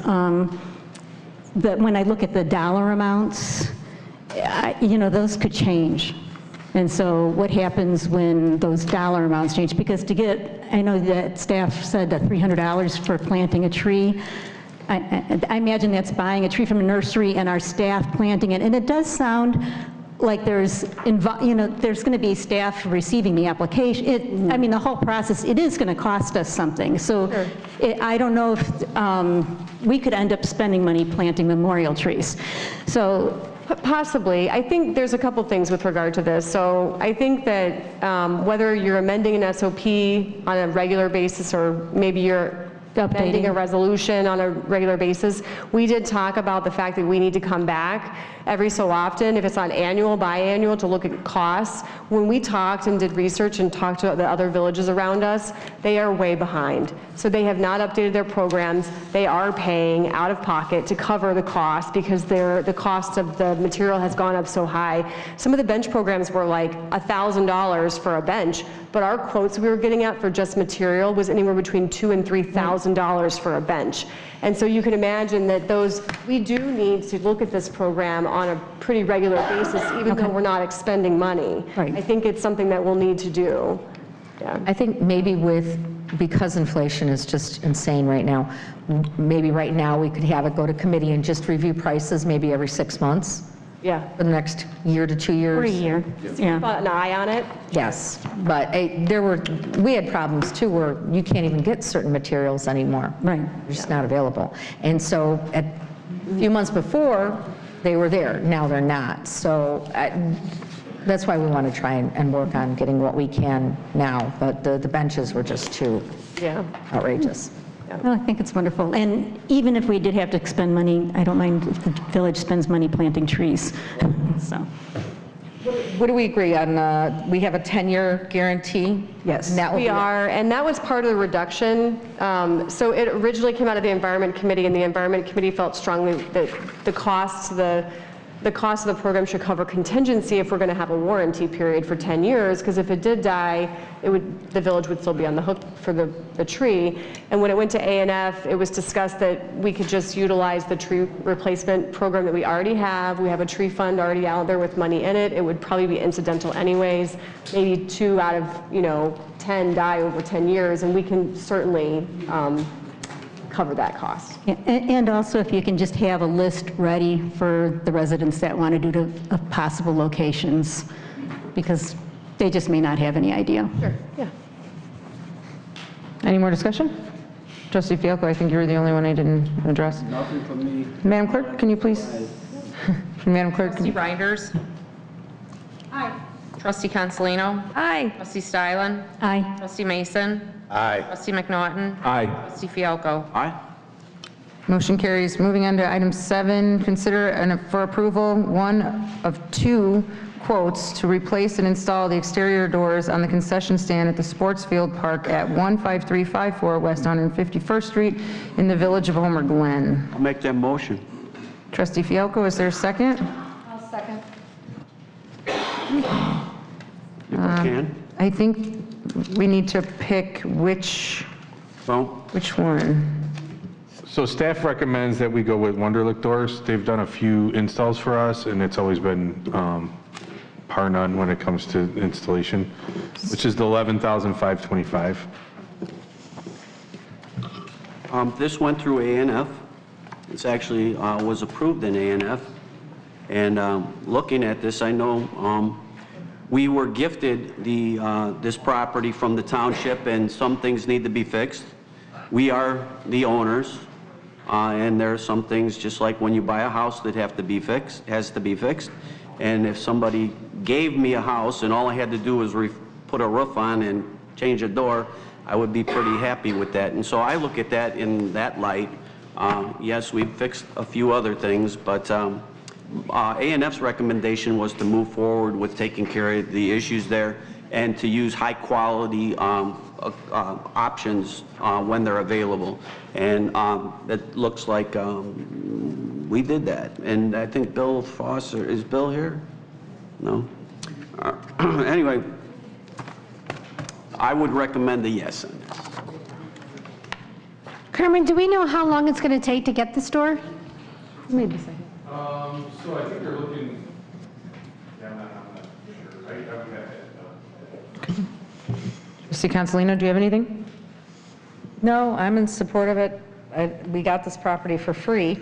when I look at the dollar amounts, those could change. And so what happens when those dollar amounts change? Because I know that staff said that $300 for planting a tree. I imagine that's buying a tree from a nursery and our staff planting it. And it does sound like there's going to be staff receiving the application. I mean, the whole process, it is going to cost us something. So I don't know if we could end up spending money planting memorial trees. So possibly. I think there's a couple things with regard to this. So I think that whether you're amending an SOP on a regular basis or maybe you're amending a resolution on a regular basis, we did talk about the fact that we need to come back every so often, if it's on annual, biannual, to look at costs. When we talked and did research and talked to the other villages around us, they are way behind. So they have not updated their programs. They are paying out of pocket to cover the cost because the cost of the material has gone up so high. Some of the bench programs were like $1,000 for a bench, but our quotes we were getting at for just material was anywhere between $2,000 and $3,000 for a bench. And so you can imagine that we do need to look at this program on a pretty regular basis, even though we're not expending money. Right. I think it's something that we'll need to do. Yeah. I think maybe because inflation is just insane right now, maybe right now we could have it go to committee and just review prices maybe every 6 months. Yeah. For the next year to 2 years. For a year, yeah. Keep an eye on it. Yes, but we had problems too where you can't even get certain materials anymore. Right. They're just not available. And so a few months before, they were there. Now they're not. So that's why we want to try and work on getting what we can now. But the benches were just too outrageous. Well, I think it's wonderful. And even if we did have to expend money, I don't mind if the village spends money planting trees. So. what do we agree on? We have a 10-year guarantee? Yes. And that will We be are, and that was part of the reduction. So it originally came out of the Environment Committee, and the Environment Committee felt strongly that the cost of the program should cover contingency if we're going to have a warranty period for 10 years, because if it did die, the village would still be on the hook for the tree. And when it went to A&F, it was discussed that we could just utilize the tree replacement program that we already have. We have a tree fund already out there with money in it. It would probably be incidental anyways. Maybe 2 out of 10 die over 10 years, and we can certainly cover that cost. Yeah, and also if you can just have a list ready for the residents that want to do to possible locations, because they just may not have any idea. Sure, yeah. Any more discussion? Trustee Fialko, I think you were the only one I didn't address. Nothing from me. Madam Clerk, can you please? Madam Clerk. Trustee Reinders. Aye. Trustee Consolino. Aye. Trustee Stylen. Aye. Trustee Mason. Aye. Trustee McNaughton. Aye. Trustee Fialko. Aye. Motion carries. Moving on to item 7, consider for approval one of 2 quotes to replace and install the exterior doors on the concession stand at the sports field park at 15354 West 151st Street in the Village of Homer Glen. I'll make that motion. Trustee Fialko, is there a second? I'll second. If I can. I think we need to pick which Well, one. So staff recommends that we go with Wunderlich doors. They've done a few installs for us, and it's always been par none when it comes to installation, which is the $11,525. This went through A&F. This actually was approved in A&F. And looking at this, I know we were gifted this property from the township, and some things need to be fixed. We are the owners, and there are some things, just like when you buy a house, that has to be fixed. And if somebody gave me a house and all I had to do was put a roof on and change a door, I would be pretty happy with that. And so I look at that in that light. Yes, we've fixed a few other things, but A&F's recommendation was to move forward with taking care of the issues there and to use high-quality options when they're available. And it looks like we did that. And I think Bill Foster, is Bill here? No? Anyway, I would recommend a yes on this. Carmen, do we know how long it's going to take to get the store? Maybe a second. So I think they're looking, yeah, I'm not sure. I would have that. Trustee Consolino, do you have anything? No, I'm in support of it. We got this property for free.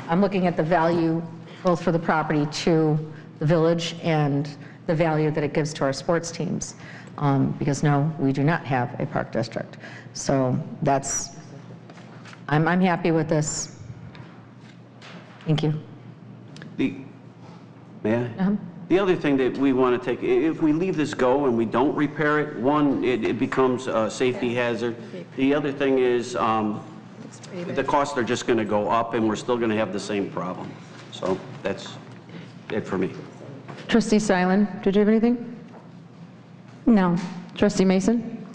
I'm looking at the value both for the property to the village and the value that it gives to our sports teams. Because no, we do not have a park district. So I'm happy with this. Thank you. May I? The other thing that we want to take, if we leave this go and we don't repair it, one, it becomes a safety hazard. The other thing is the costs are just going to go up and we're still going to have the same problem. So that's it for me. Trustee Stylen, did you have anything? No. Trustee Mason?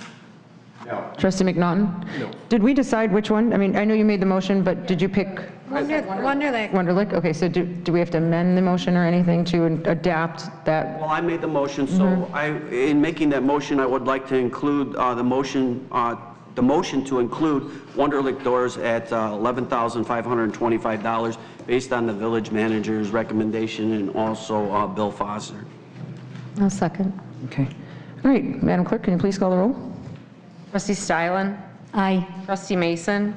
No. Trustee McNaughton? No. Did we decide which one? I mean, I know you made the motion, but did you pick? Wunderlich. Wunderlich? Okay, so do we have to amend the motion or anything to adapt that? Well, I made the motion, so in making that motion, I would like to include the motion to include Wunderlich doors at $11,525 based on the village manager's recommendation and also Bill Foster. I'll second. Okay. All right, Madam Clerk, can you please call the roll? Trustee Stylen. Aye. Trustee Mason.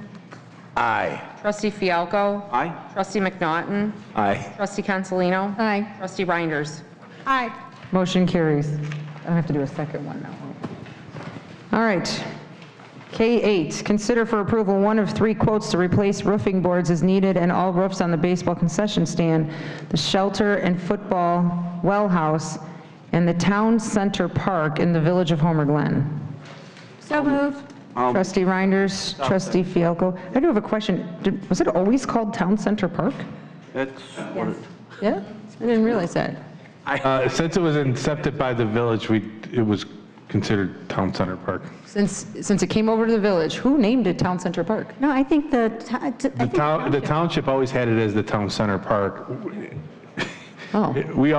Aye. Trustee Fialko. Aye. Trustee McNaughton. Aye. Trustee Consolino. Aye. Trustee Reinders. Aye. Motion carries. I don't have to do a second one now. All right. K8, consider for approval one of 3 quotes to replace roofing boards as needed and all roofs on the baseball concession stand, the shelter and football well house, and the town center park in the Village of Homer Glen. So moved. Trustee Reinders, Trustee Fialko. I do have a question. Was it always called Town Center Park? That's what it, Yeah? I didn't realize that. Since it was accepted by the village, it was considered Town Center Park. Since it came over to the village, who named it Town Center Park? No, I think The township always had it as the Town Center Park. Oh. We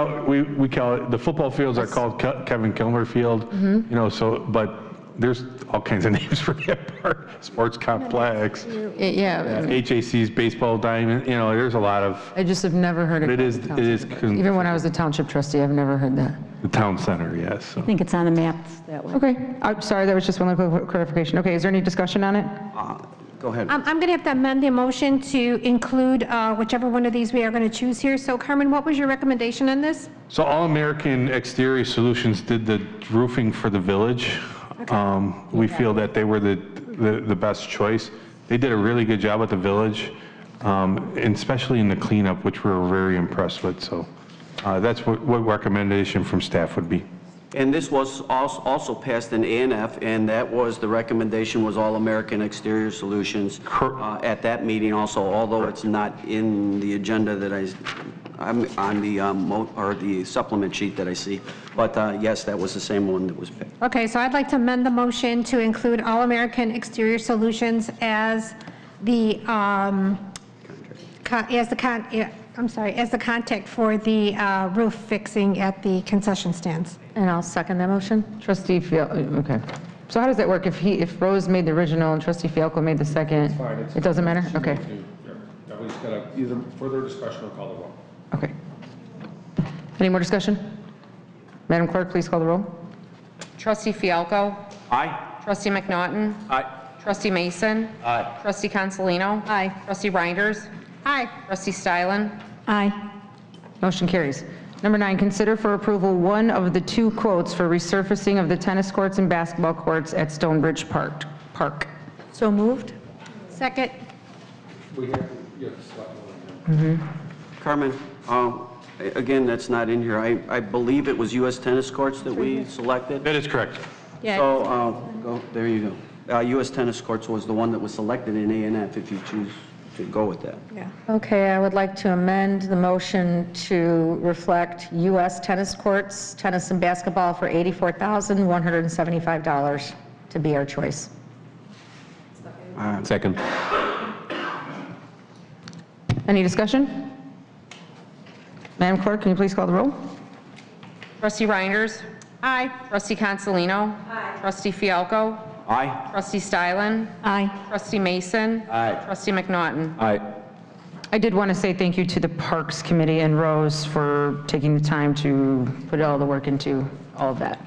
call it, the football fields are called Kevin Kilmer Field, you know, so, but there's all kinds of names for that park. Sports complex. Yeah. HAC's baseball diamond, you know, there's a lot of, I just have never heard of but it. it is Even when I was a township trustee, I've never heard that. the town center, yes. I think it's on the maps that way. Okay, I'm sorry, that was just one little clarification. Okay, is there any discussion on it? Go ahead. I'm going to have to amend the motion to include whichever one of these we are going to choose here. So Carmen, what was your recommendation on this? So All American Exterior Solutions did the roofing for the village. We feel that they were the best choice. They did a really good job at the village, and especially in the cleanup, which we were very impressed with. So that's what recommendation from staff would be. And this was also passed in ANF, and that was, the recommendation was All American Exterior Solutions at that meeting also, although it's not in the agenda that I'm on the supplement sheet that I see. But yes, that was the same one that was picked. Okay, so I'd like to amend the motion to include All American Exterior Solutions as the contact for the roof fixing at the concession stands. And I'll second that motion. Trustee Fialko, okay. So how does that work? If Rose made the original and Trustee Fialko made the second, it doesn't matter? Okay. Yeah, we just got to either further discussion or call the roll. Okay. Any more discussion? Madam Clerk, please call the roll. Trustee Fialko. Aye. Trustee McNaughton. Aye. Trustee Mason. Aye. Trustee Consolino. Aye. Trustee Reinders. Aye. Trustee Stylen. Aye. Motion carries. Number 9, consider for approval one of the 2 quotes for resurfacing of the tennis courts and basketball courts at Stonebridge Park. So moved? Second. We have to select one. Carmen, again, that's not in here. I believe it was U.S. Tennis Courts that we selected. That is correct. Yeah. So, there you go. U.S. Tennis Courts was the one that was selected in ANF, if you choose to go with that. Yeah. Okay, I would like to amend the motion to reflect U.S. Tennis Courts, tennis and basketball for $84,175 to be our choice. Second. Any discussion? Madam Clerk, can you please call the roll? Trustee Reinders. Aye. Trustee Consolino. Aye. Trustee Fialko. Aye. Trustee Stylen. Aye. Trustee Mason. Aye. Trustee McNaughton. Aye. I did want to say thank you to the Parks Committee and Rose for taking the time to put all the work into all of that.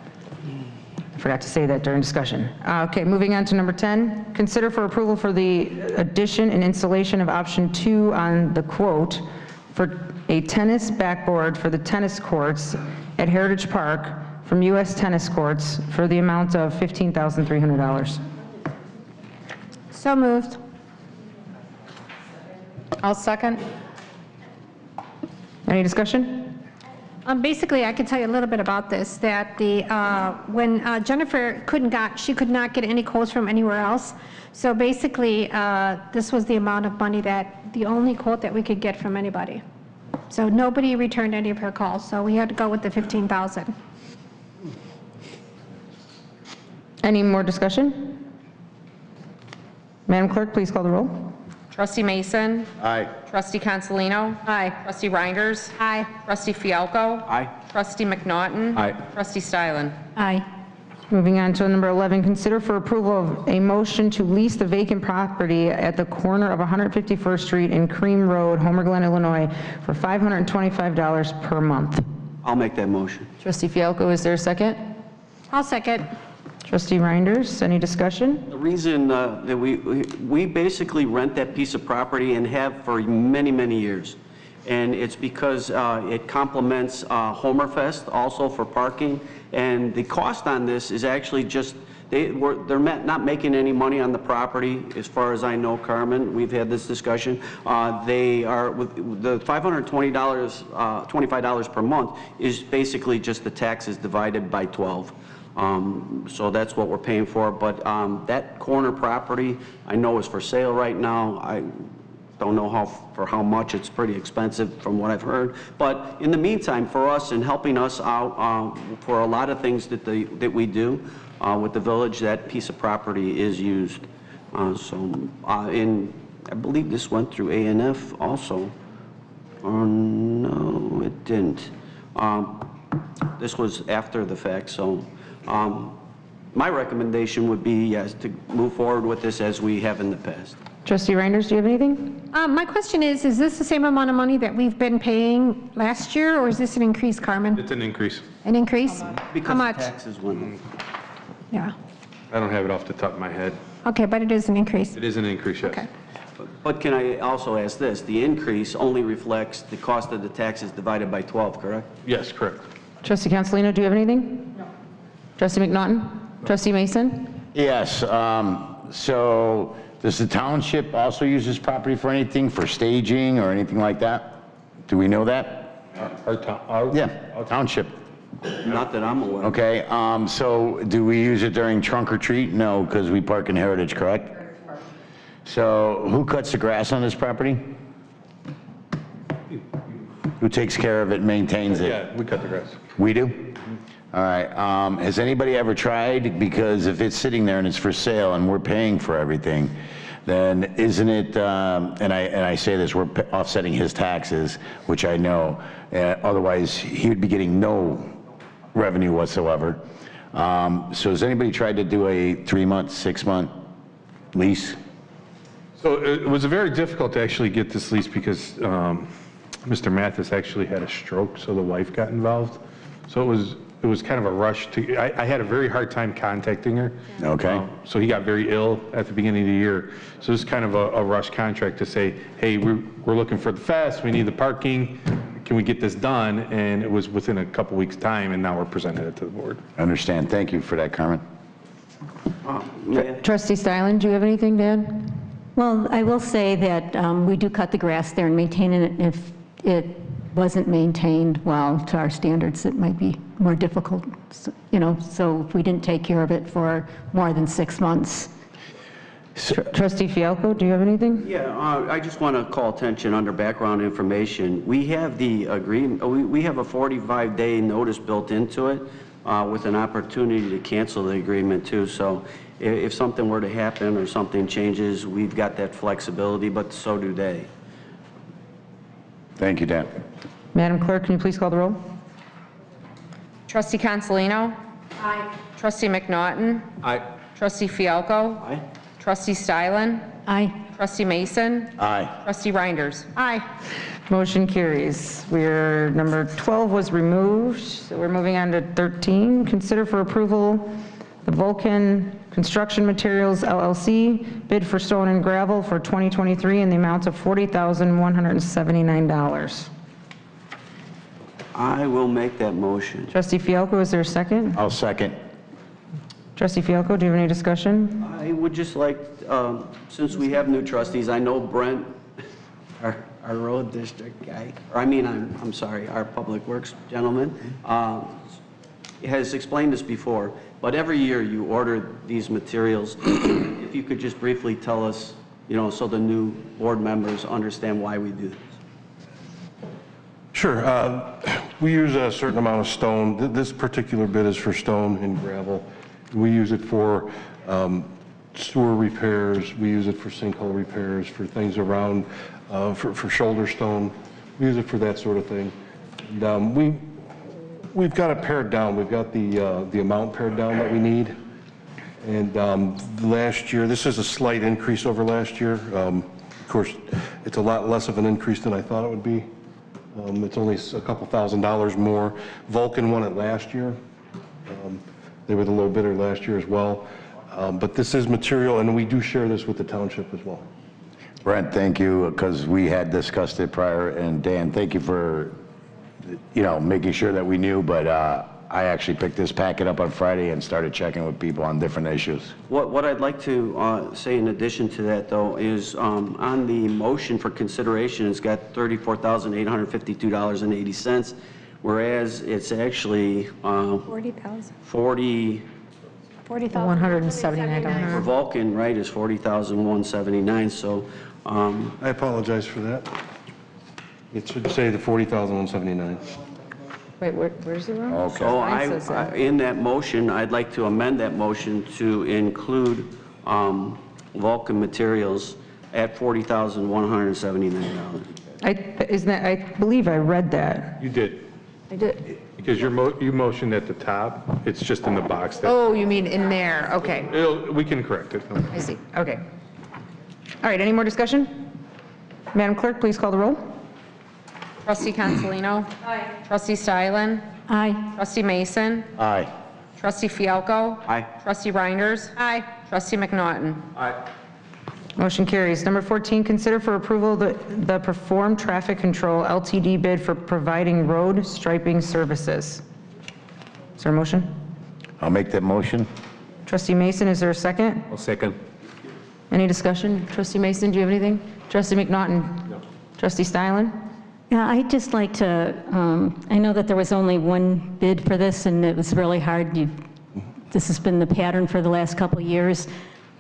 I forgot to say that during discussion. Okay, moving on to number 10. Consider for approval for the addition and installation of option 2 on the quote for a tennis backboard for the tennis courts at Heritage Park from U.S. Tennis Courts for the amount of $15,300. So moved. I'll second. Any discussion? Basically, I can tell you a little bit about this, that when Jennifer could not get any quotes from anywhere else. So basically, this was the amount of money the only quote that we could get from anybody. So nobody returned any of her calls, so we had to go with the $15,000. Any more discussion? Madam Clerk, please call the roll. Trustee Mason. Aye. Trustee Consolino. Aye. Trustee Reinders. Aye. Trustee Fialko. Aye. Trustee McNaughton. Aye. Trustee Stylen. Aye. Moving on to number 11, consider for approval of a motion to lease the vacant property at the corner of 151st Street and Cream Road, Homer Glen, Illinois, for $525 per month. I'll make that motion. Trustee Fialko, is there a second? I'll second. Trustee Reinders, any discussion? The reason that we basically rent that piece of property and have for many, many years. And it's because it complements Homerfest also for parking. And the cost on this is actually just, they're not making any money on the property, as far as I know, Carmen. We've had this discussion. They are, with the $25 per month is basically just the taxes divided by 12. So that's what we're paying for. But that corner property, I know is for sale right now. don't know for how much. It's pretty expensive from what I've heard. But in the meantime, for us and helping us out for a lot of things that we do with the village, that piece of property is used. I believe this went through A&F also. Or no, it didn't. This was after the fact, so my recommendation would be, yes, to move forward with this as we have in the past. Trustee Reinders, do you have anything? My question is this the same amount of money that we've been paying last year, or is this an increase, Carmen? It's an increase. An increase? Because How much? the taxes went up. Yeah. I don't have it off the top of my head. Okay, but it is an increase. It is an increase, yes. Okay. But can I also ask this? The increase only reflects the cost of the taxes divided by 12, correct? Yes, correct. Trustee Consolino, do you have anything? No. Trustee McNaughton? Trustee Mason? Yes, so does the township also use this property for anything, for staging or anything like that? Do we know that? Our township. Not that I'm aware of. Okay, so do we use it during trunk or treat? No, because we park in Heritage, correct? So who cuts the grass on this property? Who takes care of it, maintains it? Yeah, we cut the grass. We do? All right, has anybody ever tried, because if it's sitting there and it's for sale and we're paying for everything, then isn't it, and I say this, we're offsetting his taxes, which I know, otherwise he would be getting no revenue whatsoever. So has anybody tried to do a 3-month, 6-month lease? So it was very difficult to actually get this lease because Mr. Mathis actually had a stroke, so the wife got involved. So it was kind of a rush to, I had a very hard time contacting her. Okay. So he got very ill at the beginning of the year. So it's kind of a rush contract to say, hey, we're looking for the fest, we need the parking, can we get this done? And it was within a couple weeks' time, and now we're presenting it to the board. I understand, thank you for that, Carmen. Trustee Stylen, do you have anything to add? Well, I will say that we do cut the grass there and maintain it. If it wasn't maintained well to our standards, it might be more difficult, so if we didn't take care of it for more than 6 months. Trustee Fialco, do you have anything? Yeah, I just want to call attention under background information. We have the agreement, we have a 45-day notice built into it with an opportunity to cancel the agreement too. So if something were to happen or something changes, we've got that flexibility, but so do they. Thank you, Dan. Madam Clerk, can you please call the roll? Trustee Consolino? Aye. Trustee McNaughton? Aye. Trustee Fialco? Aye. Trustee Stylen? Aye. Trustee Mason? Aye. Trustee Reinders? Aye. Motion carries. Number 12 was removed, so we're moving on to 13. Consider for approval the Vulcan Construction Materials LLC bid for stone and gravel for 2023 in the amount of $40,179. I will make that motion. Trustee Fialco, is there a second? I'll second. Trustee Fialco, do you have any discussion? I would just like, since we have new trustees, I know Brent, our road district guy, or I'm sorry, our public works gentleman, has explained this before, but every year you order these materials. If you could just briefly tell us, so the new board members understand why we do this. Sure. We use a certain amount of stone. This particular bid is for stone and gravel. We use it for sewer repairs. We use it for sinkhole repairs, for things around, for shoulder stone. We use it for that sort of thing. And, we've got it pared down. We've got the amount pared down that we need. And last year, this is a slight increase over last year. Of course, it's a lot less of an increase than I thought it would be. It's only a couple $1,000s more. Vulcan won it last year. They were the low bidder last year as well. But this is material, and we do share this with the township as well. Brent, thank you, because we had discussed it prior, and Dan, thank you for, making sure that we knew, but I actually picked this packet up on Friday and started checking with people on different issues. What I'd like to say in addition to that, though, is on the motion for consideration, it's got $34,852.80, whereas it's actually 40,000. 179. For Vulcan, right, is $40,179. So I apologize for that. It should say the 40,179. Wait, where's it wrong? So Mine says that. in that motion, I'd like to amend that motion to include Vulcan Materials at $40,179. I believe I read that. You did, I did. because you motioned at the top, it's just in the box. That Oh, you mean in there, okay. we can correct it. I see, okay. All right, any more discussion? Madam Clerk, please call the roll. Trustee Consolino? Aye. Trustee Stylen? Aye. Trustee Mason? Aye. Trustee Fialko? Aye. Trustee Reinders? Aye. Trustee McNaughton? Aye. Motion carries. Number 14, consider for approval the Perform Traffic Control LTD bid for providing road striping services. Is there a motion? I'll make that motion. Trustee Mason, is there a second? I'll second. Any discussion? Trustee Mason, do you have anything? Trustee McNaughton? No. Trustee Stylen? Yeah, I'd just like to, I know that there was only one bid for this, and it was really hard. This has been the pattern for the last couple of years.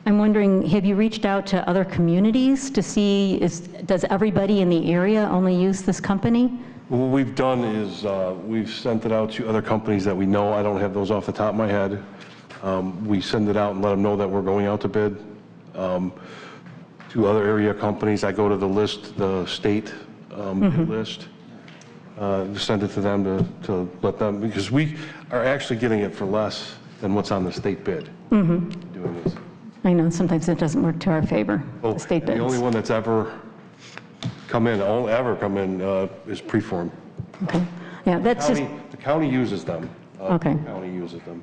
I'm wondering, have you reached out to other communities to see, does everybody in the area only use this company? What we've done is we've sent it out to other companies that we know. I don't have those off the top of my head. We send it out and let them know that we're going out to bid. To other area companies, I go to the list, the state bid list, send it to them to let them, because we are actually getting it for less than what's on the state bid. Doing this. I know sometimes it doesn't work to our favor, the state bids. The only one that's ever come in is Preform. Okay, yeah, that's just, The county uses them. Okay. The county uses them.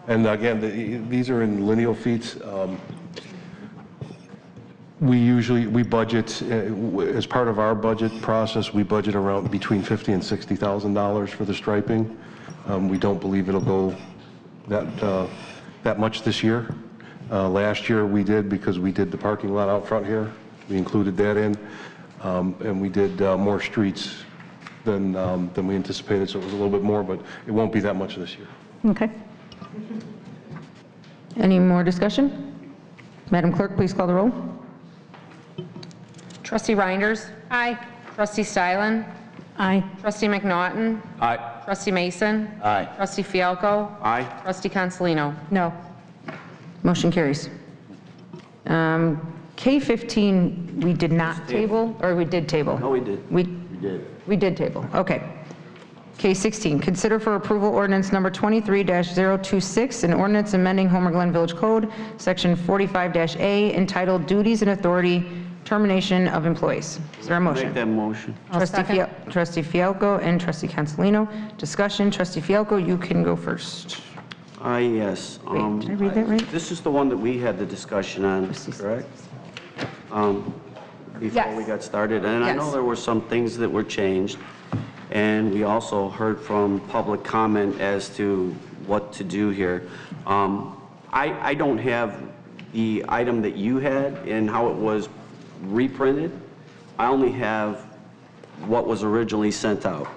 And again, these are in lineal feet. We budget, as part of our budget process, we budget around between $50,000 and $60,000 for the striping. We don't believe it'll go that much this year. Last year we did, because we did the parking lot out front here. We included that in, and we did more streets than we anticipated, so it was a little bit more, but it won't be that much this year. okay. Any more discussion? Madam Clerk, please call the roll. Trustee Reinders? Aye. Trustee Stylen? Aye. Trustee McNaughton? Aye. Trustee Mason? Aye. Trustee Fialko? Aye. Trustee Consolino? No. Motion carries. K15, we did not table, or we did table? No, we did. We did table, okay. K16, consider for approval ordinance number 23-026, an ordinance amending Homer Glen Village Code, section 45-A, entitled Duties and Authority, Termination of Employees. Is there a motion? Make that motion. Trustee Fialko and Trustee Consolino. Discussion, Trustee Fialko, you can go first. Yes. Wait, did I read that right? This is the one that we had the discussion on, correct? Before we got started. And I know Yes. there were some things that were changed. And we also heard from public comment as to what to do here. I don't have the item that you had and how it was reprinted. I only have what was originally sent out.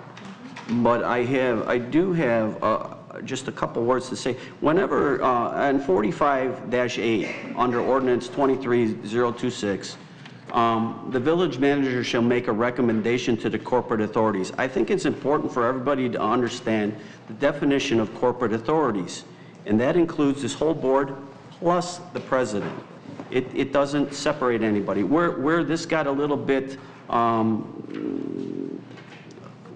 But I do have just a couple words to say. Whenever, on 45-8, under Ordinance 23-026, the village manager shall make a recommendation to the corporate authorities. I think it's important for everybody to understand the definition of corporate authorities, and that includes this whole board plus the president. It doesn't separate anybody. Where this got a little bit,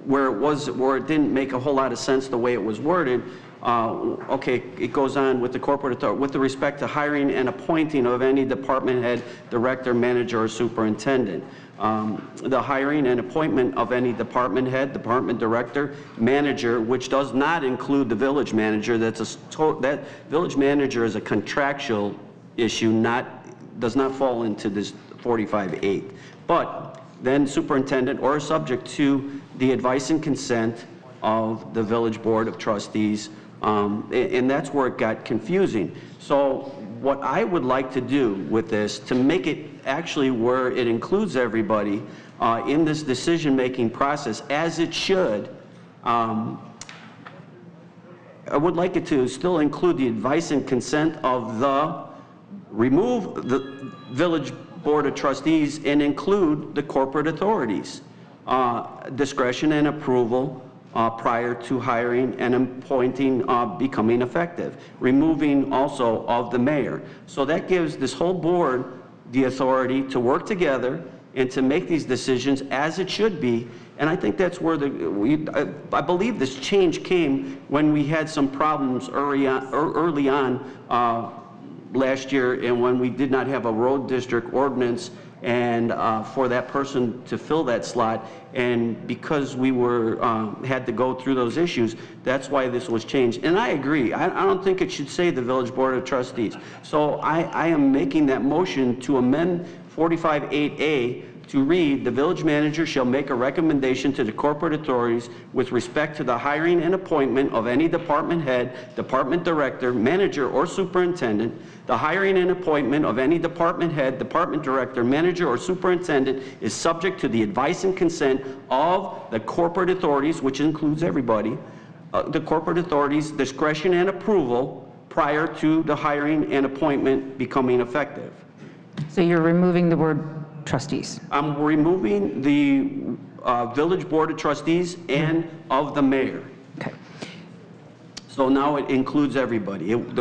where it didn't make a whole lot of sense the way it was worded, okay, it goes on with the corporate authority, with the respect to hiring and appointing of any department head, director, manager, or superintendent. The hiring and appointment of any department head, department director, manager, which does not include the village manager. That village manager is a contractual issue, does not fall into this 45-8. But then superintendent or subject to the advice and consent of the village board of trustees, and that's where it got confusing. So what I would like to do with this, to make it actually where it includes everybody in this decision-making process, as it should, I would like it to still include the advice and consent of the remove the Village Board of Trustees and include the corporate authorities, discretion and approval prior to hiring and appointing becoming effective, removing also of the mayor. So that gives this whole board the authority to work together and to make these decisions as it should be. And I think that's where I believe this change came when we had some problems early on last year, and when we did not have a road district ordinance and for that person to fill that slot. And because we had to go through those issues, that's why this was changed. And I agree. I don't think it should say the Village Board of Trustees. So I am making that motion to amend 45-8A to read, the village manager shall make a recommendation to the corporate authorities with respect to the hiring and appointment of any department head, department director, manager, or superintendent. The hiring and appointment of any department head, department director, manager, or superintendent is subject to the advice and consent of the corporate authorities, which includes everybody, the corporate authorities' discretion and approval prior to the hiring and appointment becoming effective. So you're removing the word trustees? I'm removing the Village Board of Trustees and of the mayor. Okay. So now it includes everybody. Including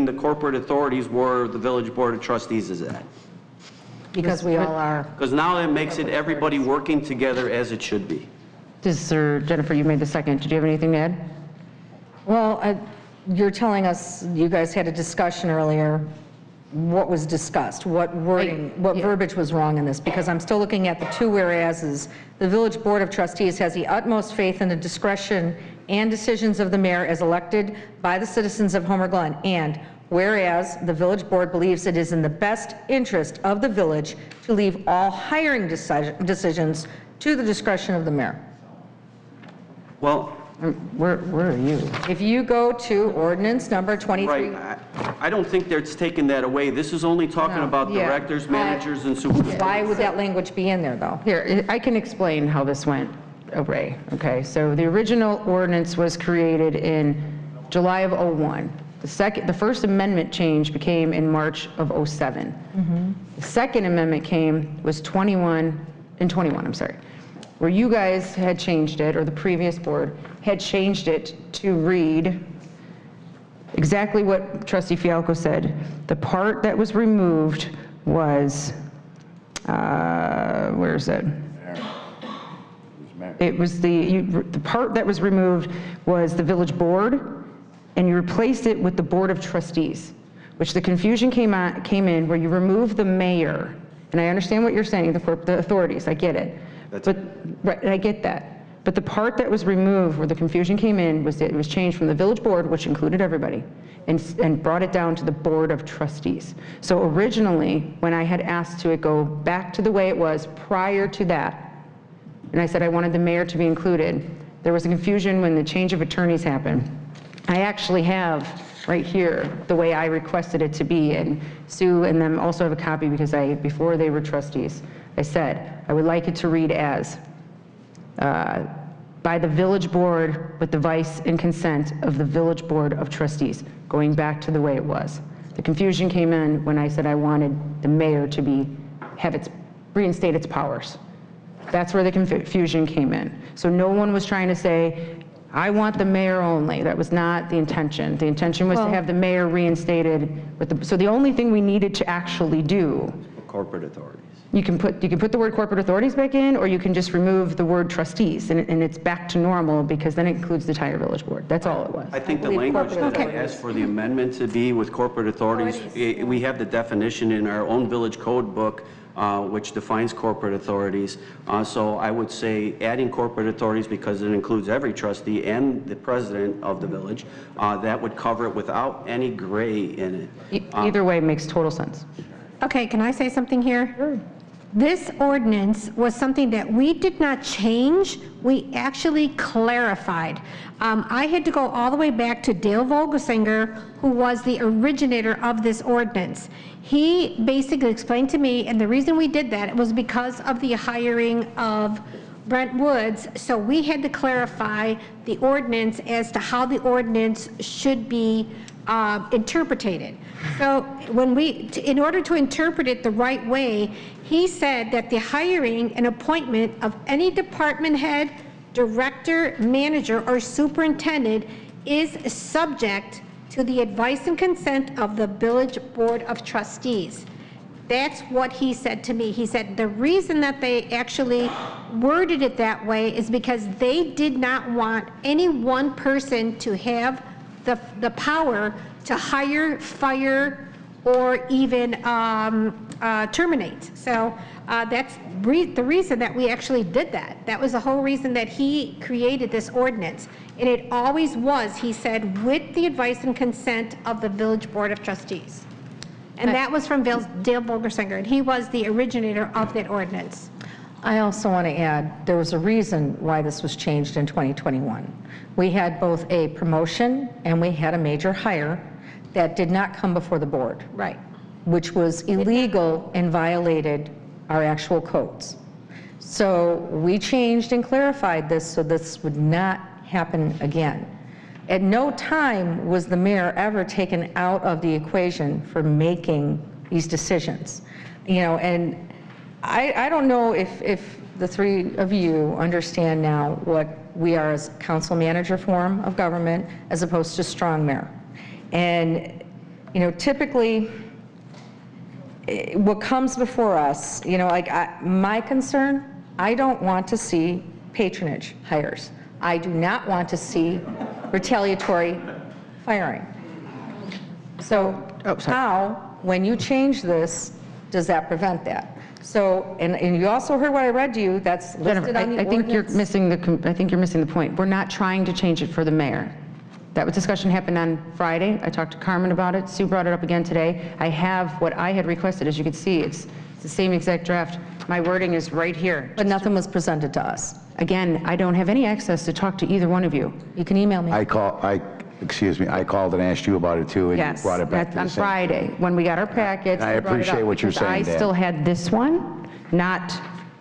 the corporate authorities where the Village Board of Trustees is at. Because we all are. Because now it makes it everybody working together as it should be. Jennifer, you made the second. Did you have anything to add? Well, you're telling us you guys had a discussion earlier. What was discussed? What wording, what verbiage was wrong in this? Because I'm still looking at the two whereases. The Village Board of Trustees has the utmost faith in the discretion and decisions of the mayor as elected by the citizens of Homer Glen. And whereas the Village Board believes it is in the best interest of the village to leave all hiring decisions to the discretion of the mayor. Well, where are you? If you go to ordinance number 23. Right. I don't think that's taking that away. This is only talking about directors, managers, and supervisors. Why would that language be in there, though? Here, I can explain how this went away. Okay, so the original ordinance was created in July of '01. The first amendment change became in March of '07. The second amendment was 21, where you guys had changed it, or the previous board had changed it to read exactly what Trustee Fialco said. The part that was removed was, where is it? It was the part that was removed was the village board, and you replaced it with the Board of Trustees, which the confusion came in where you removed the mayor. And I understand what you're saying, the authorities, I get it. Right, I get that. But the part that was removed where the confusion came in was that it was changed from the village board, which included everybody, and brought it down to the Board of Trustees. So originally, when I had asked to go back to the way it was prior to that, and I said I wanted the mayor to be included, there was a confusion when the change of attorneys happened. I actually have right here the way I requested it to be, and Sue and them also have a copy because before they were trustees, I said I would like it to read as by the village board with the advice and consent of the Village Board of Trustees, going back to the way it was. The confusion came in when I said I wanted the mayor to reinstate its powers. That's where the confusion came in. So no one was trying to say, I want the mayor only. That was not the intention. The intention was to have the mayor reinstated so the only thing we needed to actually do. Corporate authorities. You can put the word corporate authorities back in, or you can just remove the word trustees, and it's back to normal, because then it includes the entire village board. That's all it was. I think the language that I asked for the amendment to be with corporate authorities, we have the definition in our own village code book, which defines corporate authorities. So I would say adding corporate authorities, because it includes every trustee and the president of the village, that would cover it without any gray in it. Either way makes total sense. Okay, can I say something here? Sure. This ordinance was something that we did not change, we actually clarified. I had to go all the way back to Dale Volgesinger, who was the originator of this ordinance. He basically explained to me, and the reason we did that was because of the hiring of Brent Woods, so we had to clarify the ordinance as to how the ordinance should be interpreted. So when in order to interpret it the right way, he said that the hiring and appointment of any department head, director, manager, or superintendent is subject to the advice and consent of the Village Board of Trustees. That's what he said to me. He said the reason that they actually worded it that way is because they did not want any one person to have the power to hire, fire, or even terminate. So that's the reason that we actually did that. That was the whole reason that he created this ordinance. And it always was, he said, with the advice and consent of the Village Board of Trustees. And that was from Dale Bolgersinger, and he was the originator of that ordinance. I also want to add, there was a reason why this was changed in 2021. We had both a promotion and we had a major hire that did not come before the board. Right. Which was illegal and violated our actual codes. So we changed and clarified this so this would not happen again. At no time was the mayor ever taken out of the equation for making these decisions. You know, and I don't know if the three of you understand now what we are as council manager form of government as opposed to strong mayor. And, you know, typically what comes before us, you know, like my concern, I don't want to see patronage hires. I do not want to see retaliatory firing. So how, when you change this, does that prevent that? So, and you also heard what I read to you, that's listed on the I think you're missing the point. We're not trying to change it for the mayor. That discussion happened on Friday. I talked to Carmen about it. Sue brought it up again today. I have what I had requested. As you can see, it's the same exact draft. My wording is right here. But nothing was presented to us. Again, I don't have any access to talk to either one of you. You can email me. I called and asked you about it too, and you Yes, brought it back to the on same. Friday, when we got our packets. I we brought it appreciate up, what you're because saying, I Dan. still had this one, not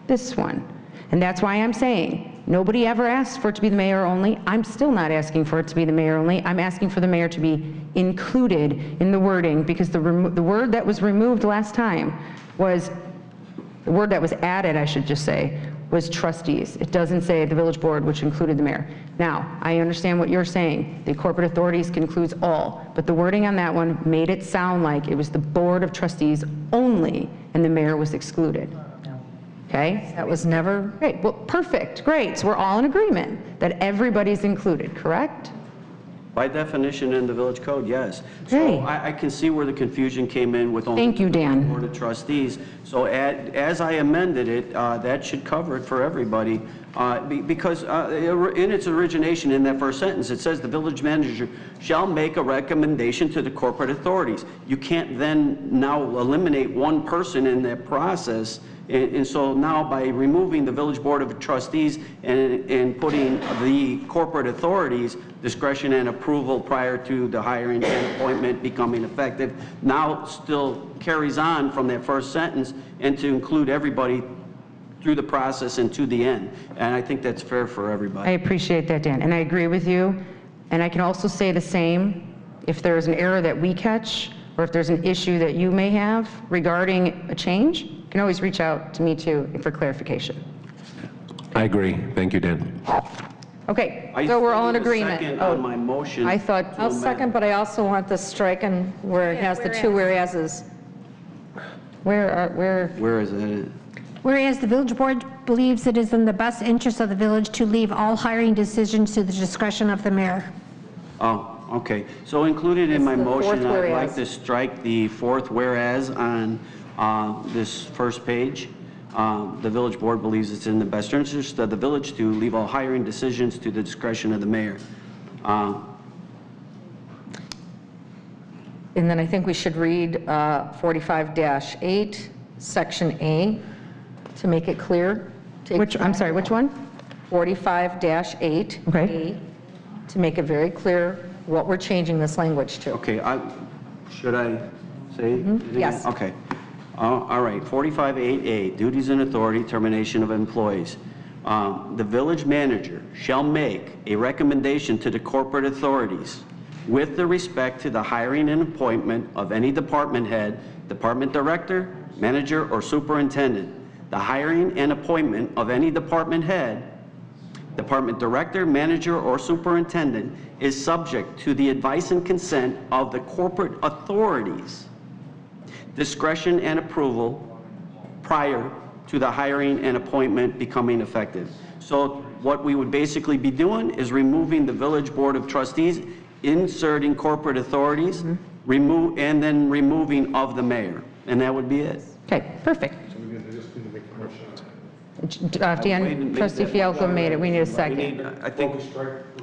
this one. And that's why I'm saying, nobody ever asked for it to be the mayor only. I'm still not asking for it to be the mayor only. I'm asking for the mayor to be included in the wording, because the word that was removed last time was, the word that was added, I should just say, was trustees. It doesn't say the village board, which included the mayor. Now, I understand what you're saying. The corporate authorities includes all, but the wording on that one made it sound like it was the board of trustees only, and the mayor was excluded. Okay? That was never. Great, well, perfect, great. So we're all in agreement that everybody's included, correct? By definition in the village code, yes. Okay. So I can see where the confusion came in with only Thank you, Dan. the Board of Trustees. So as I amended it, that should cover it for everybody. Because in its origination, in that first sentence, it says the village manager shall make a recommendation to the corporate authorities. You can't then now eliminate one person in that process. And so now by removing the Village Board of Trustees and putting the corporate authorities discretion and approval prior to the hiring and appointment becoming effective, now still carries on from that first sentence and to include everybody through the process and to the end. And I think that's fair for everybody. I appreciate that, Dan, and I agree with you. And I can also say the same, if there's an error that we catch, or if there's an issue that you may have regarding a change, you can always reach out to me too for clarification. I agree. Thank you, Dan. Okay, so we're all in agreement. Second on my motion. I thought, I'll second, but I also want this stricken where it has the two whereases. Where is it? Whereas the village board believes it is in the best interest of the village to leave all hiring decisions to the discretion of the mayor. Oh, okay. So included in my the fourth motion, I'd like whereas. to strike the fourth whereas on this first page. The village board believes it's in the best interest of the village to leave all hiring decisions to the discretion of the mayor. And then I think we should read 45-8, Section A, to make it clear. I'm sorry, which one? 45-8, Okay. A, to make it very clear what we're changing this language to. Okay, should I say it again? Yes. Okay. All right, 45-8A, duties and authority, termination of employees. The village manager shall make a recommendation to the corporate authorities with the respect to the hiring and appointment of any department head, department director, manager, or superintendent. The hiring and appointment of any department head, department director, manager, or superintendent is subject to the advice and consent of the corporate authorities, discretion and approval prior to the hiring and appointment becoming effective. So what we would basically be doing is removing the Village Board of Trustees, inserting corporate authorities, and then removing of the mayor, and that would be it. Okay, perfect. Dan, Trustee Fialko made it. We need a second. I think.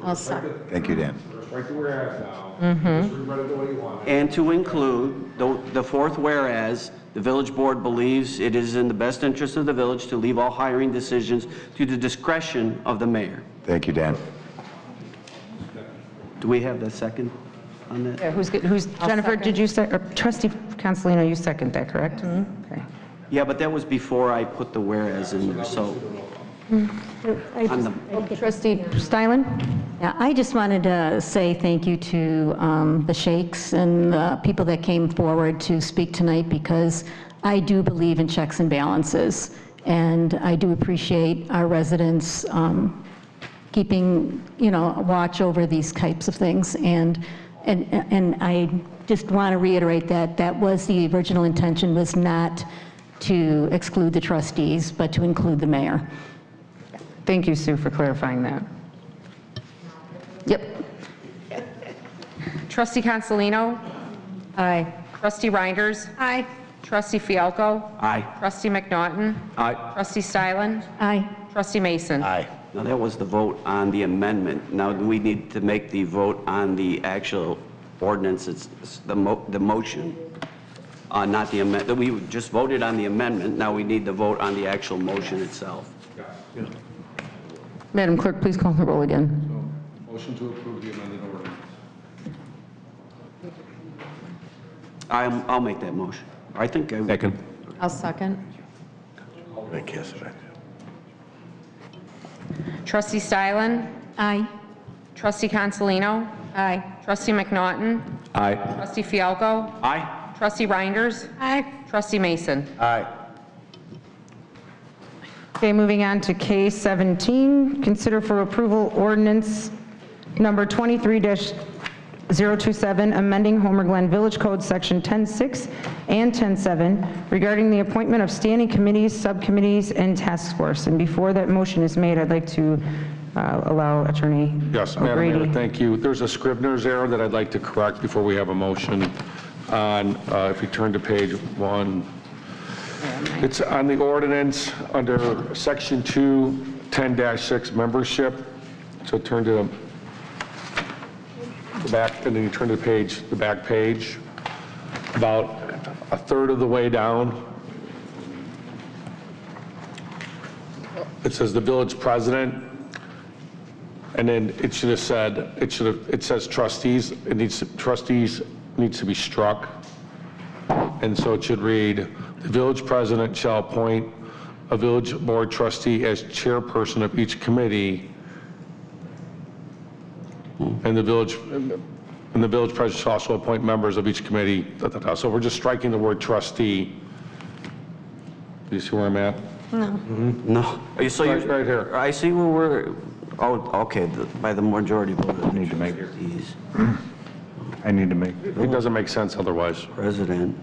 I'll second. Thank you, Dan. Strike the whereas now. Just rewrite it the way you want it. And to include the fourth whereas, the village board believes it is in the best interest of the village to leave all hiring decisions to the discretion of the mayor. Thank you, Dan. Do we have the second on that? Yeah, who's Jennifer, did you say, or Trustee Consolino, you second that, correct? Okay. Yeah, but that was before I put the whereas in there, so. Trustee Stylen? Yeah, I just wanted to say thank you to the sheikhs and the people that came forward to speak tonight, because I do believe in checks and balances, and I do appreciate our residents keeping, watch over these types of things, and I just want to reiterate that that was the original intention, was not to exclude the trustees, but to include the mayor. Thank you, Sue, for clarifying that. Yep. Trustee Consolino? Aye. Trustee Reinders? Aye. Trustee Fialko? Aye. Trustee McNaughton? Aye. Trustee Stylen? Aye. Trustee Mason? Aye. Now, that was the vote on the amendment. Now, we need to make the vote on the actual ordinance. It's the motion, not the amendment. We just voted on the amendment. Now we need to vote on the actual motion itself. Madam Clerk, please call the roll again. Motion to approve the amended ordinance. I'll make that motion. I think I... Second. I'll second. Trustee Stylen? Aye. Trustee Consolino? Aye. Trustee McNaughton? Aye. Trustee Fialko? Aye. Trustee Reinders? Aye. Trustee Mason? Aye. Okay, moving on to K17, consider for approval ordinance number 23-027, amending Homer Glen Village Code Section 10.6 and 10.7 regarding the appointment of standing committees, subcommittees, and task force. And before that motion is made, I'd like to allow Attorney Yes, Madam Mayor, O'Grady. thank you. There's a Scribner's error that I'd like to correct before we have a motion on, if you turn to page 1. It's on the ordinance under Section 2, 10-6, membership. So turn to the back, and then you turn to the back page, about a third of the way down. It says the village president, and then it should have said, it says trustees. Trustees needs to be struck. And so it should read, the village president shall appoint a village board trustee as chairperson of each committee, and the village president shall also appoint members of each committee. So we're just striking the word trustee. Do you see where I'm at? No. No. So you're Right here. I see where we're, okay, by the majority vote. I need to make these. I need to make, it doesn't make sense otherwise. President.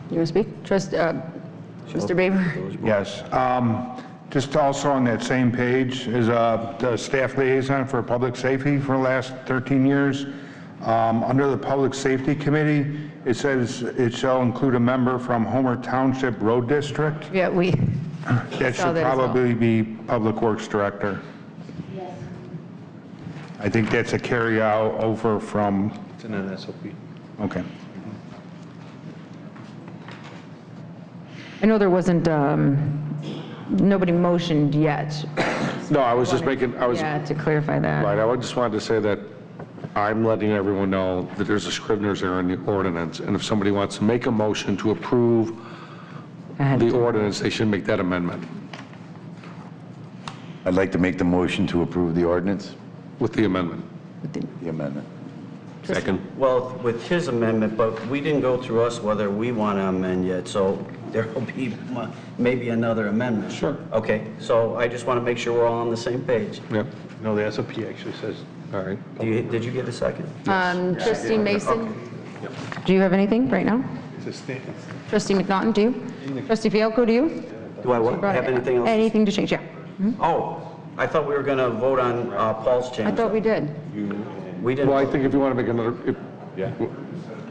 You want to speak? Mr. Baber? Yes. Just also on that same page is the staff liaison for public safety for the last 13 years. Under the Public Safety Committee, it says it shall include a member from Homer Township Road District. Yeah, we That saw should that as well. probably be Public Works Director. I think that's a carry out over from... It's in an SOP. Okay. I know there wasn't, nobody motioned yet. No, I was just making, Yeah, to clarify that. Right, I just wanted to say that I'm letting everyone know that there's a Scribner's error in the ordinance, and if somebody wants to make a motion to approve the ordinance, they should make that amendment. I'd like to make the motion to approve the ordinance with the amendment. The amendment. Second. Well, with his amendment, but we didn't go through us whether we want to amend yet, so there will be maybe another amendment. Sure. Okay, so I just want to make sure we're all on the same page. Yep. No, the SOP actually says, All right. Did you get a second? Trustee Mason, do you have anything right now? it's a stand. Trustee McNaughton, do you? Trustee Fialko, do you? Do I have anything else? Anything to change, yeah. Oh, I thought we were going to vote on Paul's change. I thought we did. We didn't. Well, I think if you want to make another,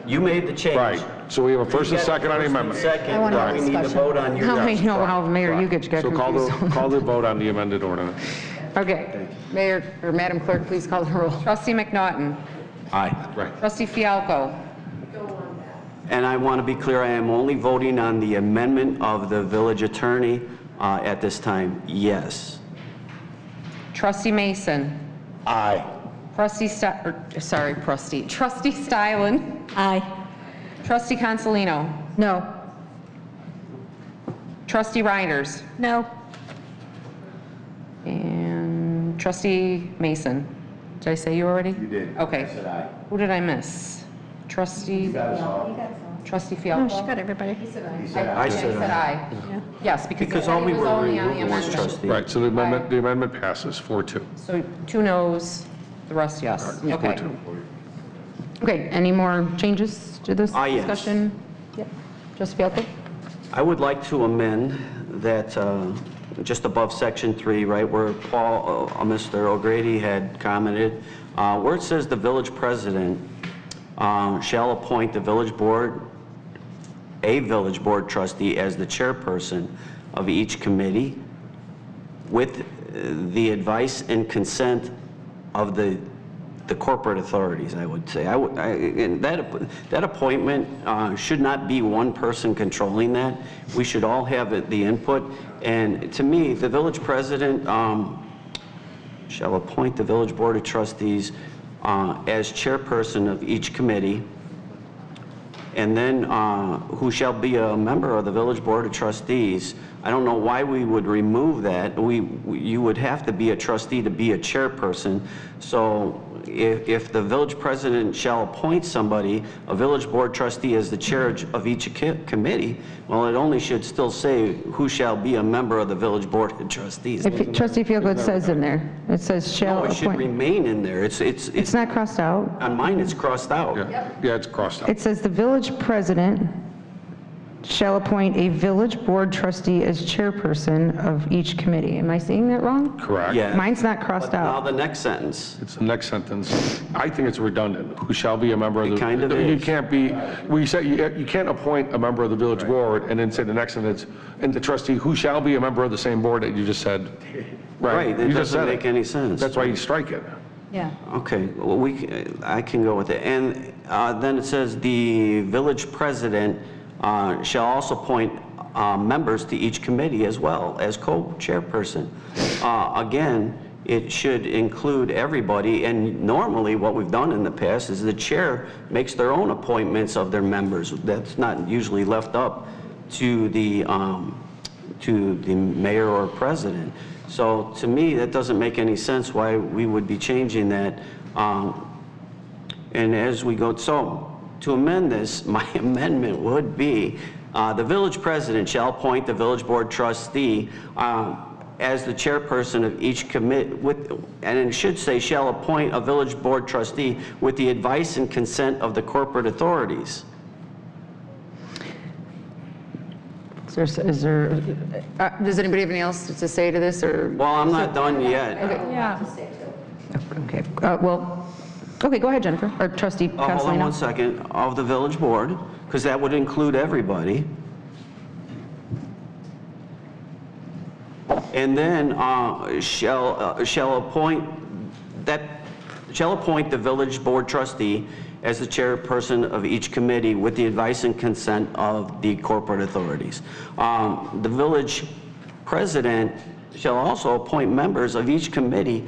You made the change. right. So we have a first and second on the amendment. Second, I want now a we need to discussion. vote on your. Now I know how Mayor Yukich got So confused. call the vote on the amended ordinance. Okay, Mayor, or Madam Clerk, please call the roll. Trustee McNaughton. Aye. Right. Trustee Fialko. And I want to be clear, I am only voting on the amendment of the village attorney at this time. Yes. Trustee Mason. Aye. Trustee Stylen. Aye. Trustee Consolino. No. Trustee Reinders. No. And Trustee Mason. Did I say you already? You did. Okay. I said aye. Who did I miss? Trustee Fialko? No, she got everybody. I said aye. Yes, Because all we it was were only on the removing was amendment. trustee. Right, so the amendment passes 4-2. So 2 noes, the rest yes. Right, Okay. 4-2. Okay, any more changes to this Yes. discussion? Yep. Trustee Fialko? I would like to amend that just above section 3, right, where Mr. O'Grady had commented, where it says the village president shall appoint a village board trustee as the chairperson of each committee with the advice and consent of the corporate authorities, I would say. And that appointment should not be one person controlling that. We should all have the input. And to me, the village president shall appoint the village board of trustees as chairperson of each committee, and then who shall be a member of the village board of trustees. I don't know why we would remove that. You would have to be a trustee to be a chairperson. So if the village president shall appoint somebody, a village board trustee as the chair of each committee, well, it only should still say who shall be a member of the village board of trustees. Trustee Fialko, it says in there. It says shall No, it should appoint. remain in there. It's not crossed out. On mine, it's crossed out. Yeah, it's crossed out. It says the village president shall appoint a village board trustee as chairperson of each committee. Am I saying that wrong? Correct. Yeah. Mine's not crossed But now out. the next sentence. It's the next sentence. I think it's redundant. Who shall be a member of the... It kind of You is. can't be, we said, you can't appoint a member of the village board and then say the next sentence, and the trustee, who shall be a member of the same board that you just said. Right, it You just doesn't said make any sense. That's why you strike it. Yeah. Okay, well, I can go with it. And then it says the village president shall also appoint members to each committee as well as co-chairperson. Again, it should include everybody, and normally what we've done in the past is the chair makes their own appointments of their members. That's not usually left up to the mayor or president. So to me, that doesn't make any sense why we would be changing that. And as we go, so to amend this, my amendment would be the village president shall appoint the village board trustee as the chairperson of each committee, and it should say shall appoint a village board trustee with the advice and consent of the corporate authorities. Does anybody have anything else to say to this, or? Well, I'm not done yet. Yeah. Okay, okay, go ahead, Jennifer, or Trustee Hold on Castellino. one second. Of the village board, because that would include everybody. And then shall appoint the village board trustee as the chairperson of each committee with the advice and consent of the corporate authorities. The village president shall also appoint members of each committee.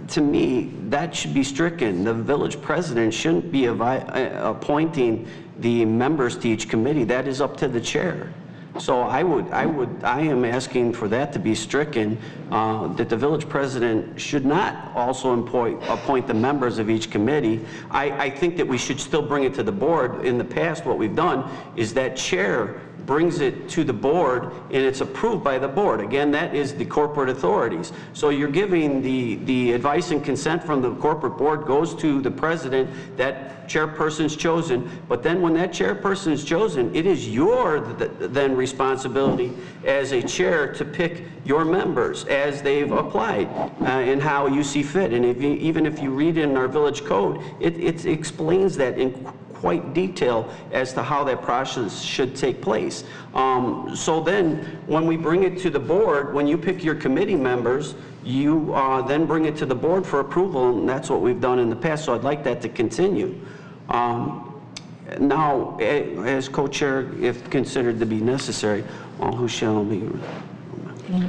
To me, that should be stricken. The village president shouldn't be appointing the members to each committee. That is up to the chair. So I am asking for that to be stricken, that the village president should not also appoint the members of each committee. I think that we should still bring it to the board. In the past, what we've done is that chair brings it to the board and it's approved by the board. Again, that is the corporate authorities. So you're giving the advice and consent from the corporate board goes to the president, that chairperson's chosen, but then when that chairperson is chosen, it is your then responsibility as a chair to pick your members as they've applied and how you see fit. And even if you read in our village code, it explains that in quite detail as to how that process should take place. So then, when we bring it to the board, when you pick your committee members, you then bring it to the board for approval, and that's what we've done in the past, so I'd like that to continue. Now, as co-chair, if considered to be necessary, who shall be?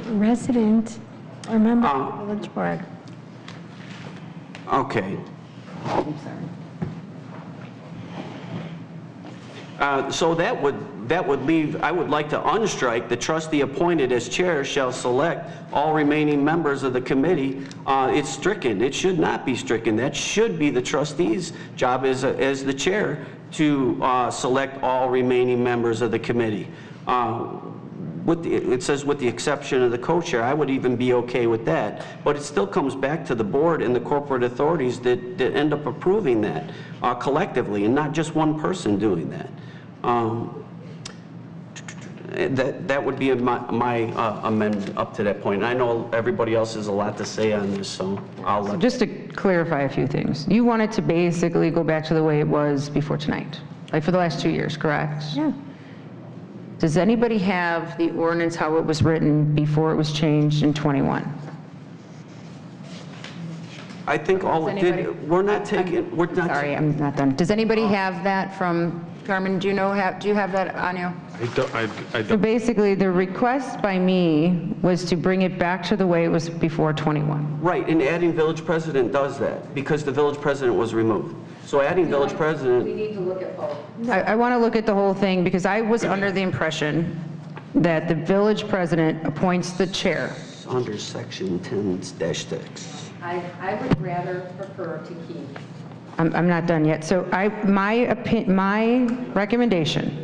Resident or member of the village board. Okay. I'm sorry. So that would leave, I would like to unstrike, the trustee appointed as chair shall select all remaining members of the committee. It's stricken. It should not be stricken. That should be the trustee's job as the chair to select all remaining members of the committee. It says with the exception of the co-chair. I would even be okay with that. But it still comes back to the board and the corporate authorities that end up approving that collectively, and not just one person doing that. That would be my amendment up to that point. And I know everybody else has a lot to say on this, so I'll let. Just to clarify a few things, you want it to basically go back to the way it was before tonight, like for the last 2 years, correct? Yeah. Does anybody have the ordinance how it was written before it was changed in 21? I think all it did, we're not taking, we're not. Sorry, I'm not done. Does anybody have that from, Carmen, do you have that on you? I So don't. basically, the request by me was to bring it back to the way it was before 21. Right, and adding village president does that, because the village president was removed. So adding village president. We need to look at both. I want to look at the whole thing, because I was under the impression that the village president appoints the chair. Under section 10-6. I would rather prefer to keep. I'm not done yet. So my recommendation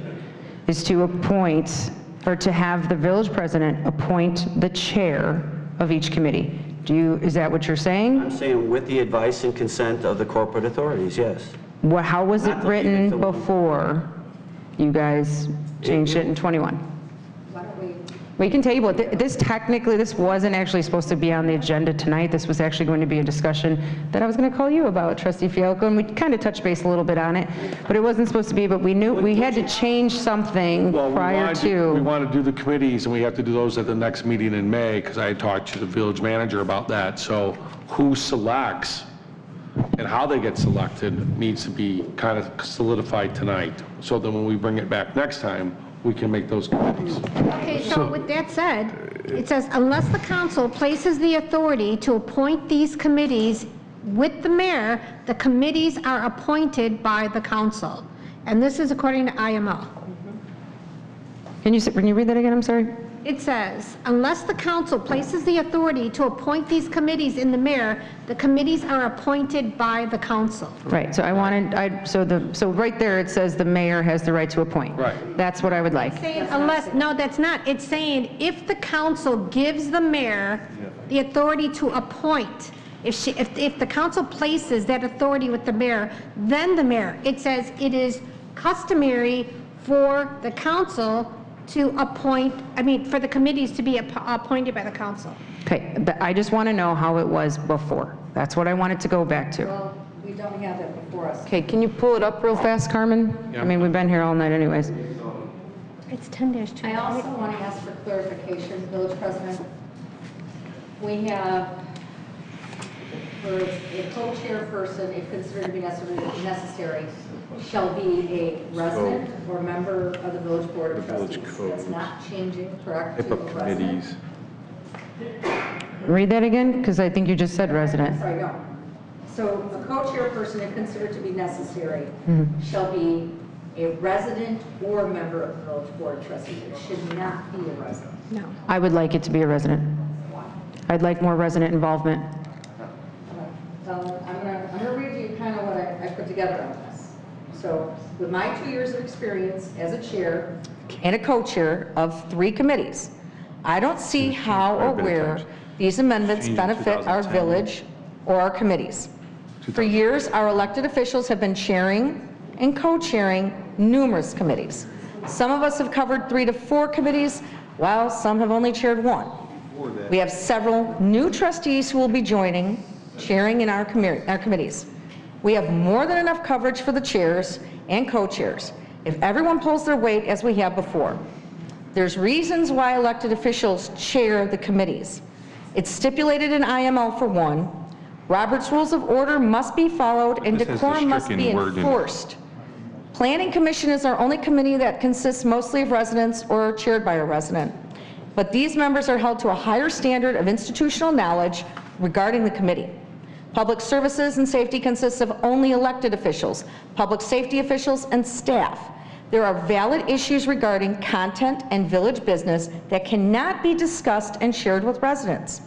is to appoint, or to have the village president appoint the chair of each committee. Is that what you're saying? I'm saying with the advice and consent of the corporate authorities, yes. Well, how was it written before you guys changed it in 21? Why don't we? We can table it. This wasn't actually supposed to be on the agenda tonight. This was actually going to be a discussion that I was going to call you about, Trustee Fialko, and we kind of touched base a little bit on it, but it wasn't supposed to be, but we knew we had to change something prior to. We want to do the committees, and we have to do those at the next meeting in May, because I had talked to the village manager about that. So who selects and how they get selected needs to be kind of solidified tonight, so that when we bring it back next time, we can make those committees. Okay, so with that said, it says, unless the council places the authority to appoint these committees with the mayor, the committees are appointed by the council. And this is according to IMO. Can you read that again? I'm sorry. It says, unless the council places the authority to appoint these committees in the mayor, the committees are appointed by the council. Right, so so right there it says the mayor has the right to appoint. Right. That's what I would like. Saying no, that's not. It's saying if the council gives the mayor the authority to appoint, if the council places that authority with the mayor, then the mayor, it says it is customary for the council to appoint, for the committees to be appointed by the council. Okay, I just want to know how it was before. That's what I wanted to go back to. Well, we don't have that before us. Okay, can you pull it up real fast, Carmen? Yeah. I mean, we've been here all night anyways. It's 10-2. I also want to ask for clarification, Village President. We have, for a co-chairperson, if considered to be necessary, shall be a resident or member of the village board of trustees. That's not changing, correct? To a resident. Read that again, because I think you just said resident. Sorry, no. So a co-chairperson, if considered to be necessary, shall be a resident or a member of the village board of trustees. It should not be a resident. No. I would like it to be a resident. I'd like more resident involvement. So I'm gonna read you kind of what I put together on this. So with my 2 years of experience as a chair and a co-chair of 3 committees, I don't see how or where these amendments benefit our village or our committees. For years, our elected officials have been chairing and co-chairing numerous committees. Some of us have covered 3 to 4 committees, while some have only chaired 1. We have several new trustees who will be joining, chairing in our committees. We have more than enough coverage for the chairs and co-chairs, if everyone pulls their weight as we have before. There's reasons why elected officials chair the committees. It's stipulated in IML for one. Robert's Rules of Order must be followed and decorum must be enforced. Planning Commission is our only committee that consists mostly of residents or chaired by a resident. But these members are held to a higher standard of institutional knowledge regarding the committee. Public Services and Safety consists of only elected officials, public safety officials, and staff. There are valid issues regarding content and village business that cannot be discussed and shared with residents.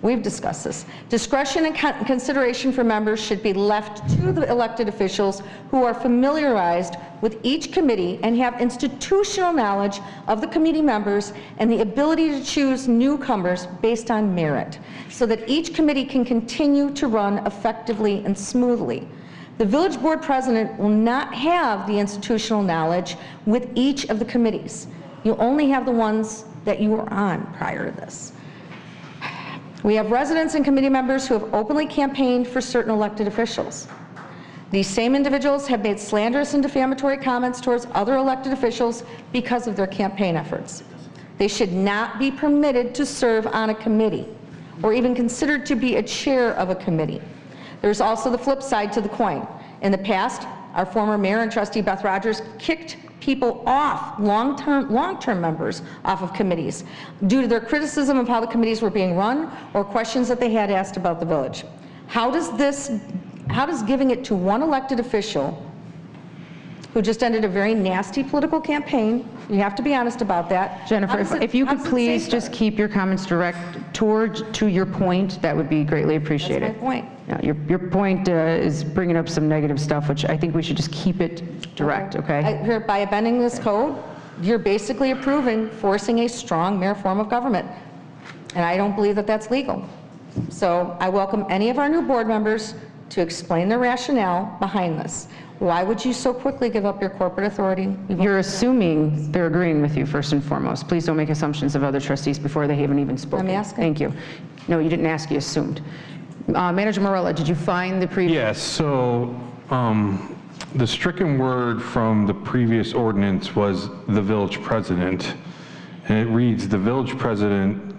We've discussed this. Discretion and consideration for members should be left to the elected officials who are familiarized with each committee and have institutional knowledge of the committee members and the ability to choose newcomers based on merit, so that each committee can continue to run effectively and smoothly. The village board president will not have the institutional knowledge with each of the committees. You only have the ones that you were on prior to this. We have residents and committee members who have openly campaigned for certain elected officials. These same individuals have made slanderous and defamatory comments towards other elected officials because of their campaign efforts. They should not be permitted to serve on a committee or even considered to be a chair of a committee. There's also the flip side to the coin. In the past, our former mayor and trustee Beth Rogers kicked people off, long-term members off of committees due to their criticism of how the committees were being run or questions that they had asked about the village. How does giving it to one elected official who just ended a very nasty political campaign, you have to be honest about that. Jennifer, if you could please just keep your comments direct to your point, that would be greatly appreciated. That's my point. Yeah, your point is bringing up some negative stuff, which I think we should just keep it direct, okay? By amending this code, you're basically approving forcing a strong mayor form of government. And I don't believe that that's legal. So I welcome any of our new board members to explain the rationale behind this. Why would you so quickly give up your corporate authority? You're assuming they're agreeing with you first and foremost. Please don't make assumptions of other trustees before they haven't even spoken. I'm asking. Thank you. No, you didn't ask, you assumed. Manager Morella, did you find the previous? Yes, so the stricken word from the previous ordinance was the village president. And it reads the village president,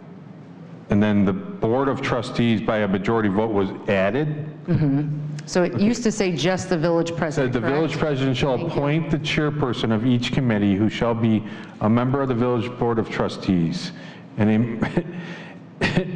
and then the board of trustees by a majority vote was added. So it used to say just the village president, Said the village president shall appoint the chairperson of each committee who shall be a member of the village board of trustees and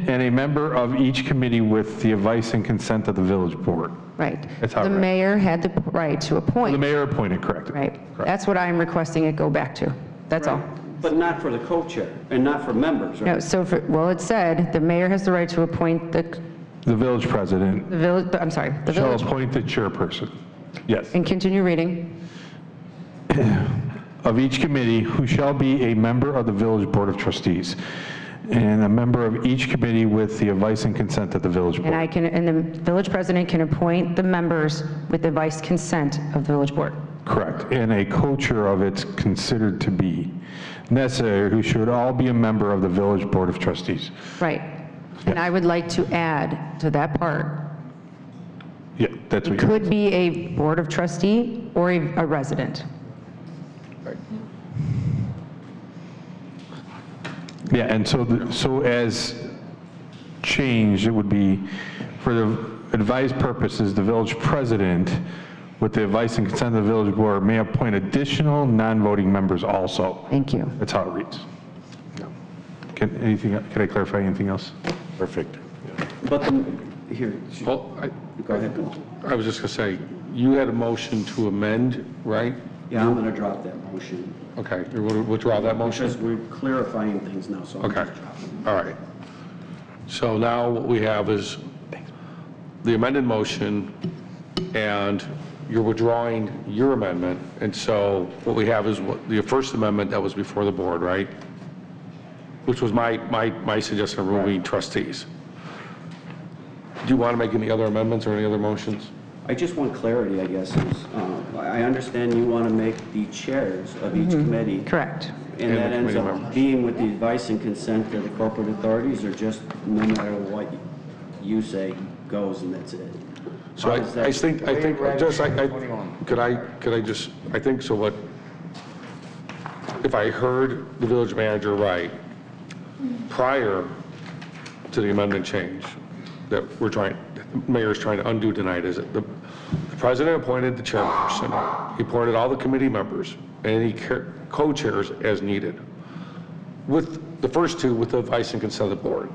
a member of each committee with the advice and consent of the village board. Right. That's how the it read. mayor had the right to appoint. The mayor appointed, correct. Right. That's what I'm requesting it go back to. That's all. But not for the co-chair and not for members, right? No, so well, it said the mayor has the right to appoint the village president village, I'm sorry, the shall village. appoint the chairperson. Yes. And continue reading. Of each committee who shall be a member of the village board of trustees and a member of each committee with the advice and consent of the village board. And the village president can appoint the members with the advice consent of the village board. Correct. And a co-chair of it's considered to be necessary, who should all be a member of the village board of trustees. Right. And I would like to add to that part, Yeah, that's what it you're. could be a board of trustee or a resident. Yeah, and so as changed, it would be for the advice purposes, the village president with the advice and consent of the village board may appoint additional non-voting members also. Thank you. That's how it reads. Can I clarify anything else? Perfect. But here, Well, go ahead. I was just going to say, you had a motion to amend, right? Yeah, I'm going to drop that motion. Okay, we'll withdraw that motion? Because we're clarifying things now, so I'm Okay, just dropping. all right. So now what we have is the amended motion, and you're withdrawing your amendment, and so what we have is the first amendment that was before the board, right? Which was my suggestion of removing trustees. Do you want to make any other amendments or any other motions? I just want clarity, I guess. I understand you want to make the chairs of each committee. Correct. And And that the ends committee up members. being with the advice and consent of the corporate authorities, or just no matter what you say goes and that's it? So How does that- I think, could I just, I think so what, if I heard the village manager right, prior to the amendment change that the mayor's trying to undo tonight, is that the president appointed the chairperson, he appointed all the committee members, and he co-chairs as needed. With the first two, with the advice and consent of the board.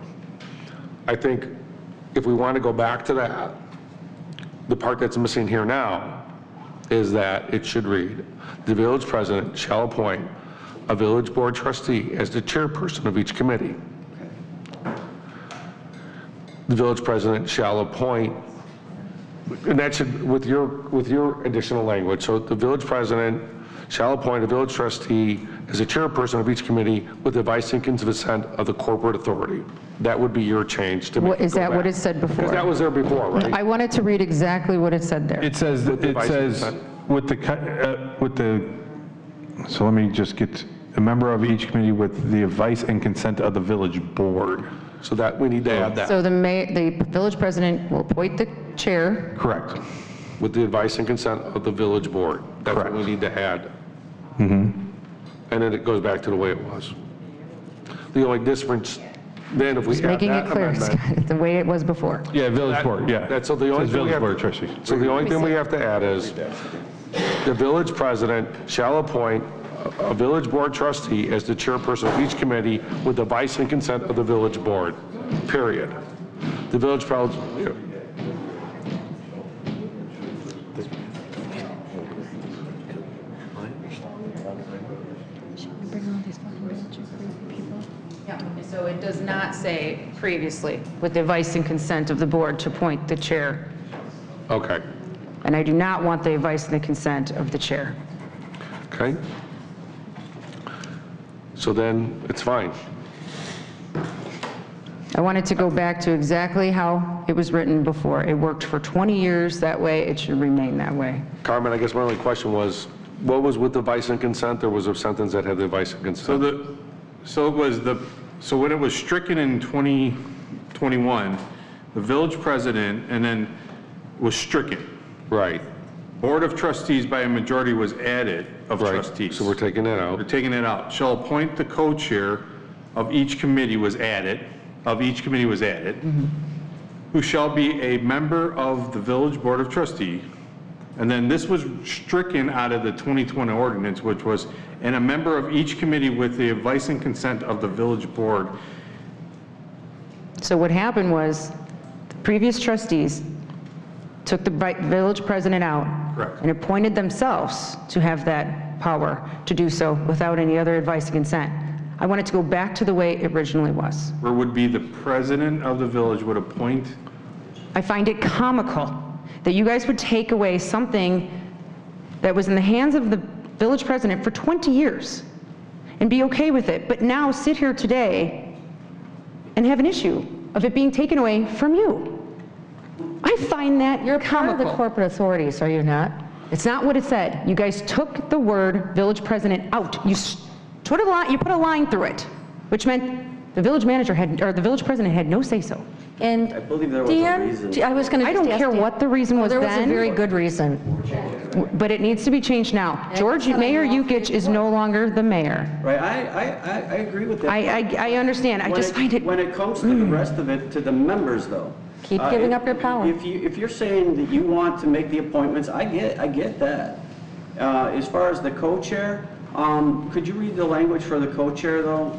I think if we want to go back to that, the part that's missing here now is that it should read, the village president shall appoint a village board trustee as the chairperson of each committee. The village president shall appoint, and that should, with your additional language, so the village president shall appoint a village trustee as a chairperson of each committee with advice and consent of the corporate authority. That would be your change to make it Is go that what back. it said before? Because that was there before, right? I wanted to read exactly what it said there. It says, so let me just get, a member of each committee with the advice and consent of the village board. So that, we need to add that. So the village president will appoint the chair. Correct. With the advice and consent of the village board. That's what we need to add. And then it goes back to the way it was. The only difference, then if we Just add making that it clear, amendment. Scott, the way it was before. Yeah, village board, yeah. That's, so the only Says thing we village have, board of trustees. so the only thing we have to add is, the village president shall appoint a village board trustee as the chairperson of each committee with the advice and consent of the village board, period. The village president, So it does not say previously, with the advice and consent of the board to appoint the chair. okay, And I do not want the advice and the consent of the chair. okay. So then, it's fine. I wanted to go back to exactly how it was written before. It worked for 20 years that way, it should remain that way. Carmen, I guess my only question was, what was with the advice and consent? There was a sentence that had the advice and consent. So when it was stricken in 2021, the village president, and then was stricken. Right. Board of Trustees by a majority was added of trustees. So we're taking that out. We're taking it out. Shall appoint the co-chair of each committee was added, who shall be a member of the village board of trustee. And then this was stricken out of the 2020 ordinance, which was, and a member of each committee with the advice and consent of the village board. So what happened was, the previous trustees took the village president out. Correct. And appointed themselves to have that power to do so without any other advice and consent. I want it to go back to the way it originally was. Where would be the president of the village would appoint. I find it comical that you guys would take away something that was in the hands of the village president for 20 years and be okay with it, but now sit here today and have an issue of it being taken away from you. I find that You're part of the corporate authorities, are you not? It's not what it said. You guys took the word village president out. You put a line through it, which meant the village manager had, or the village president had no say-so. And I believe there was a Dan, reason. I was going to I don't care what the reason was There was a then. very good reason. But it needs to be changed now. Mayor Yukich is no longer the mayor. Right, I agree with that. I understand. I just find it. When it comes to the rest of it, to the members though. Keep giving up your power. If you're saying that you want to make the appointments, I get that. As far as the co-chair, could you read the language for the co-chair though?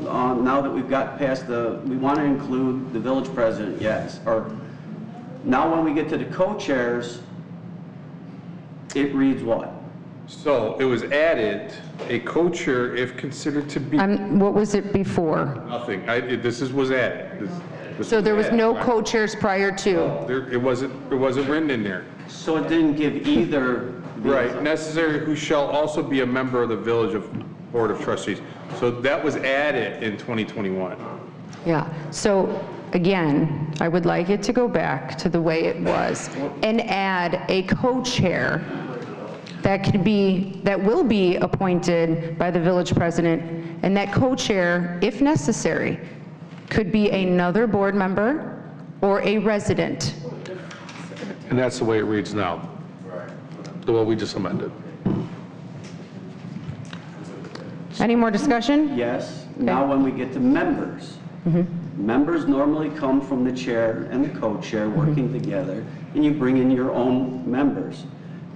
Now that we've got past we want to include the village president, yes. Or now when we get to the co-chairs, it reads what? So it was added, a co-chair if considered to be What was it before? nothing. This was added. This So there was added. no co-chairs prior to? It wasn't written in there. So it didn't give either. Right, necessary who shall also be a member of the Village Board of Trustees. So that was added in 2021. Yeah, so again, I would like it to go back to the way it was and add a co-chair that will be appointed by the village president, and that co-chair, if necessary, could be another board member or a resident. And that's the way it reads now, the one we just amended. Any more discussion? Yes. Now when we get to members, members normally come from the chair and the co-chair working together, and you bring in your own members.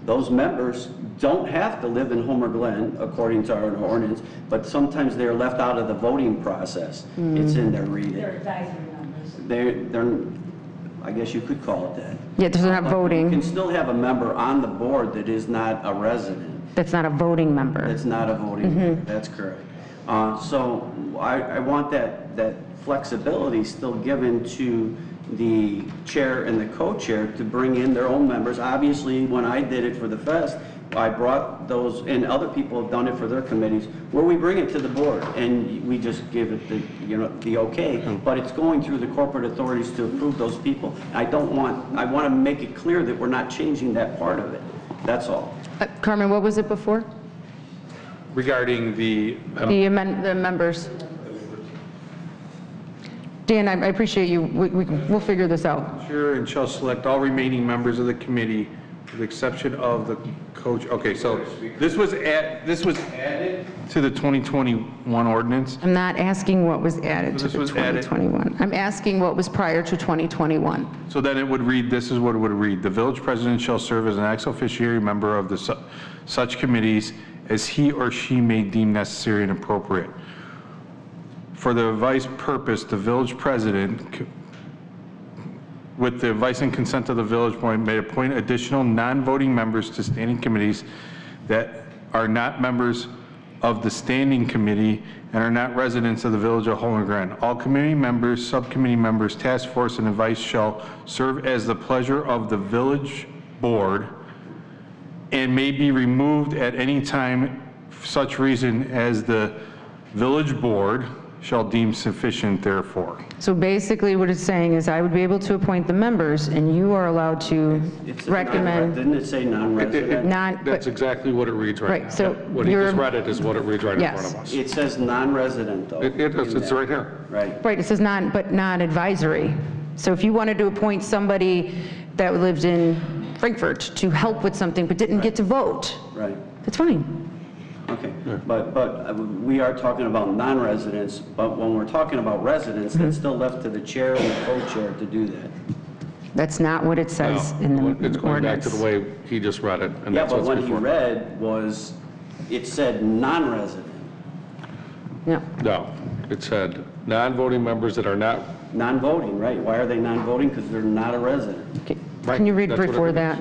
Those members don't have to live in Homer Glen, according to our ordinance, but sometimes they're left out of the voting process. It's in there, read it. They're advisory members. They're, I guess you could call it that. Yeah, they're not But voting. you can still have a member on the board that is not a resident. That's not a voting member. That's not a voting member, that's correct. So I want that flexibility still given to the chair and the co-chair to bring in their own members. Obviously, when I did it for the fest, I brought those, and other people have done it for their committees, where we bring it to the board and we just give it the okay, but it's going through the corporate authorities to approve those people. I want to make it clear that we're not changing that part of it. That's all. Carmen, what was it before? Regarding the The members. Dan, I appreciate you. We'll figure this out. chair and shall select all remaining members of the committee with the exception of the coach. Okay, so this was added to the 2021 ordinance. I'm not asking what was added to This the was added. 2021. I'm asking what was prior to 2021. So then it would read, this is what it would read. The village president shall serve as an ex officio member of the such committees as he or she may deem necessary and appropriate. For the advice purpose, the village president, with the advice and consent of the village board, may appoint additional non-voting members to standing committees that are not members of the standing committee and are not residents of the village of Homer Glen. All committee members, subcommittee members, task force, and advice shall serve as the pleasure of the village board and may be removed at any time for such reason as the village board shall deem sufficient therefore. So basically what it's saying is I would be able to appoint the members and you are allowed to recommend. Didn't it say non-resident? That's exactly what it reads right now. Right, so What he just read it is what it reads right in front of us. It says non-resident, though. It's right here. Right. Right, it says but not advisory. So if you wanted to appoint somebody that lived in Frankfurt to help with something but didn't get to vote, Right. that's fine. Okay, but we are talking about non-residents, but when we're talking about residents, that's still left to the chair and the co-chair to do that. That's not what it says in the It's going back to ordinance. the way he just read it. And Yeah, that's but what's what he before. read was, it said non-resident. Yeah. No, it said non-voting members that are not. Non-voting, right. Why are they non-voting? Because they're not a resident. Can you read That's what it before means. that?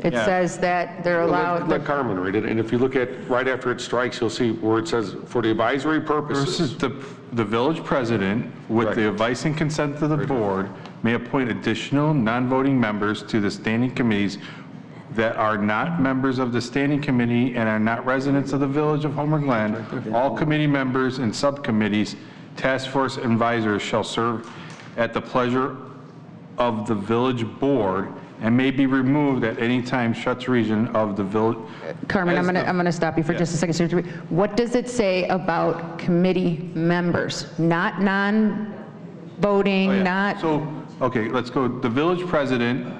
It Yeah. says that they're allowed. Let Carmen read it, and if you look at, right after it strikes, you'll see where it says, for the advisory This purposes. is the village president, with the advice and consent of the board, may appoint additional non-voting members to the standing committees that are not members of the standing committee and are not residents of the village of Homer Glen. All committee members and subcommittees, task force advisors shall serve at the pleasure of the village board and may be removed at any time such reason of the village. Carmen, I'm as going to stop you for just a second. So what does it say about committee members? Not non-voting, not, So, okay, let's go. The village president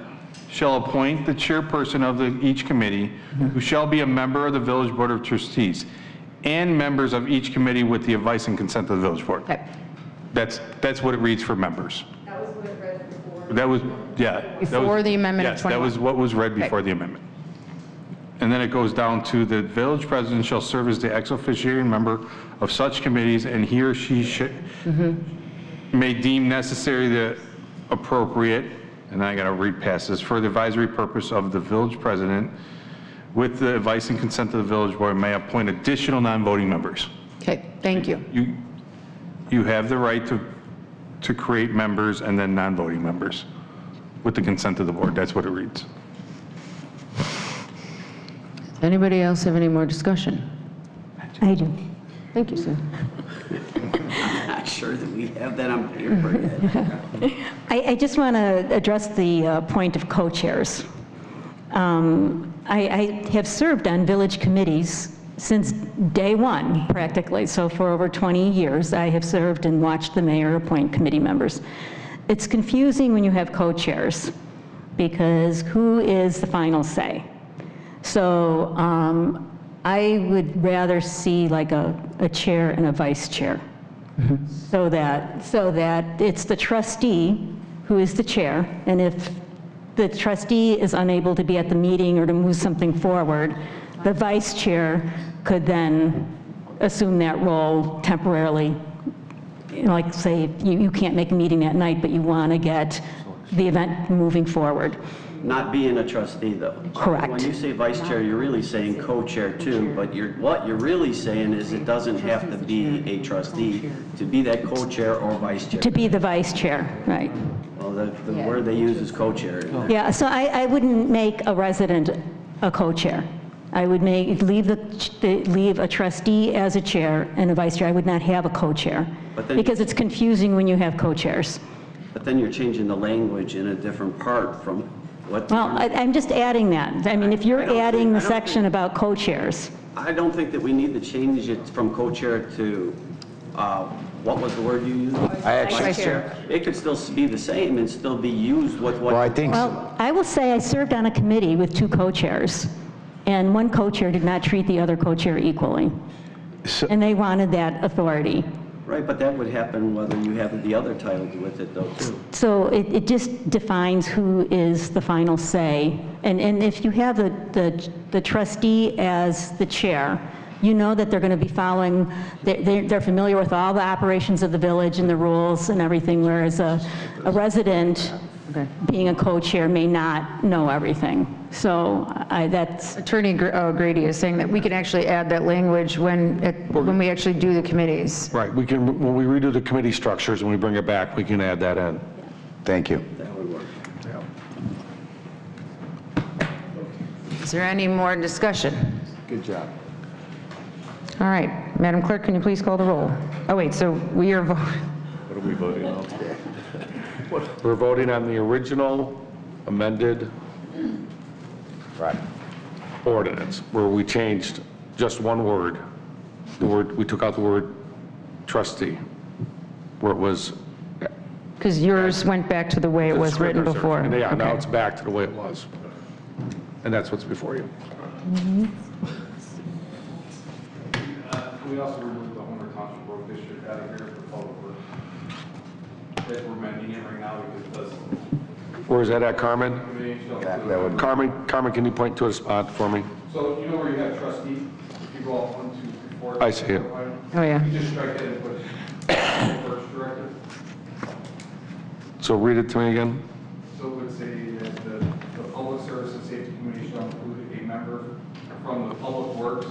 shall appoint the chairperson of each committee, who shall be a member of the village board of trustees, and members of each committee with the advice and consent of the village board. That's what it reads for members. That was what it read before. That was, yeah. that was- Before the amendment of Yes, that was 21. what was read before the amendment. And then it goes down to the village president shall serve as the ex officio member of such committees, and he or she may deem necessary the appropriate, and I got to read past this, for the advisory purpose of the village president, with the advice and consent of the village board, may appoint additional non-voting members. Okay, thank you. You have the right to create members and then non-voting members with the consent of the board. That's what it reads. Anybody else have any more discussion? I do. Thank you, Sue. I'm not sure that we have that on paper yet. I just want to address the point of co-chairs. I have served on village committees since day one, practically. So for over 20 years, I have served and watched the mayor appoint committee members. It's confusing when you have co-chairs, because who is the final say? So I would rather see like a chair and a vice chair. So that it's the trustee who is the chair, and if the trustee is unable to be at the meeting or to move something forward, the vice chair could then assume that role temporarily. You know, like say you can't make a meeting that night, but you want to get the event moving forward. Not being a trustee, though. Correct. When you say vice chair, you're really saying co-chair too, but what you're really saying is it doesn't have to be a trustee to be that co-chair or vice chair. To be the vice chair, right. Well, the word they use is co-chair. Yeah, so I wouldn't make a resident a co-chair. I would leave a trustee as a chair and a vice chair. I would not have a co-chair, because it's confusing when you have co-chairs. But then you're changing the language in a different part from what... Well, I'm just adding that. I mean, if you're adding the section about co-chairs. I don't think that we need to change it from co-chair to, what was the word you used? Vice chair. It could still be the same and still be used with what... Well, I think Well, I will say I served on a committee with 2 co-chairs, and one co-chair did not treat the other co-chair equally. And they wanted that authority. Right, but that would happen whether you have the other title with it though, too. So it just defines who is the final say. And if you have the trustee as the chair, you know that they're going to be following, they're familiar with all the operations of the village and the rules and everything, whereas a resident, being a co-chair, may not know everything. So that's... Attorney Grady is saying that we can actually add that language when we actually do the committees. Right, we can, when we redo the committee structures and we bring it back, we can add that in. Thank you. That would work. Is there any more discussion? Good job. All right, Madam Clerk, can you please call the roll? Oh, wait, so we are voting. What are we voting on today? We're voting on the original amended ordinance, where we changed just one word. We took out the word trustee, where it was... Because yours went back to the way it was written before. Yeah, now it's back to the way it was. And that's what's before you. We also removed the Homer Township Road District out of here for public works. That we're amending it right now because it does. Where is that at, Carmen? Carmen, can you point to a spot for me? So you know where you have trustee? If you go off 1, 2, 3, 4. I see it. Oh, yeah. You just strike that and put first director. So read it to me again. So it would say that the Public Service and Safety Committee shall include a member from the Public Works,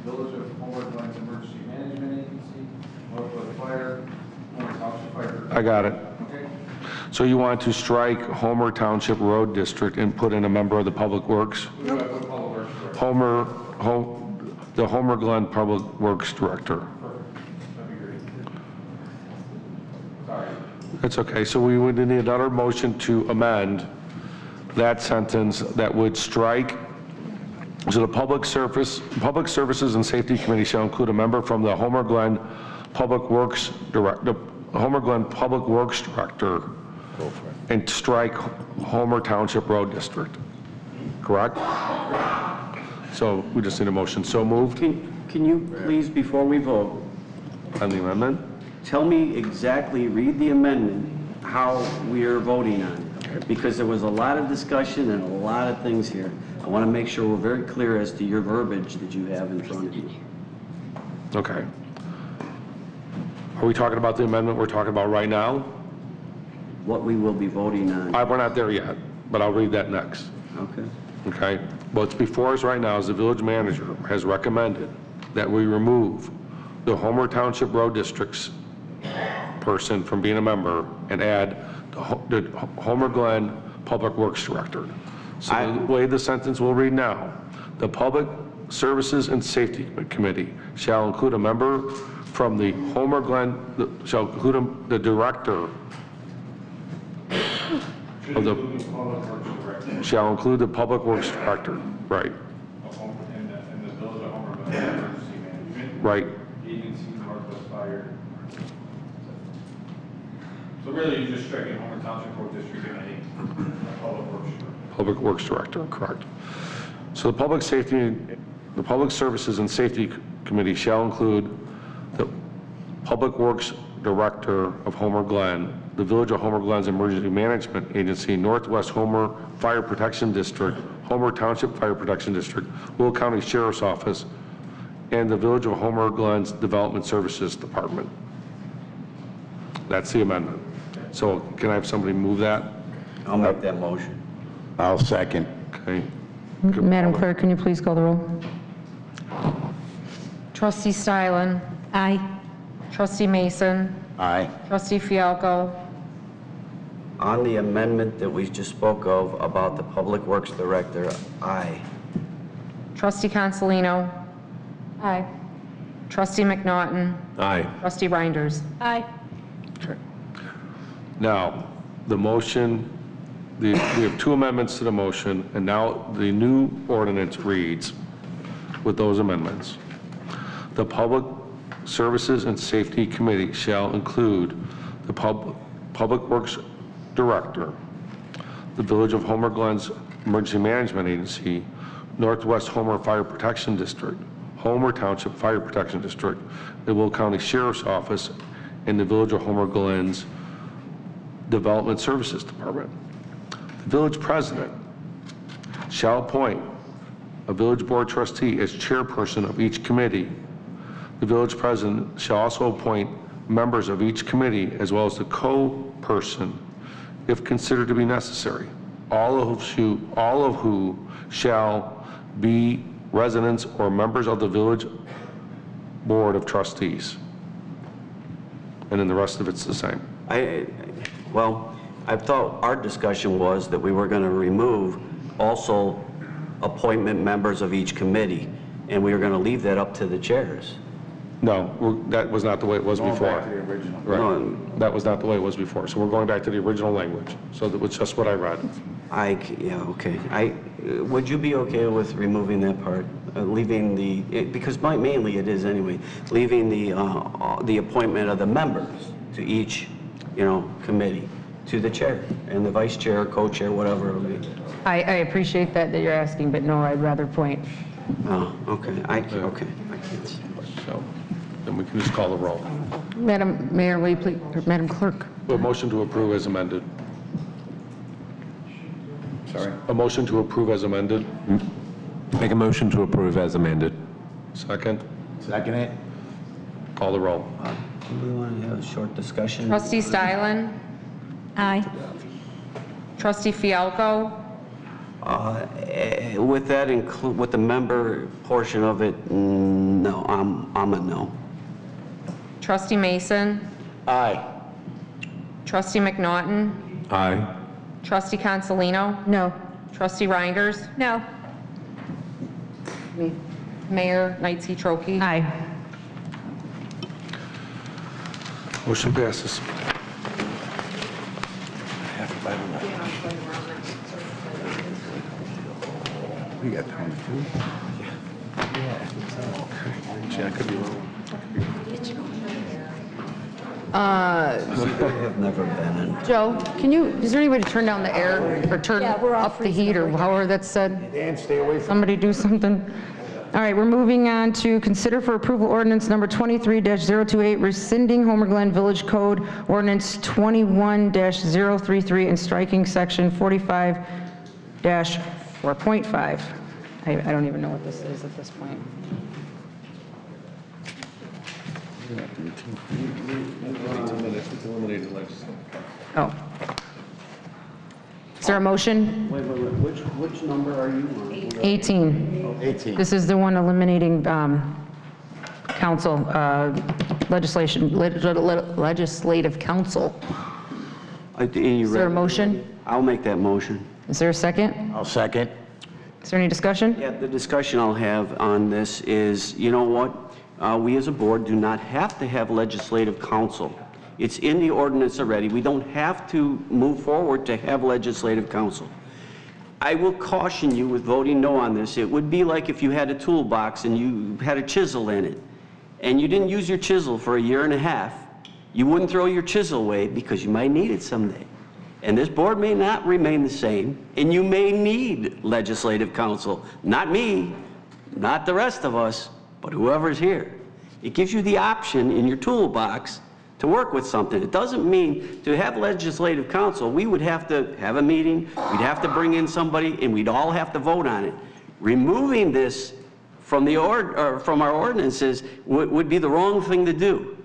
Village of Homer Glen's Emergency Management Agency, Northwood Fire, Homer Township Fire. I got it. Okay. So you want to strike Homer Township Road District and put in a member of the Public Works? Who do I put Public Works Director? The Homer Glen Public Works Director. Perfect. That'd be great. Sorry. That's okay. So we would need another motion to amend that sentence that would strike, so the Public Services and Safety Committee shall include a member from the Homer Glen Public Works Director, and strike Homer Township Road District. Correct? So we just need a motion. So moved. Can you please, before we vote, On the amendment? tell me exactly, read the amendment, how we are voting on it? Because there was a lot of discussion and a lot of things here. I want to make sure we're very clear as to your verbiage that you have in front of you. Okay. Are we talking about the amendment we're talking about right now? What we will be voting on. We're not there yet, but I'll read that next. Okay. Okay? What's before us right now is the village manager has recommended that we remove the Homer Township Road District's person from being a member and add the Homer Glen Public Works Director. So the way the sentence will read now, the Public Services and Safety Committee shall include a member from the Homer Glen, shall include the director of the, shall include the Public Works Director, right. And the village of Homer Glen Emergency Management. Right. Agency Northwest Fire. So really, you're just striking Homer Township Road District and a Public Works Director. Public Works Director, correct. So the Public Services and Safety Committee shall include the Public Works Director of Homer Glen, the Village of Homer Glen's Emergency Management Agency, Northwest Homer Fire Protection District, Homer Township Fire Protection District, Will County Sheriff's Office, and the Village of Homer Glen's Development Services Department. That's the amendment. So can I have somebody move that? I'll make that motion. I'll second. Okay. Madam Clerk, can you please call the roll? Trustee Stylin? Aye. Trustee Mason? Aye. Trustee Fialko? On the amendment that we just spoke of about the Public Works Director, aye. Trustee Consolino? Aye. Trustee McNaughton? Aye. Trustee Reinders? Aye. Now, the motion, we have two amendments to the motion, and now the new ordinance reads with those amendments. The Public Services and Safety Committee shall include the Public Works Director, the Village of Homer Glen's Emergency Management Agency, Northwest Homer Fire Protection District, Homer Township Fire Protection District, the Will County Sheriff's Office, and the Village of Homer Glen's Development Services Department. The village president shall appoint a village board trustee as chairperson of each committee. The village president shall also appoint members of each committee as well as the co-person if considered to be necessary, all of who shall be residents or members of the village board of trustees. And then the rest of it's the same. Well, I thought our discussion was that we were going to remove also appointment members of each committee, and we were going to leave that up to the chairs. No, that was not the way it was before. Right. That was not the way it was before. So we're going back to the original language. So that was just what I read. Yeah, okay. Would you be okay with removing that part? Leaving because mainly it is anyway, leaving the appointment of the members to each, committee, to the chair and the vice chair, co-chair, whatever it will be. I appreciate that you're asking, but no, I'd rather point. Oh, okay. I can't. So then we can just call the roll. Madam Mayor, will you please, or Madam Clerk? A motion to approve as amended. Sorry? A motion to approve as amended. Make a motion to approve as amended. Second. Second it. Call the roll. Do we want to have a short discussion? Trustee Stylin? Aye. Trustee Fialko? With that with the member portion of it, no, I'm a no. Trustee Mason? Aye. Trustee McNaughton? Aye. Trustee Consolino? No. Trustee Reinders? No. Mayor Knightsey Trokey? Aye. Motion passes. We got time to. Yeah, I could be wrong. I've never been in. Joe, is there any way to turn down the air or turn up the heat or however that's said? Dan, stay away from. Somebody do something. All right, we're moving on to consider for approval ordinance number 23-028, rescinding Homer Glen Village Code Ordinance 21-033 and striking section 45-4.5. I don't even know what this is at this point. Oh. Is there a motion? Wait, which number are you on? 18. 18. This is the one eliminating council, legislative council. Is there a motion? I'll make that motion. Is there a second? I'll second. Is there any discussion? Yeah, the discussion I'll have on this is, you know what? We as a board do not have to have legislative council. It's in the ordinance already. We don't have to move forward to have legislative council. I will caution you with voting no on this. It would be like if you had a toolbox and you had a chisel in it, and you didn't use your chisel for a year and a half. You wouldn't throw your chisel away because you might need it someday. And this board may not remain the same, and you may need legislative council. Not me, not the rest of us, but whoever's here. It gives you the option in your toolbox to work with something. It doesn't mean to have legislative council, we would have to have a meeting, we'd have to bring in somebody, and we'd all have to vote on it. Removing this from from our ordinances would be the wrong thing to do.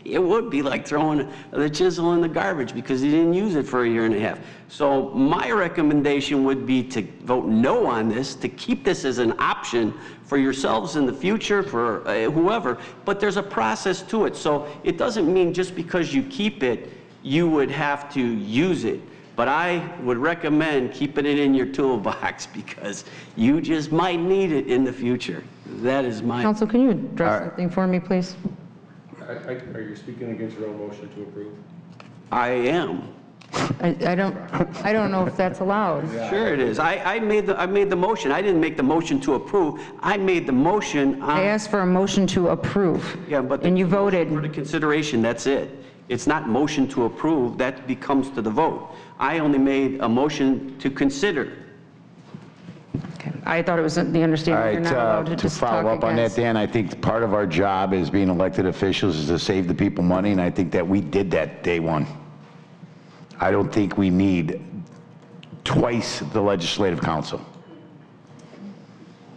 It would be like throwing the chisel in the garbage because you didn't use it for a year and a half. So my recommendation would be to vote no on this, to keep this as an option for yourselves in the future, for whoever, but there's a process to it. So it doesn't mean just because you keep it, you would have to use it. But I would recommend keeping it in your toolbox because you just might need it in the future. That is my... Council, can you address something for me, please? Are you speaking against your own motion to approve? I am. I don't know if that's allowed. Sure it is. I made the motion. I didn't make the motion to approve. I made the motion on... I asked for a motion to approve. Yeah, but... And you voted. For the consideration, that's it. It's not motion to approve. That becomes to the vote. I only made a motion to consider. Okay. I thought it was the understanding you're not allowed to just talk follow up on that, against. Dan, I think part of our job as being elected officials is to save the people money, and I think that we did that day one. I don't think we need twice the legislative council.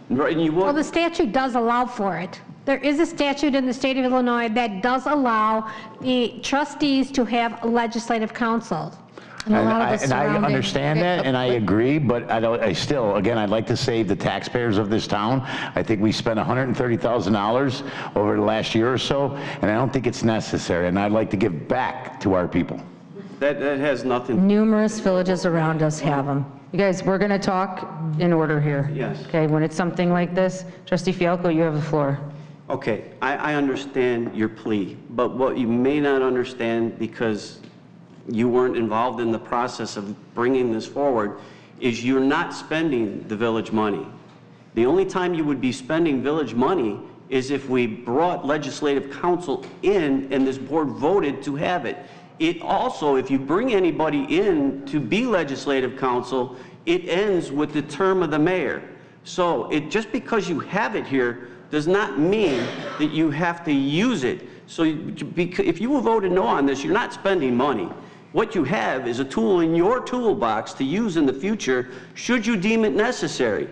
Right, and you Well, would... the statute does allow for it. There is a statute in the state of Illinois that does allow the trustees to have legislative counsel. And I understand that, and I agree, but I still, again, I'd like to save the taxpayers of this town. I think we spent $130,000 over the last year or so, and I don't think it's necessary, and I'd like to give back to our people. That has nothing... Numerous villages around us have them. You guys, we're going to talk in order here. Yes. Okay, when it's something like this, Trustee Fialko, you have the floor. Okay, I understand your plea, but what you may not understand because you weren't involved in the process of bringing this forward is you're not spending the village money. The only time you would be spending village money is if we brought legislative council in and this board voted to have it. It also, if you bring anybody in to be legislative council, it ends with the term of the mayor. So just because you have it here does not mean that you have to use it. So if you voted no on this, you're not spending money. What you have is a tool in your toolbox to use in the future should you deem it necessary.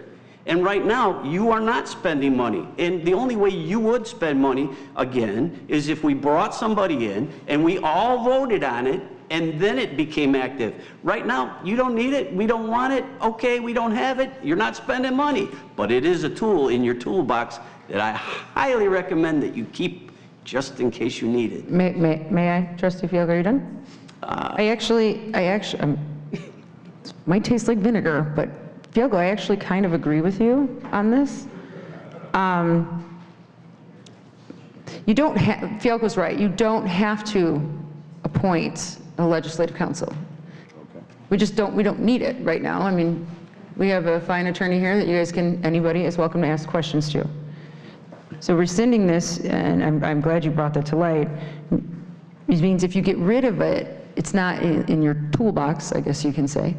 And right now, you are not spending money. And the only way you would spend money, again, is if we brought somebody in and we all voted on it and then it became active. Right now, you don't need it, we don't want it, okay, we don't have it, you're not spending money. But it is a tool in your toolbox that I highly recommend that you keep just in case you need it. May I, Trustee Fialko, are you done? I actually, might taste like vinegar, but Fialko, I actually kind of agree with you on this. You don't have, Fialko's right, you don't have to appoint a legislative council. We just don't, we don't need it right now. I mean, we have a fine attorney here that you guys can, anybody is welcome to ask questions to. So rescinding this, and I'm glad you brought that to light, it means if you get rid of it, it's not in your toolbox, I guess you can say.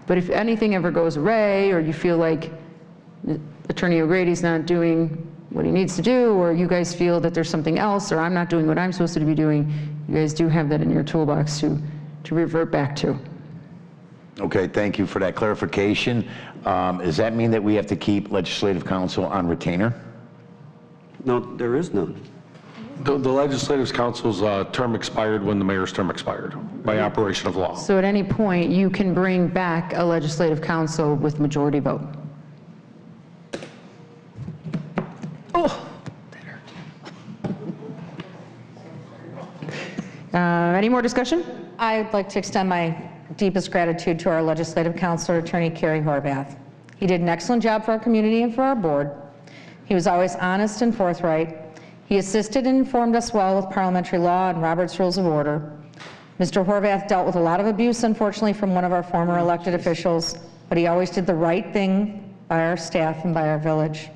But if anything ever goes awry, or you feel like Attorney O'Grady's not doing what he needs to do, or you guys feel that there's something else, or I'm not doing what I'm supposed to be doing, you guys do have that in your toolbox to revert back to. Okay, thank you for that clarification. Does that mean that we have to keep legislative council on retainer? No, there is none. The Legislative Council's term expired when the mayor's term expired, by operation of law. So at any point, you can bring back a legislative council with majority vote. Any more discussion? I'd like to extend my deepest gratitude to our legislative counselor, Attorney Kerry Horvath. He did an excellent job for our community and for our board. He was always honest and forthright. He assisted and informed us well with parliamentary law and Robert's Rules of Order. Mr. Horvath dealt with a lot of abuse, unfortunately, from one of our former elected officials, but he always did the right thing by our staff and by our village.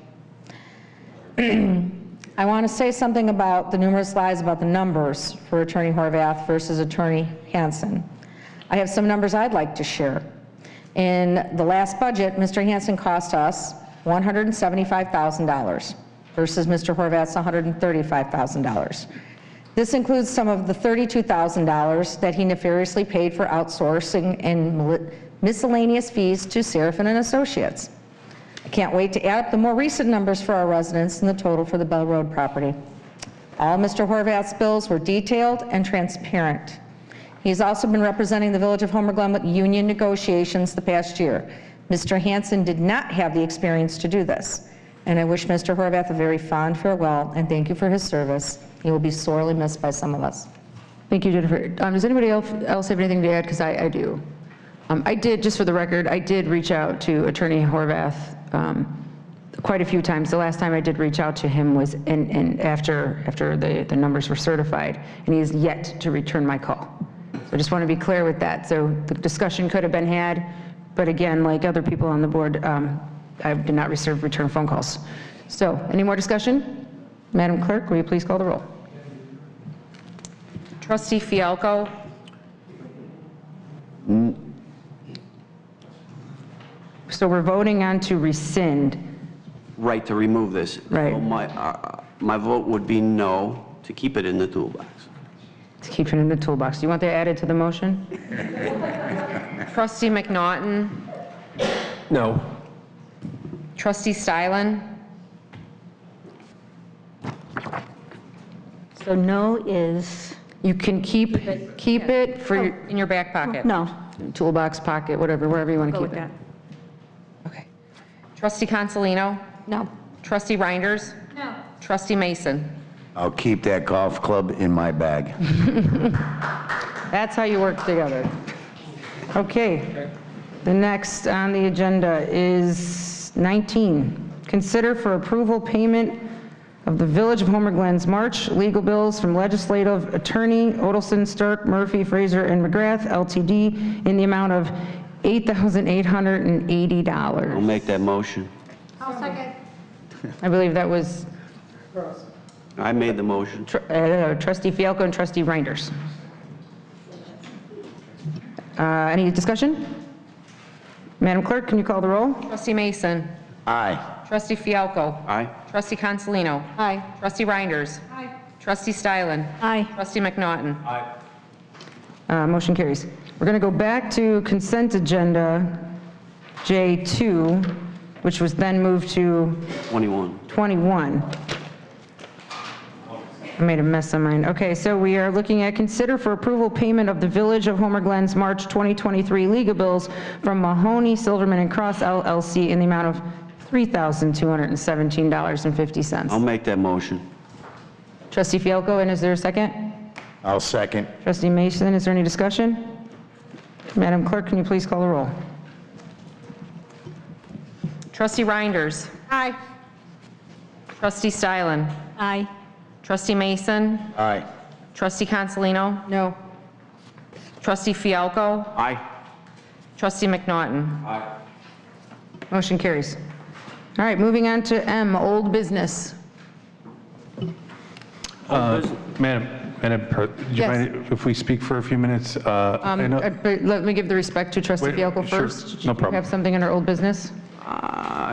I want to say something about the numerous lies about the numbers for Attorney Horvath versus Attorney Hansen. I have some numbers I'd like to share. In the last budget, Mr. Hansen cost us $175,000 versus Mr. Horvath's $135,000. This includes some of the $32,000 that he nefariously paid for outsourcing and miscellaneous fees to Seraphin and Associates. I can't wait to add up the more recent numbers for our residents and the total for the Bell Road property. All Mr. Horvath's bills were detailed and transparent. He's also been representing the Village of Homer Glen with union negotiations the past year. Mr. Hansen did not have the experience to do this, and I wish Mr. Horvath a very fond farewell and thank you for his service. He will be sorely missed by some of us. Thank you, Jennifer. Does anybody else have anything to add? Because I do. I did, just for the record, I did reach out to Attorney Horvath quite a few times. The last time I did reach out to him was after the numbers were certified, and he is yet to return my call. So I just want to be clear with that. So the discussion could have been had, but again, like other people on the board, I did not return phone calls. So any more discussion? Madam Clerk, will you please call the roll? Trustee Fialko? So we're voting on to rescind. Right, to remove this. Right. So my vote would be no, to keep it in the toolbox. To keep it in the toolbox. Do you want that added to the motion? Trustee McNaughton? No. Trustee Stylen? So no is, You can keep it for your In your back pocket? no. toolbox, pocket, whatever, wherever you want to Go keep with it. that. Okay. Trustee Consolino? No. Trustee Reinders? No. Trustee Mason? I'll keep that golf club in my bag. That's how you work together. Okay. The next on the agenda is 19. Consider for approval payment of the Village of Homer Glen's March legal bills from Legislative Attorney Odelson, Stark, Murphy, Fraser, and McGrath, LTD, in the amount of $8,880. I'll make that motion. I'll second. I believe that was I made the motion. Trustee Fialko and Trustee Reinders. Any discussion? Madam Clerk, can you call the roll? Trustee Mason? Aye. Trustee Fialko? Aye. Trustee Consolino? Aye. Trustee Reinders? Aye. Trustee Stylen? Aye. Trustee McNaughton? Motion carries. We're going to go back to consent agenda J2, which was then moved to 21. I made a mess of mine. Okay, so we are looking at consider for approval payment of the Village of Homer Glen's March 2023 legal bills from Mahoney, Silverman, and Cross LLC in the amount of $3,217.50. I'll make that motion. Trustee Fialko, and is there a second? I'll second. Trustee Mason, is there any discussion? Madam Clerk, can you please call the roll? Trustee Reinders? Aye. Trustee Stylen? Aye. Trustee Mason? Aye. Trustee Consolino? No. Trustee Fialko? Aye. Trustee McNaughton? Motion carries. All right, moving on to M, old business. Madam, do you Yes. mind if we speak for a few minutes? I know- But let me give the respect to Trustee Wait, Fialko sure, first. no problem. You have something under old business?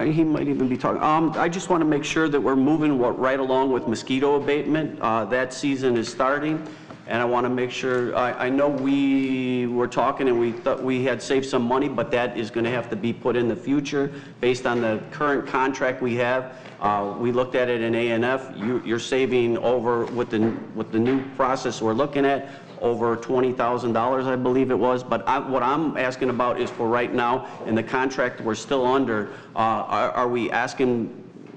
He might even be talking. I just want to make sure that we're moving right along with mosquito abatement. That season is starting, and I want to make sure, I know we were talking and we thought we had saved some money, but that is going to have to be put in the future based on the current contract we have. We looked at it in A&F. You're saving over, with the new process we're looking at, over $20,000, I believe it was. But what I'm asking about is for right now, in the contract we're still under, are we asking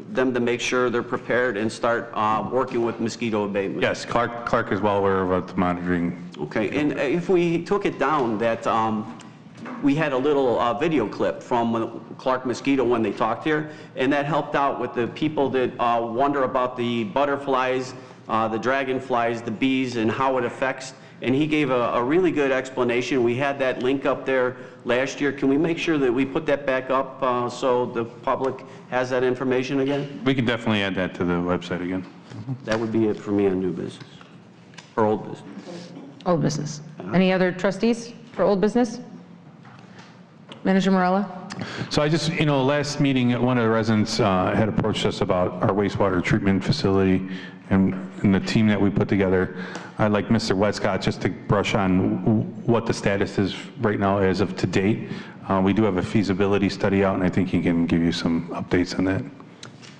them to make sure they're prepared and start working with mosquito abatement? Yes, Clark is well aware of the monitoring. Okay, and if we took it down that we had a little video clip from Clark Mosquito when they talked here, and that helped out with the people that wonder about the butterflies, the dragonflies, the bees, and how it affects. And he gave a really good explanation. We had that link up there last year. Can we make sure that we put that back up so the public has that information again? We can definitely add that to the website again. That would be it for me on new business, or old business. Old business. Any other trustees for old business? Manager Morella? So I just, last meeting, one of the residents had approached us about our wastewater treatment facility and the team that we put together. I'd like Mr. Westcott just to brush on what the status is right now as of to date. We do have a feasibility study out, and I think he can give you some updates on that.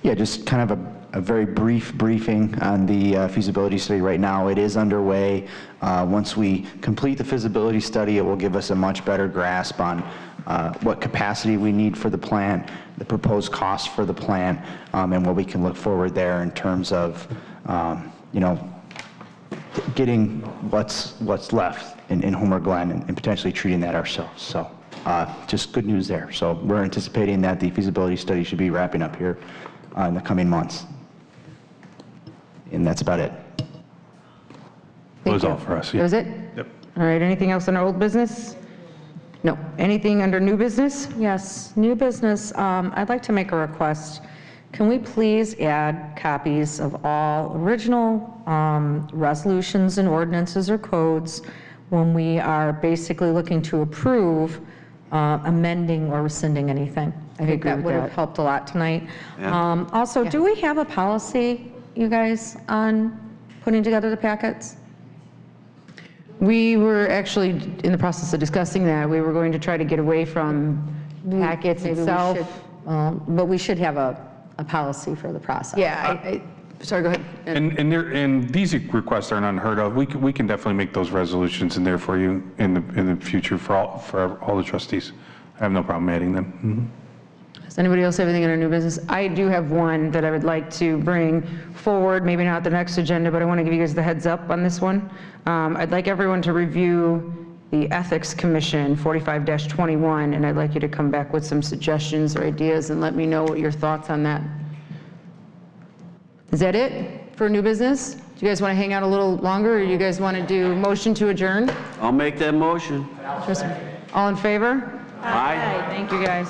Yeah, just kind of a very brief briefing on the feasibility study right now. It is underway. Once we complete the feasibility study, it will give us a much better grasp on what capacity we need for the plant, the proposed cost for the plant, and what we can look forward there in terms of, getting what's left in Homer Glen and potentially treating that ourselves. So just good news there. So we're anticipating that the feasibility study should be wrapping up here in the coming months. And that's about it. That was all for us. That was it? Yep. All right, anything else on our old business? No. Anything under new business? Yes, new business. I'd like to make a request. Can we please add copies of all original resolutions and ordinances or codes when we are basically looking to approve amending or rescinding anything? I think that would have helped a lot tonight. Yeah. Also, do we have a policy, you guys, on putting together the packets? We were actually in the process of discussing that. We were going to try to get away from packets Maybe we itself. should, but we should have a policy for the process. Yeah, sorry, go ahead. And these requests aren't unheard of. We can definitely make those resolutions in there for you in the future for all the trustees. I have no problem adding them. Does anybody else have anything under new business? I do have one that I would like to bring forward, maybe not the next agenda, but I want to give you guys the heads up on this one. I'd like everyone to review the Ethics Commission 45-21, and I'd like you to come back with some suggestions or ideas and let me know what your thoughts on that. Is that it for new business? Do you guys want to hang out a little longer, or you guys want to do motion to adjourn? I'll make that motion. All in favor? Aye. Thank you, guys.